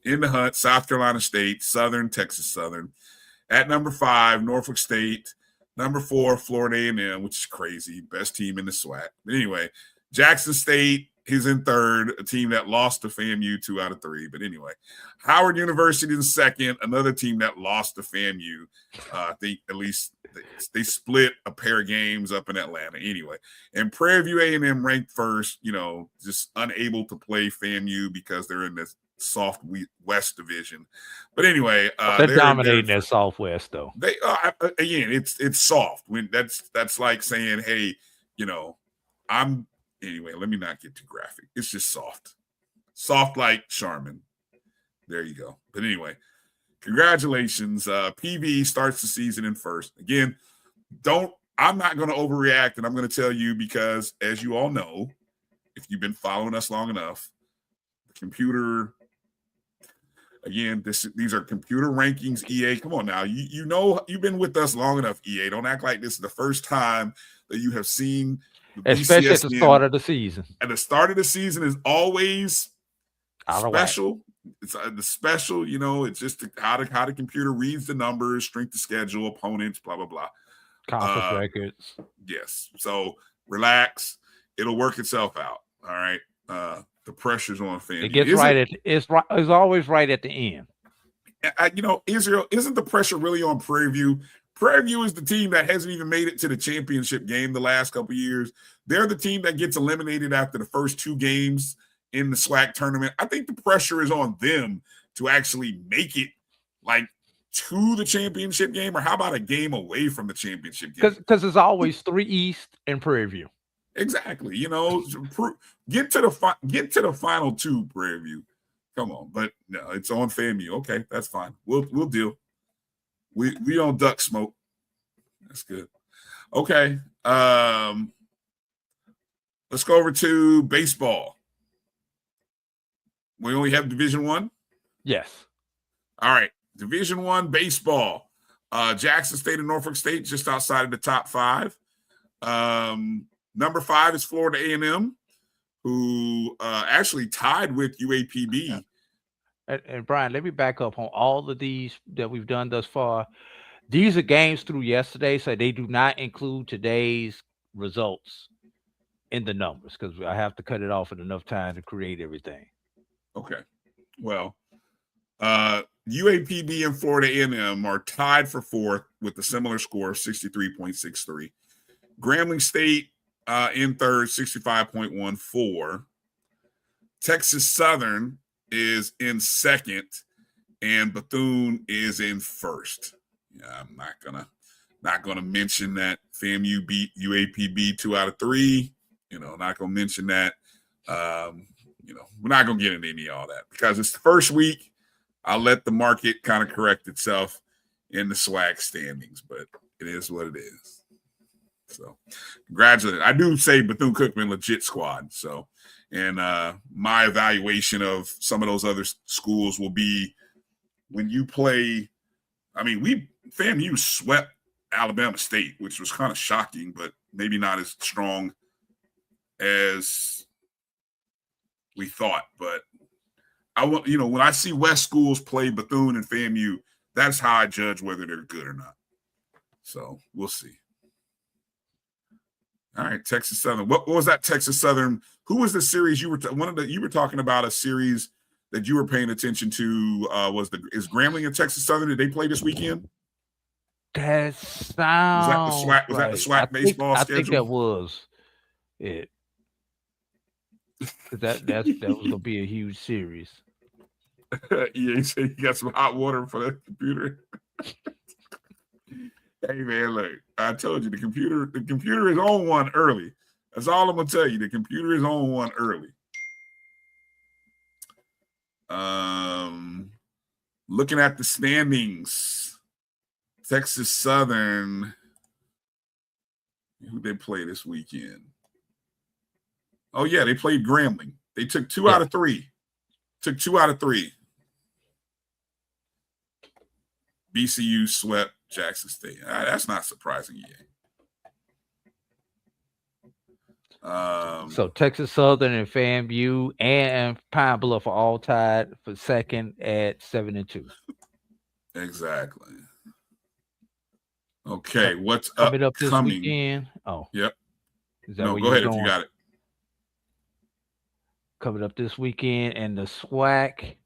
In the hunt, South Carolina State, Southern, Texas Southern. At number 5, Norfolk State. Number 4, Florida A&M, which is crazy. Best team in the SWAC. But anyway, Jackson State is in 3rd, a team that lost to FAMU 2 out of 3. But anyway, Howard University in 2nd, another team that lost to FAMU. I think at least they split a pair of games up in Atlanta. Anyway, and Prairie View A&M ranked 1st, just unable to play FAMU because they're in the soft West Division. But anyway,
they're dominating that Southwest though.
They again, it's soft. That's like saying, hey, anyway, let me not get too graphic. It's just soft like Charmin. There you go. But anyway, congratulations. PV starts the season in 1st. Again, I'm not going to overreact, and I'm going to tell you because, as you all know, if you've been following us long enough, the computer. Again, these are computer rankings, EA. Come on now. You've been with us long enough, EA. Don't act like this is the first time that you have seen the
especially
BCSN.
at the start of the season.
At the start of the season is always special. It's the special, it's just how the computer reads the numbers, strength of schedule, opponents, blah, blah, blah.
Conference records.
Yes. So relax. It'll work itself out. All right. The pressure's on FAMU.
It gets it's always right at the end.
Israel, isn't the pressure really on Prairie View? Prairie View is the team that hasn't even made it to the championship game the last couple of years. They're the team that gets eliminated after the first 2 games in the SWAC tournament. I think the pressure is on them to actually make it to the championship game, or how about a game away from the championship game?
Because it's always 3 East and Prairie View.
Exactly. Get to the final 2, Prairie View. Come on, but no, it's on FAMU. Okay, that's fine. We'll deal. We don't duck smoke. That's good. Okay. Let's go over to baseball. We only have Division I?
Yes.
All right. Division I baseball. Jackson State and Norfolk State just outside of the top 5. Number 5 is Florida A&M, who actually tied with UAPB.
And Brian, let me back up on all of these that we've done thus far. These are games through yesterday, so they do not include today's results in the numbers because I have to cut it off in enough time to create everything.
Okay. Well, UAPB and Florida A&M are tied for 4th with a similar score of 63.63. Grambling State in 3rd, 65.14. Texas Southern is in 2nd, and Bethune is in 1st. Yeah, I'm not gonna mention that FAMU beat UAPB 2 out of 3. Not gonna mention that. We're not gonna get into any of all that because it's the first week. I'll let the market kind of correct itself in the SWAC standings, but it is what it is. So, congratulations. I do say Bethune-Cookman legit squad. So, and my evaluation of some of those other schools will be when you play. I mean, FAMU swept Alabama State, which was kind of shocking, but maybe not as strong as we thought. But when I see West schools play Bethune and FAMU, that's how I judge whether they're good or not. So we'll see. All right, Texas Southern. What was that Texas Southern? Who was the series you were you were talking about? A series that you were paying attention to is Grambling and Texas Southern? Did they play this weekend?
That sounds
was that the SWAC baseball schedule?
I think that was it. That was gonna be a huge series.
Yeah, you said you got some hot water for that computer. Hey man, look, I told you the computer is on one early. That's all I'm gonna tell you. The computer is on one early. Looking at the standings, Texas Southern, who they play this weekend? Oh yeah, they played Grambling. They took 2 out of 3. Took 2 out of 3. BCU swept Jackson State. That's not surprising yet.
So Texas Southern and FAMU and Pine Bluff are all tied for 2nd at 7-2.
Exactly. Okay, what's
coming up this weekend? Oh,
yep.
Go
ahead if you got it.
Coming up this weekend and the SWAC,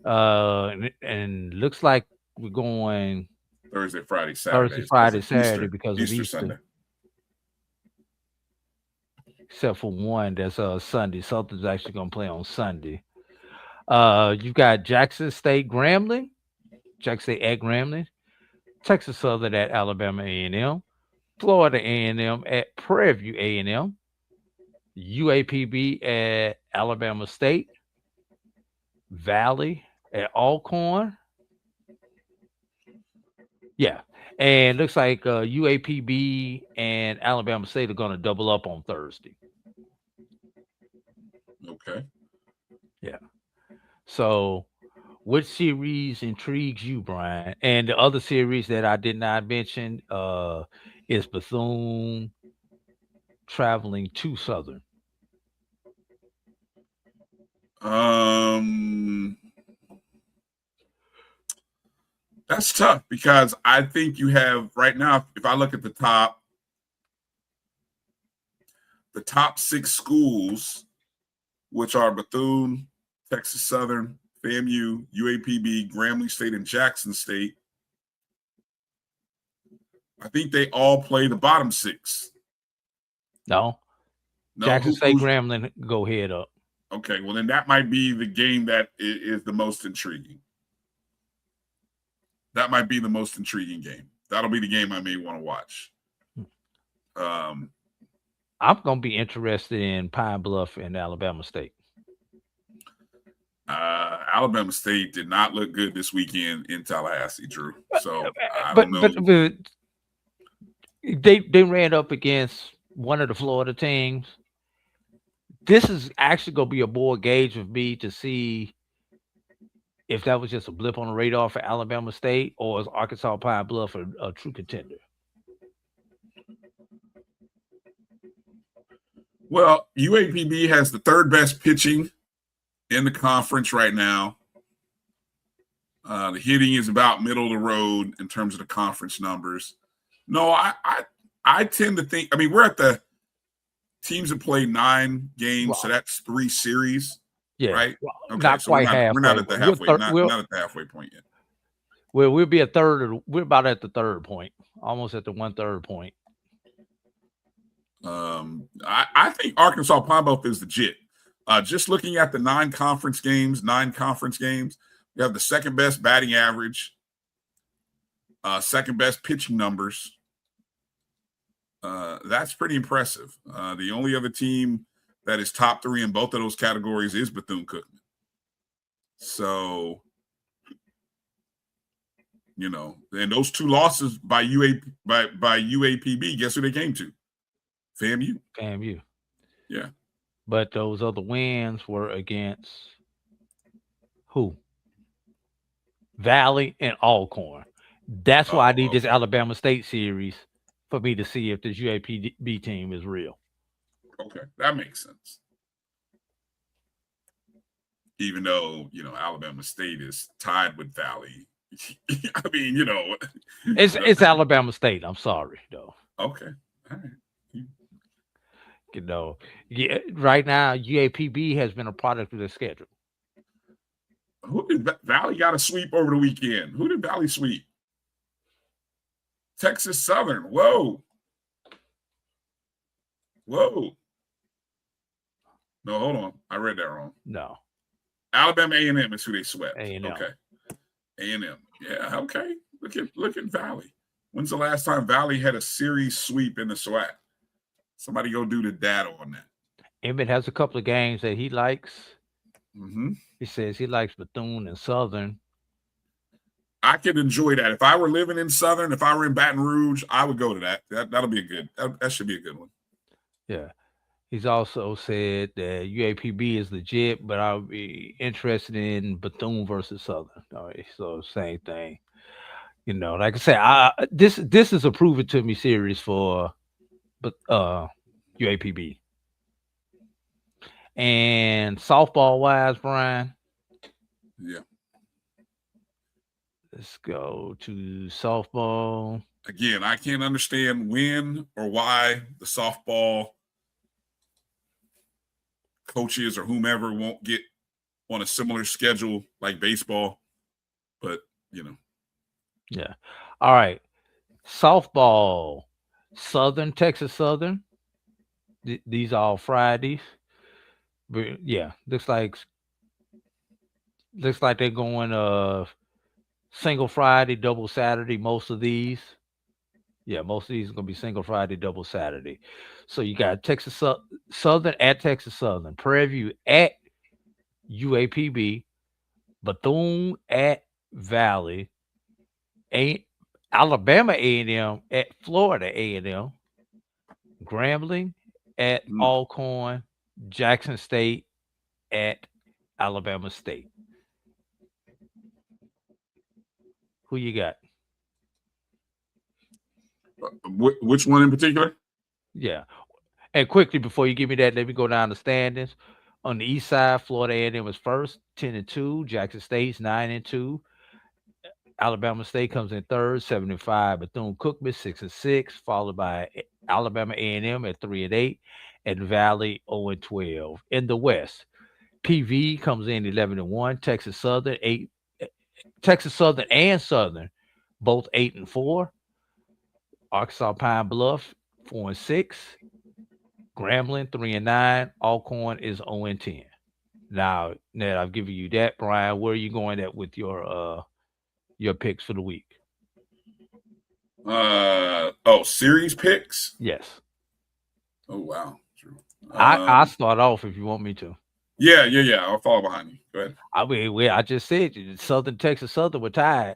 and looks like we're going
Thursday, Friday, Saturday.
Saturday because of Easter.
Sunday.
Except for one that's Sunday. Southern's actually going to play on Sunday. You've got Jackson State at Grambling, Texas Southern at Alabama A&M, Florida A&M at Prairie View A&M, UAPB at Alabama State, Valley at Alcorn. Yeah. And looks like UAPB and Alabama State are going to double up on Thursday.
Okay.
Yeah. So which series intrigues you, Brian? And the other series that I did not mention is Bethune traveling to Southern.
That's tough because I think you have right now, if I look at the top 6 schools, which are Bethune, Texas Southern, FAMU, UAPB, Grambling State, and Jackson State. I think they all play the bottom 6.
No. Jackson State, Grambling go head up.
Okay, well then that might be the game that is the most intriguing. That might be the most intriguing game. That'll be the game I may want to watch.
I'm gonna be interested in Pine Bluff and Alabama State.
Alabama State did not look good this weekend in Tallahassee, Drew. So I don't know.
But they ran up against one of the Florida teams. This is actually going to be a more gauge of me to see if that was just a blip on the radar for Alabama State, or is Arkansas Pine Bluff a true contender?
Well, UAPB has the 3rd best pitching in the conference right now. The hitting is about middle of the road in terms of the conference numbers. No, I tend to think, I mean, we're at the teams that play 9 games, wow. So that's 3 series, right? Okay,
not
so
quite halfway.
We're not at the halfway, not at the halfway point yet.
Well, we'll be a third. We're about at the 3rd point, almost at the 1/3 point.
I think Arkansas Pine Bluff is legit. Just looking at the 9 conference games, we have the 2nd best batting average, 2nd best pitching numbers. That's pretty impressive. The only other team that is top 3 in both of those categories is Bethune-Cookman. So, and those 2 losses by UAPB, guess who they came to? FAMU. Yeah.
But those other wins were against who? Valley and Alcorn. That's why I need this Alabama State series for me to see if this UAPB team is real.
Okay, that makes sense. Even though, Alabama State is tied with Valley. I mean,
It's Alabama State. I'm sorry, though.
Okay. All right.
Right now, UAPB has been a product of their schedule.
Who did Valley got a sweep over the weekend? Who did Valley sweep? Texas Southern. Whoa. No, hold on. I read that wrong.
No.
Alabama A&M is who they swept.
A&M.
Okay. A&M. Yeah, okay. Look at Valley. When's the last time Valley had a series sweep in the SWAC? Somebody go do the data on that.
Emmett has a couple of games that he likes.
Mm-hmm.
He says he likes Bethune and Southern.
I could enjoy that. If I were living in Southern, if I were in Baton Rouge, I would go to that. That'll be that should be a good one.
Yeah. He's also said that UAPB is legit, but I would be interested in Bethune versus Southern. All right, so same thing. Like I said, this is a prove it to me series for UAPB. And softball wise, Brian.
Yeah.
Let's go to softball.
Again, I can't understand when or why the softball coaches or whomever won't get on a similar schedule like baseball. But,
Yeah. All right. Softball. Southern, Texas Southern. These are all Fridays. But yeah, looks like they're going single Friday, double Saturday. Most of these are going to be single Friday, double Saturday. So you got Texas Southern at Texas Southern, Prairie View at UAPB, Bethune at Valley, Alabama A&M at Florida A&M, Grambling at Alcorn, Jackson State at Alabama State. Who you got?
Which one in particular?
Yeah. And quickly, before you give me that, let me go down the standings. On the east side, Florida A&M is first, 10-2. Jackson State's 9-2. Alabama State comes in third, 7-5. Bethune-Cookman 6-6, followed by Alabama A&M at 3-8, and Valley 0-12. In the West, PV comes in 11-1. Texas Southern 8. Texas Southern and Southern both 8-4. Arkansas Pine Bluff 4-6. Grambling 3-9. Alcorn is 0-10. Now, Ned, I've given you that. Brian, where are you going at with your picks for the week?
Series picks?
Yes.
Oh wow.
I'll start off if you want me to.
Yeah. I'll follow behind you. Go ahead.
I mean, I just said Southern Texas Southern were tied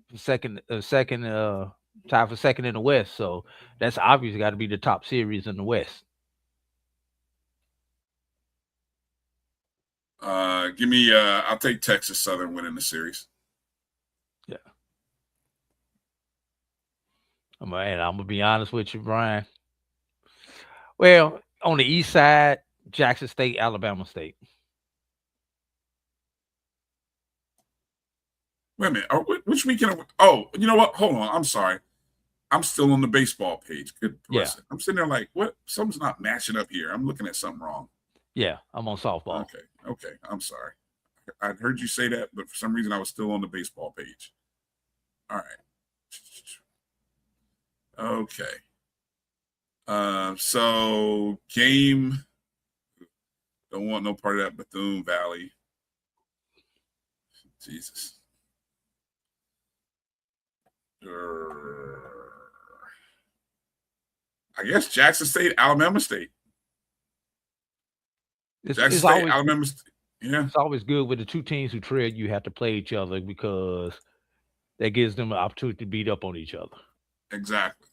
for second, tied for second in the West. So that's obviously got to be the top series in the West.
Give me. I'll take Texas Southern winning the series.
Yeah. I'm gonna be honest with you, Brian. Well, on the east side, Jackson State, Alabama State.
Wait a minute. Which weekend? Oh, you know what? Hold on. I'm sorry. I'm still on the baseball page. Good.
Yeah.
I'm sitting there like, what? Something's not matching up here. I'm looking at something wrong.
Yeah, I'm on softball.
Okay. I'm sorry. I heard you say that, but for some reason I was still on the baseball page. All right. Okay. So game. Don't want no part of that Bethune Valley. Jesus. I guess Jackson State, Alabama State. Jackson State,
always,
Alabama State. Yeah.
It's always good with the two teams who trade. You have to play each other because that gives them an opportunity to beat up on each other.
Exactly.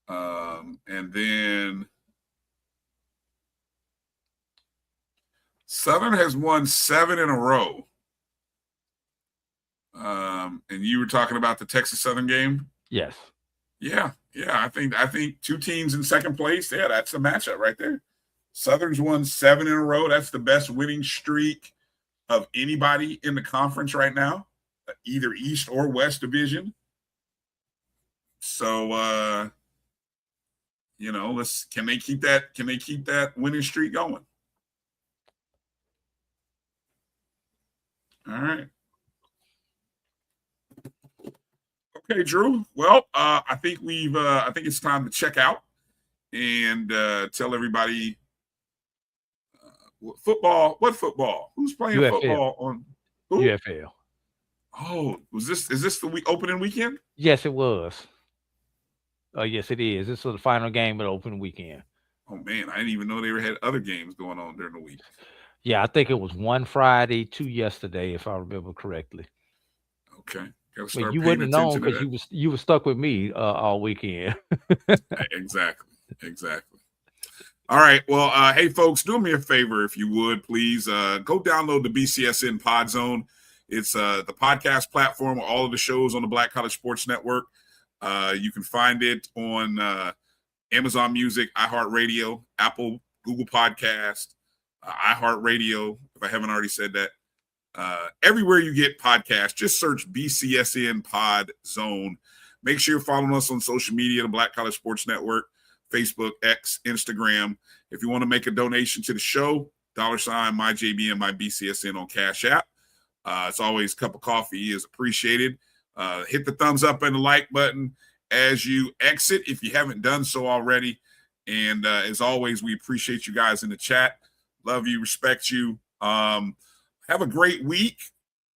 And then Southern has won 7 in a row. And you were talking about the Texas Southern game?
Yes.
Yeah. I think two teams in second place. Yeah, that's the matchup right there. Southern's won 7 in a row. That's the best winning streak of anybody in the conference right now, either East or West Division. So can they keep that winning streak going? All right. Okay, Drew. Well, I think it's time to check out and tell everybody what football? Who's playing
UFL.
football on who?
UFL.
Oh, is this the opening weekend?
Yes, it was. Yes, it is. This was the final game of the opening weekend.
Oh man, I didn't even know they had other games going on during the week.
Yeah, I think it was 1 Friday, 2 yesterday, if I remember correctly.
Okay.
But you wouldn't have known because you were stuck with me all weekend.
Exactly. All right. Well, hey folks, do me a favor if you would, please. Go download the BCSN Pod Zone. It's the podcast platform with all of the shows on the Black College Sports Network. You can find it on Amazon Music, iHeartRadio, Apple, Google Podcast, iHeartRadio, if I haven't already said that. Everywhere you get podcasts, just search BCSN Pod Zone. Make sure you're following us on social media, the Black College Sports Network, Facebook, X, Instagram. If you want to make a donation to the show, $ MyJBN, my BCSN on Cash App. It's always a cup of coffee is appreciated. Hit the thumbs up and the like button as you exit if you haven't done so already. And as always, we appreciate you guys in the chat. Love you, respect you. Have a great week.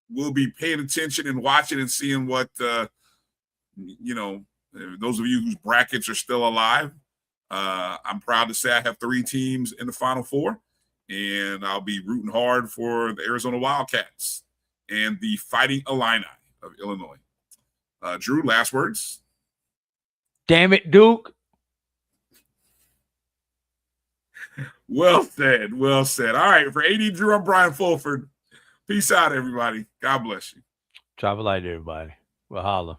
We'll be paying attention and watching and seeing what, those of you whose brackets are still alive. I'm proud to say I have 3 teams in the Final Four, and I'll be rooting hard for the Arizona Wildcats and the Fighting Illini of Illinois. Drew, last words?
Damn it, Duke.
Well said. All right, for AD Drew, I'm Brian Fulford. Peace out, everybody. God bless you.
Travel light, everybody. We'll holla.